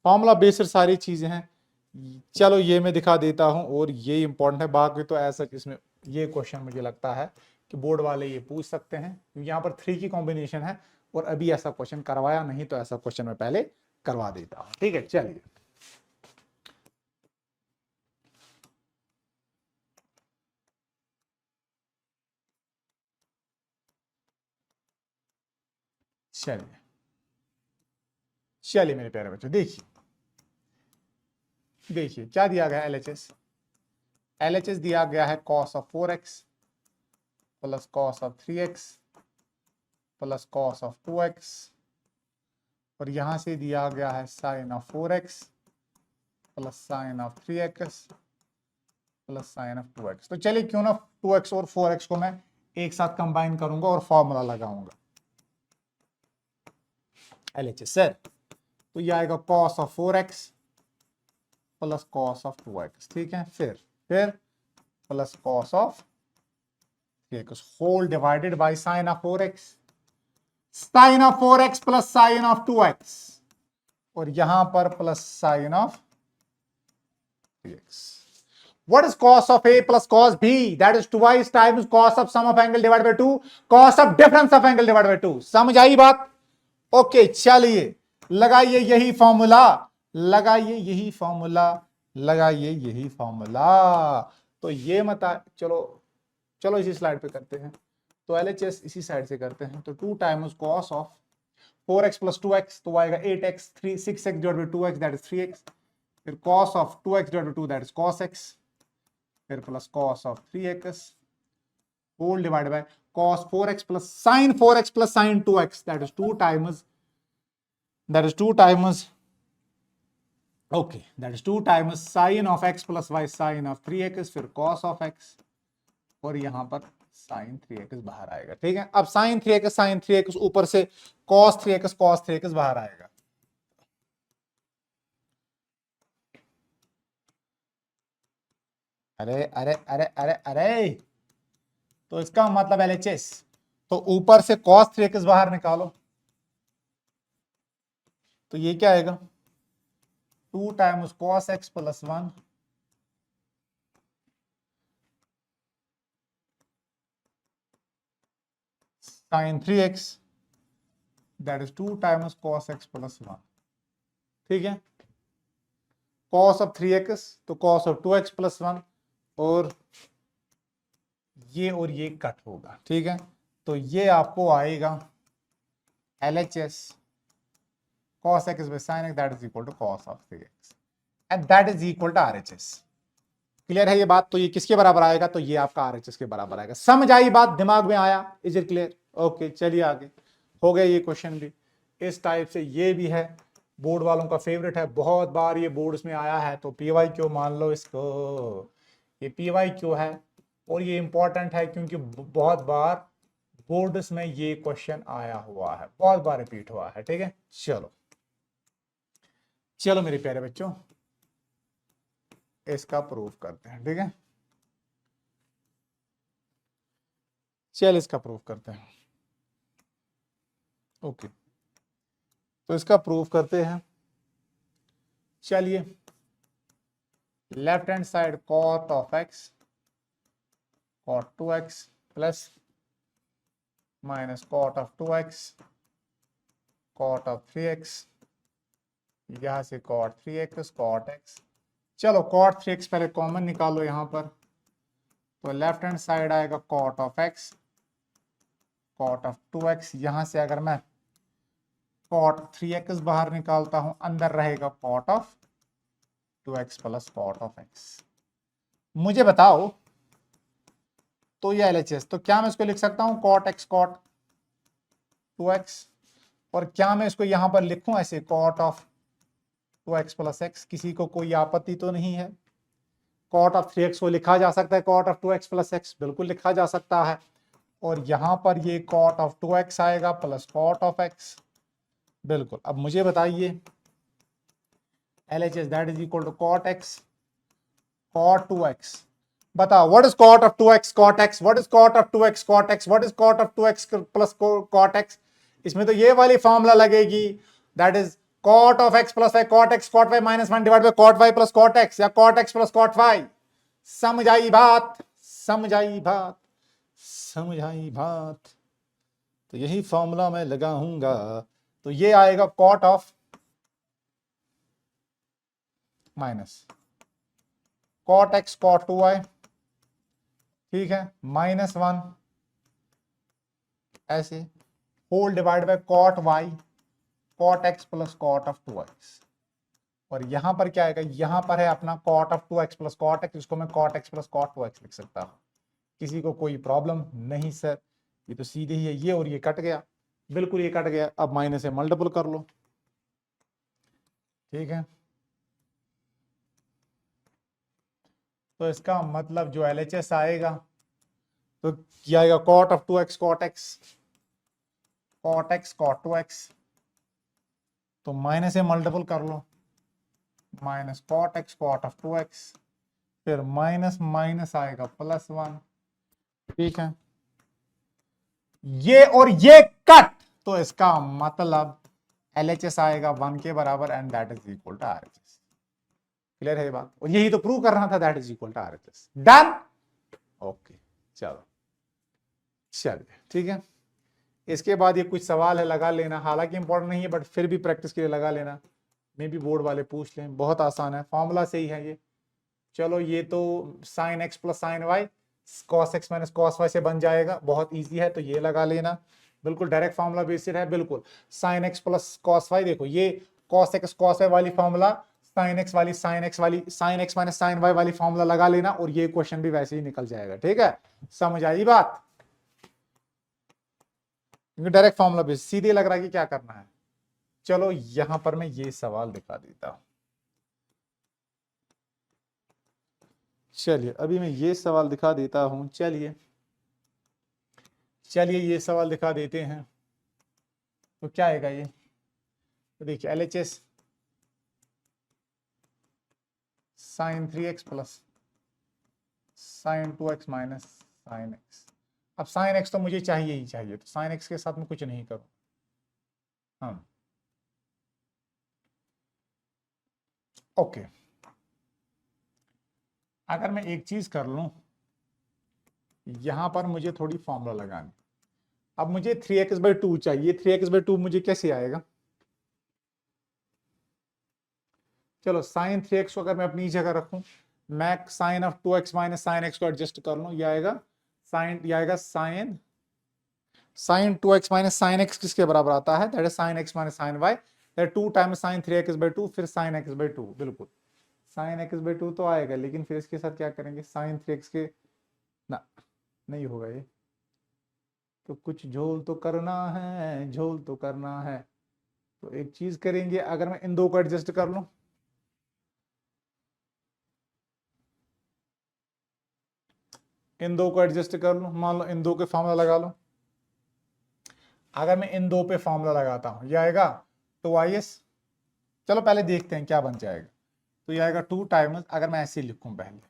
फॉर्मूला बेस्ड सारी चीजें हैं। चलो ये मैं दिखा देता हूं और ये इंपॉर्टेंट है। बाकी तो ऐसा इसमें ये क्वेश्चन मुझे लगता है कि बोर्ड वाले ये पूछ सकते हैं क्योंकि यहाँ पर 3 की कॉम्बिनेशन है और अभी ऐसा क्वेश्चन करवाया नहीं, तो ऐसा क्वेश्चन मैं पहले करवा देता हूं, ठीक है। चलिए चलिए चलिए मेरे प्यारे बच्चों, देखिए देखिए क्या दिया गया है। एलएचएस दिया गया है cos of 4x plus cos of 3x plus cos of 2x, और यहां से दिया गया है sin of 4x plus sin of 3x plus sin of 2x। तो चलिए क्यों ना 2x और 4x को मैं एक साथ कंबाइन करूंगा और फॉर्मूला लगाऊंगा। एलएचएस सर, तो ये आएगा cos of 4x plus cos of 2x, ठीक है। फिर plus cos of 3x whole divided by sin of 4x, sin of 4x plus sin of 2x, और यहां पर plus sin of 3x। What is cos of A plus cos B? That is twice times cos of sum of angle divided by 2, cos of difference of angle divided by 2। समझ आई बात? Okay चलिए लगाइए यही formula, लगाइए यही formula, लगाइए यही फॉर्मूला। तो ये मत चलो चलो इसी स्लाइड पे करते हैं। तो एलएचएस इसी साइड से करते हैं। तो 2 times cos of 4x plus 2x तो आएगा 8x, 6x divide by 2x that is 3x, फिर cos of 2x divide by 2 that is cos x, फिर plus cos of 3x whole divide by cos 4x plus sin 4x plus sin 2x that is 2 times, that is 2 times, okay, that is 2 times sin of x plus y sin of 3x, फिर cos of x, और यहां पर sin 3x बाहर आएगा, ठीक है। अब sin 3x ऊपर से cos 3x बाहर आएगा। अरे अरे अरे अरे अरे, तो इसका मतलब एलएचएस, तो ऊपर से cos 3x बाहर निकालो तो ये क्या आएगा 2 times cos x plus 1 sin 3x that is 2 times cos x plus 1, ठीक है। cos ऑफ 3x तो cos ऑफ 2x प्लस 1, और ये कट होगा, ठीक है। तो ये आपको आएगा LHS cos x by sin x that is equal to cos of 3x and that is equal to RHS। Clear है ये बात? तो ये किसके बराबर आएगा? तो ये आपका RHS के बराबर आएगा। समझ आई बात? दिमाग में आया? Is it clear? ओके चलिए आगे। हो गया ये क्वेश्चन भी इस टाइप से। ये भी है बोर्ड वालों का फेवरेट है, बहुत बार ये बोर्ड्स में आया है। तो PYQ मान लो इसको, ये PYQ है और ये इंपॉर्टेंट है क्योंकि बहुत बार बोर्ड्स में ये क्वेश्चन आया हुआ है, बहुत बार रिपीट हुआ है, ठीक है। चलो चलो मेरे प्यारे बच्चों इसका प्रूफ करते हैं, ठीक है। चल इसका प्रूफ करते हैं। ओके तो इसका प्रूफ करते हैं। चलिए left hand side cot of x cot 2x plus minus cot of 2x cot of 3x, यहां से cot 3x cot x। चलो cot 3x पहले कॉमन निकालो यहां पर, तो लेफ्ट हैंड साइड आएगा cot of x cot of 2x, यहां से अगर मैं cot 3x बाहर निकालता हूं अंदर रहेगा cot of 2x plus cot of x। मुझे बताओ तो ये LHS, तो क्या मैं इसको लिख सकता हूं cot x cot 2x, और क्या मैं इसको यहां पर लिखूं ऐसे cot of 2x plus x? किसी को कोई आपत्ति तो नहीं है? cot ऑफ 3x को लिखा जा सकता है cot of 2x plus x, बिल्कुल लिखा जा सकता है। और यहां पर ये कॉट ऑफ 2x आएगा प्लस कॉट ऑफ x। बिल्कुल। अब मुझे बताइए LHS that is equal to cot x cot 2x। बताओ what is cot of 2x cot x, what is cot of 2x cot x, what is cot of 2x plus cot x। इसमें तो ये वाली formula लगेगी, that is cot of x plus y cot x cot y minus 1 divide by cot y plus cot x या cot x plus cot y। समझ आई बात, समझ आई बात, समझ आई बात। तो यही फॉर्मूला मैं लगाऊंगा। तो ये आएगा cot of minus cot x cot 2y, ठीक है, -1 ऐसे whole divide by cot y cot x plus cot of 2x। और यहां पर क्या आएगा, यहां पर है अपना cot of 2x plus cot x, इसको मैं cot x plus cot 2x लिख सकता हूं। किसी को कोई प्रॉब्लम नहीं सर, ये तो सीधे ही है, ये और ये कट गया, बिल्कुल ये कट गया। अब माइनस से मल्टीपल कर लो, ठीक है। तो इसका मतलब जो LHS आएगा तो क्या आएगा, cot of 2x cot x cot x cot 2x, तो माइनस से मल्टीपल कर लो, minus cot x cot of 2x, फिर माइनस माइनस आएगा +1, ठीक है। ये और ये कट, तो इसका मतलब LHS आएगा 1 के बराबर and that is equal to RHS। Clear है ये बात, और यही तो प्रूव कर रहा था, that is equal to RHS। Done, okay, चलो चलिए, ठीक है। इसके बाद ये कुछ सवाल है, लगा लेना, हालांकि इंपॉर्टेंट नहीं है बट फिर भी प्रैक्टिस के लिए लगा लेना, मे भी बोर्ड वाले पूछ लें। बहुत आसान है, फॉर्मूला से ही है ये। चलो ये तो sine x plus sine y cos x minus cos y से बन जाएगा, बहुत इजी है, तो ये लगा लेना, बिल्कुल डायरेक्ट फॉर्मूला बेस्ड है। बिल्कुल sine x plus cos y, देखो ये कॉस एक्स कॉस वाई वाली फॉर्मूला साइन एक्स वाली sine x minus sine y वाली फॉर्मूला लगा लेना, और ये क्वेश्चन भी वैसे ही निकल जाएगा, ठीक है। समझ आई बात, क्योंकि डायरेक्ट फॉर्मूला बेस्ड, सीधे लग रहा है कि क्या करना है। चलो यहां पर मैं ये सवाल दिखा देता हूं। चलिए अभी मैं ये सवाल दिखा देता हूं, चलिए चलिए ये सवाल दिखा देते हैं। तो क्या आएगा ये, तो देखिए LHS sine 3x plus sine 2x minus sine x। अब साइन x तो मुझे चाहिए ही चाहिए, तो साइन x के साथ में कुछ नहीं करूं। हाँ ओके, अगर मैं एक चीज कर लूं, यहां पर मुझे थोड़ी फॉर्मूला लगानी। अब मुझे 3x/2 चाहिए, 3x/2 मुझे कैसे आएगा। चलो साइन 3x को अगर मैं अपनी जगह रखूं, मैं sine of 2x minus sine x को एडजस्ट कर लूं, यह आएगा साइन, यह आएगा sine sine 2x minus sine x किसके बराबर आता है, that is sine x minus sine y, that 2 times sine 3x/2 फिर साइन x/2। बिल्कुल साइन x/2 तो आएगा, लेकिन फिर इसके साथ क्या करेंगे, साइन 3x के ना, नहीं होगा ये, तो कुछ झोल तो करना है, झोल तो करना है। तो एक चीज करेंगे, अगर मैं इन दो को एडजस्ट कर लूं, इन दो को एडजस्ट कर लूं, मान लो इन दो के फॉर्मूला लगा लो। अगर मैं इन दो पे फॉर्मूला लगाता हूं, ये आएगा 2is, चलो पहले देखते हैं क्या बन जाएगा। तो ये आएगा 2 टाइम्स, अगर मैं ऐसे लिखूं पहले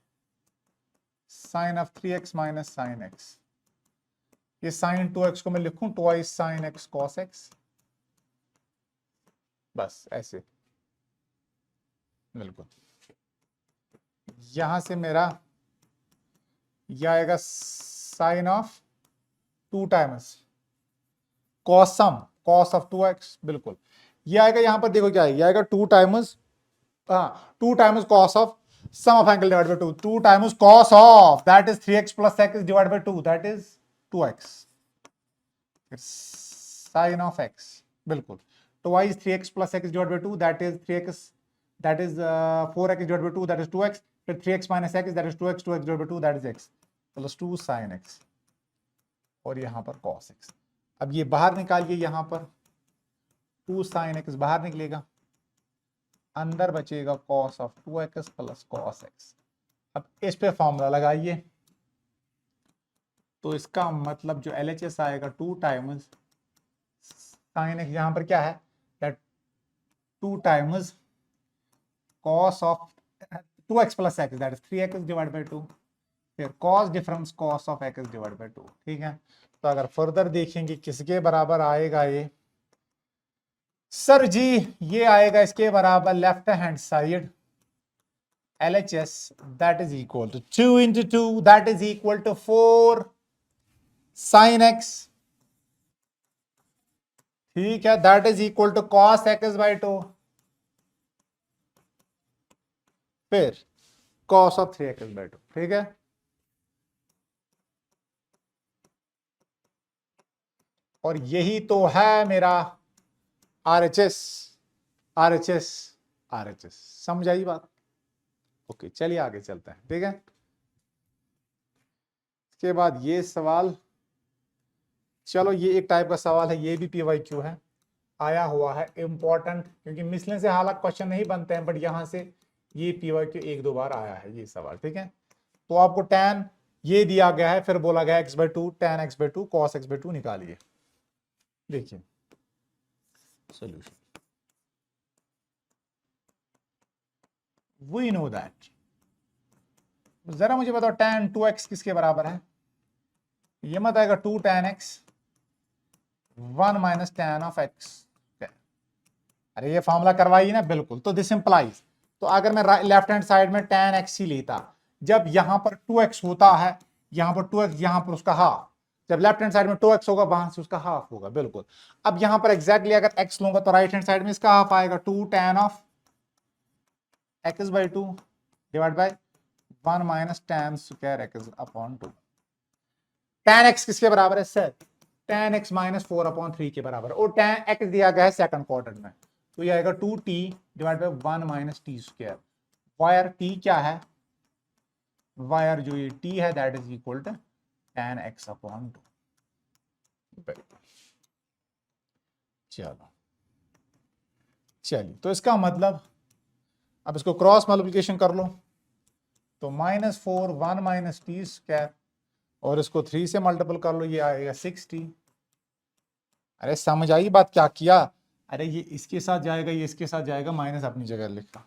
sine of 3x minus sine x, ये साइन 2x को मैं लिखूं twice sine x cos x, बस ऐसे। बिल्कुल यहां से मेरा यह आएगा sine of 2 times cos cos of 2x। बिल्कुल ये आएगा, यहां पर देखो क्या है, ये आएगा 2 टाइम्स, हाँ 2 times cos of sum of angle divide by 2, 2 times cos of that is 3x plus x divide by 2, that is 2x, sine of x। बिल्कुल twice 3x plus x divide by 2, that is 3x, that is 4x divide by 2, that is 2x, फिर 3x minus x, that is 2x, 2x divide by 2, that is x plus 2 sine x, और यहां पर cos x। अब ये बाहर निकालिए, यहां पर 2 साइन x बाहर निकलेगा, अंदर बचेगा cos of 2x plus cos x। अब इस पे फॉर्मूला लगाइए, तो इसका मतलब जो LHS आएगा 2 टाइम्स साइन एक्स, यहां पर क्या है that 2 times cos of 2x plus x that is 3x divide by 2, फिर cos difference cos of x divide by 2। ठीक है, तो अगर फर्दर देखेंगे किसके बराबर आएगा ये, सर जी ये आएगा इसके बराबर left hand side LHS that is equal to 2 into 2 that is equal to 4 sin x, ठीक है, that is equal to cos x by 2, फिर cos of 3x by 2। ठीक है, और यही तो है मेरा RHS RHS RHS। समझ आई बात? ओके, चलिए आगे चलते हैं। ठीक है, इसके बाद ये सवाल, चलो ये एक टाइप का सवाल है, ये भी PYQ है, आया हुआ है, इंपॉर्टेंट, क्योंकि मिसलेनियस से हालांकि क्वेश्चन नहीं बनते हैं, बट यहां से ये PYQ 1-2 बार आया है ये सवाल। ठीक है, तो आपको tan ये दिया गया है, फिर बोला गया x/2 tan x/2 cos x/2 निकालिए। देखिए सॉल्यूशन, वी नो दैट, जरा मुझे बताओ tan 2x किसके बराबर है? ये मत आएगा 2 tan x 1 minus tan of x। अरे ये फॉर्मूला करवाइए ना, बिल्कुल। तो दिस इंप्लाइज, तो अगर मैं लेफ्ट हैंड साइड में tan x ही लेता, जब यहां पर 2x होता है, यहां पर 2x, यहां पर उसका हाफ, जब लेफ्ट हैंड साइड में 2x होगा वहां से उसका हाफ होगा, बिल्कुल। अब यहां पर एग्जैक्टली अगर x लूंगा तो राइट हैंड साइड में इसका हाफ आएगा 2 tan of x by 2 divide by 1 minus tan square x upon 2। tan x किसके बराबर है सर? tan x माइनस 4/3 के बराबर, और tan x दिया गया है सेकंड क्वाड्रेंट में, तो ये आएगा 2t divide by 1 minus t square. वायर t क्या है? वायर जो ये t है that is equal to tan x upon 2। चलो चलिए, तो इसका मतलब अब इसको क्रॉस मल्टीप्लिकेशन कर लो, तो -4 1 माइनस टी स्क्वायर, और इसको 3 से मल्टीपल कर लो, ये आएगा 6t। अरे समझ आई बात क्या किया? अरे ये इसके साथ जाएगा, ये इसके साथ जाएगा, माइनस अपनी जगह लिखा,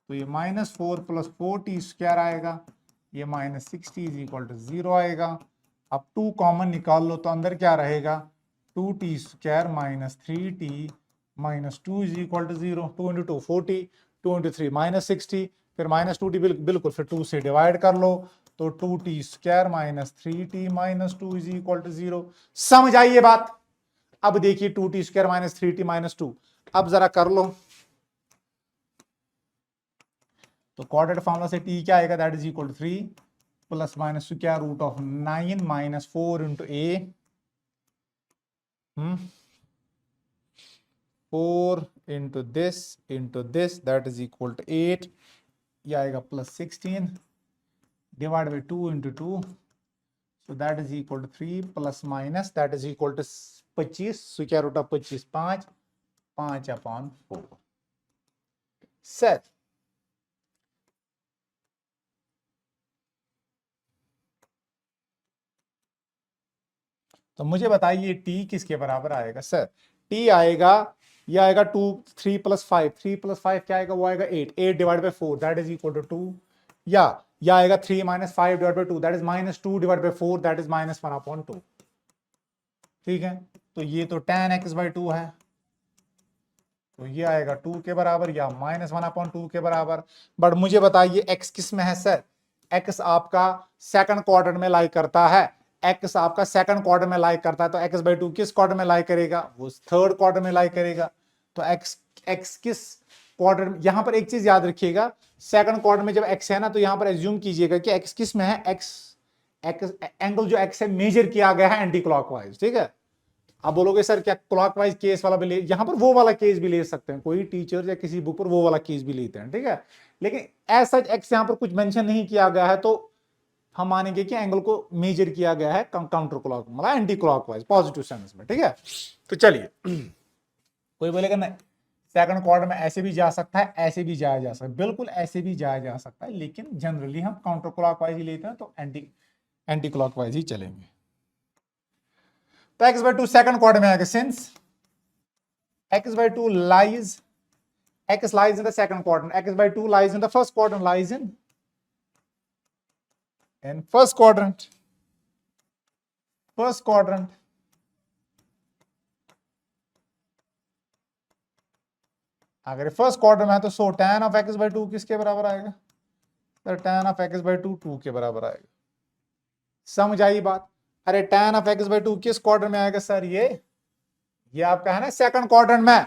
तो ये -4 + 4t स्क्वायर आएगा, ये -6t इज इक्वल टू 0 आएगा। अब 2 कॉमन निकाल लो, तो अंदर क्या रहेगा? 2t square minus 3t minus 2 is equal to 0। 2 into 2 40, 2 into 3 -60, फिर -2t बिल्कुल, फिर 2 से डिवाइड कर लो, तो 2t square minus 3t minus 2 is equal to 0। समझ आई ये बात? अब देखिए 2t square minus 3t minus 2, अब जरा कर लो, तो क्वाड्रेटिक फार्मूला से t क्या आएगा? That is equal to 3 plus minus square root of 9 minus 4 into a, 4 into this that is equal to 8, ये आएगा plus 16 divide by 2 into 2, so that is equal to 3 plus minus that is equal to 25, square root of 25 5/4। Sir तो मुझे बताइए t किसके बराबर आएगा? Sir t आएगा, ये आएगा 2 3 + 5, 3 + 5 क्या आएगा? वो आएगा 8 divide by 4 that is equal to 2, या आएगा 3 - 5 divide by 2 that is -2 divide by 4 that is -1/2। ठीक है, तो ये तो tan x by 2 है, तो ये आएगा 2 के बराबर या -1/2 के बराबर। बट मुझे बताइए x किस में है सर? x आपका सेकंड क्वाड्रेंट में लाई करता है, x आपका सेकंड क्वाड्रेंट में लाई करता है, तो x by 2 किस क्वाड्रेंट में लाई करेगा? वो थर्ड क्वाड्रेंट में लाई करेगा। तो x किस क्वाड्रेंट, यहां पर एक चीज याद रखिएगा, सेकंड क्वाड्रेंट में जब x है ना, तो यहां पर एज्यूम कीजिएगा कि x किस में है? x एंगल जो x है मेजर किया गया है एंटी क्लॉकवाइज। ठीक है, आप बोलोगे सर क्या क्लॉकवाइज केस वाला भी ले, यहां पर वो वाला केस भी ले सकते हैं, कोई टीचर या किसी बुक पर वो वाला केस भी लेते हैं। ठीक है, लेकिन एज सच x यहां पर कुछ मेंशन नहीं किया गया है, तो हम मानेंगे कि एंगल को मेजर किया गया है काउंटर क्लॉक मतलब एंटी क्लॉकवाइज पॉजिटिव सेंस में। ठीक है, तो चलिए कोई बोलेगा नहीं सेकंड क्वाड्रेंट में ऐसे भी जा सकता है, ऐसे भी जाया जा सकता है, बिल्कुल ऐसे भी जाया जा सकता है, लेकिन जनरली हम काउंटर क्लॉकवाइज ही लेते हैं, तो एंटी क्लॉकवाइज ही चलेंगे। तो x/2 सेकंड क्वाड्रेंट में आएगा, since x/2 lies in the second quadrant, x/2 lies in the first quadrant, lies in first quadrant. अगर फर्स्ट क्वाड्रेंट में है तो सो tan of x/2 किसके बराबर आएगा सर? tan of x/2 2 के बराबर आएगा। समझ आई बात? अरे tan of x/2 किस क्वाड्रेंट में आएगा सर? ये आपका है ना सेकंड क्वाड्रेंट में,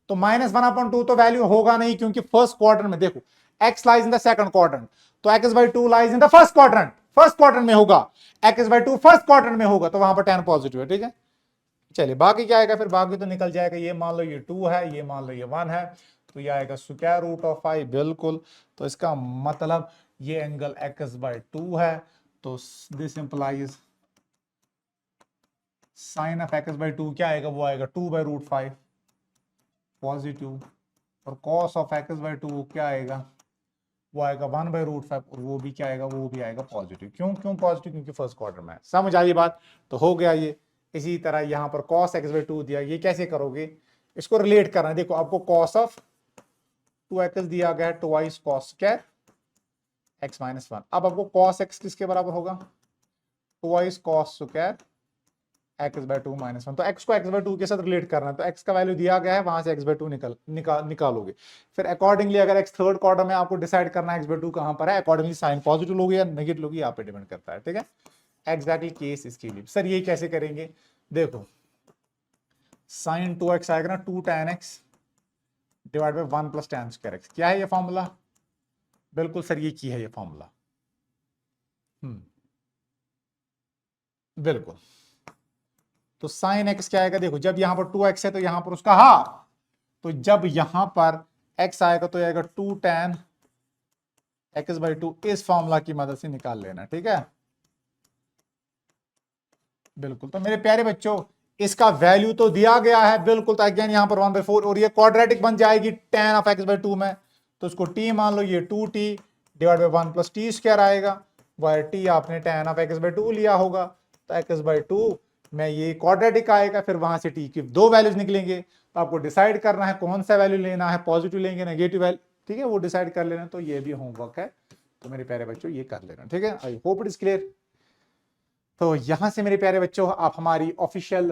तो -1/2 तो वैल्यू होगा नहीं, क्योंकि फर्स्ट क्वाड्रेंट में देखो x lies in the second quadrant, तो x/2 lies in the first quadrant में होगा, x/2 फर्स्ट क्वाड्रेंट में होगा, तो वहां पर tan पॉजिटिव है। ठीक है, चलिए बाकी क्या आएगा फिर? बाकी तो निकल जाएगा, ये मान लो ये 2 है, ये मान लो ये 1 है, तो ये आएगा स्क्वायर रूट ऑफ 5, बिल्कुल। तो इसका मतलब ये एंगल x/2 है, तो this implies sign of x/2 क्या आएगा? वो आएगा 2/√5 पॉजिटिव, और कॉस ऑफ x/2 क्या आएगा? वो आएगा 1/√5, और वो भी क्या आएगा? वो भी आएगा पॉजिटिव। क्यों पॉजिटिव? क्योंकि फर्स्ट क्वाड्रेंट में है। समझ आई बात? तो हो गया ये। इसी तरह यहां पर cos x/2 दिया, ये कैसे करोगे? इसको रिलेट करना है। देखो आपको cos ऑफ 2x दिया गया है, ट्वाइस cos स्क्वायर x - 1। अब आपको cos x किसके बराबर होगा? Twice cos square x/2 - 1। तो x को x/2 के साथ रिलेट करना है, तो x का वैल्यू दिया गया है, वहां से x/2 निकालोगे। फिर अकॉर्डिंगली अगर x थर्ड क्वाड्रेंट में आपको डिसाइड करना है x/2 कहां पर है, अकॉर्डिंगली साइन पॉजिटिव लोगे या नेगेटिव लोगे, यहाँ पे डिपेंड करता है। ठीक है, एग्जैक्टली केस इसके लिए। सर ये कैसे करेंगे? देखो साइन 2x आएगा ना, 2 tan x divide by 1 + tan square x। क्या है ये फॉर्मूला? बिल्कुल सर, ये की है ये फॉर्मूला। बिल्कुल। तो साइन x क्या आएगा? देखो जब यहां पर 2x है तो यहां पर उसका हाफ, तो जब यहां पर x आएगा तो आएगा 2 tan x/2। इस फॉर्मूला की मदद से निकाल लेना। ठीक है, बिल्कुल। तो मेरे प्यारे बच्चों, इसका वैल्यू तो दिया गया है, बिल्कुल। तो अगेन यहां पर 1/4, और ये क्वाड्रेटिक बन जाएगी tan ऑफ x/2 में, तो इसको t मान लो, ये 2t divide by 1 + t square आएगा, वायर t आपने tan ऑफ x/2 लिया होगा, तो x/2 में ये क्वाड्रेटिक आएगा, फिर वहां से t की दो वैल्यूज निकलेंगे। तो आपको डिसाइड करना है कौन सा वैल्यू लेना है, पॉजिटिव लेंगे नेगेटिव वैल्यू, ठीक है, वो डिसाइड कर लेना। तो ये भी होमवर्क है, तो मेरे प्यारे बच्चों ये कर लेना। ठीक है, I hope it is clear. तो यहां से मेरे प्यारे बच्चों आप हमारी ऑफिशियल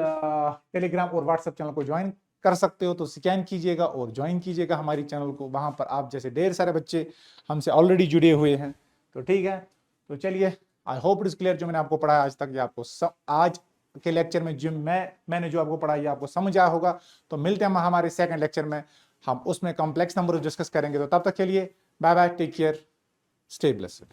टेलीग्राम और व्हाट्सएप चैनल को ज्वाइन कर सकते हो, तो स्कैन कीजिएगा और ज्वाइन कीजिएगा हमारी चैनल को। वहां पर आप जैसे ढेर सारे बच्चे हमसे ऑलरेडी जुड़े हुए हैं। तो ठीक है, तो चलिए, I hope it is clear. जो मैंने आपको पढ़ाया आज तक, ये आपको आज के लेक्चर में जो मैंने जो आपको पढ़ाया आपको समझ आया होगा। तो मिलते हैं हम हमारे सेकंड लेक्चर में, हम उसमें कॉम्प्लेक्स नंबर डिस्कस करेंगे। तो तब तक के लिए bye bye, take care, stay blessed.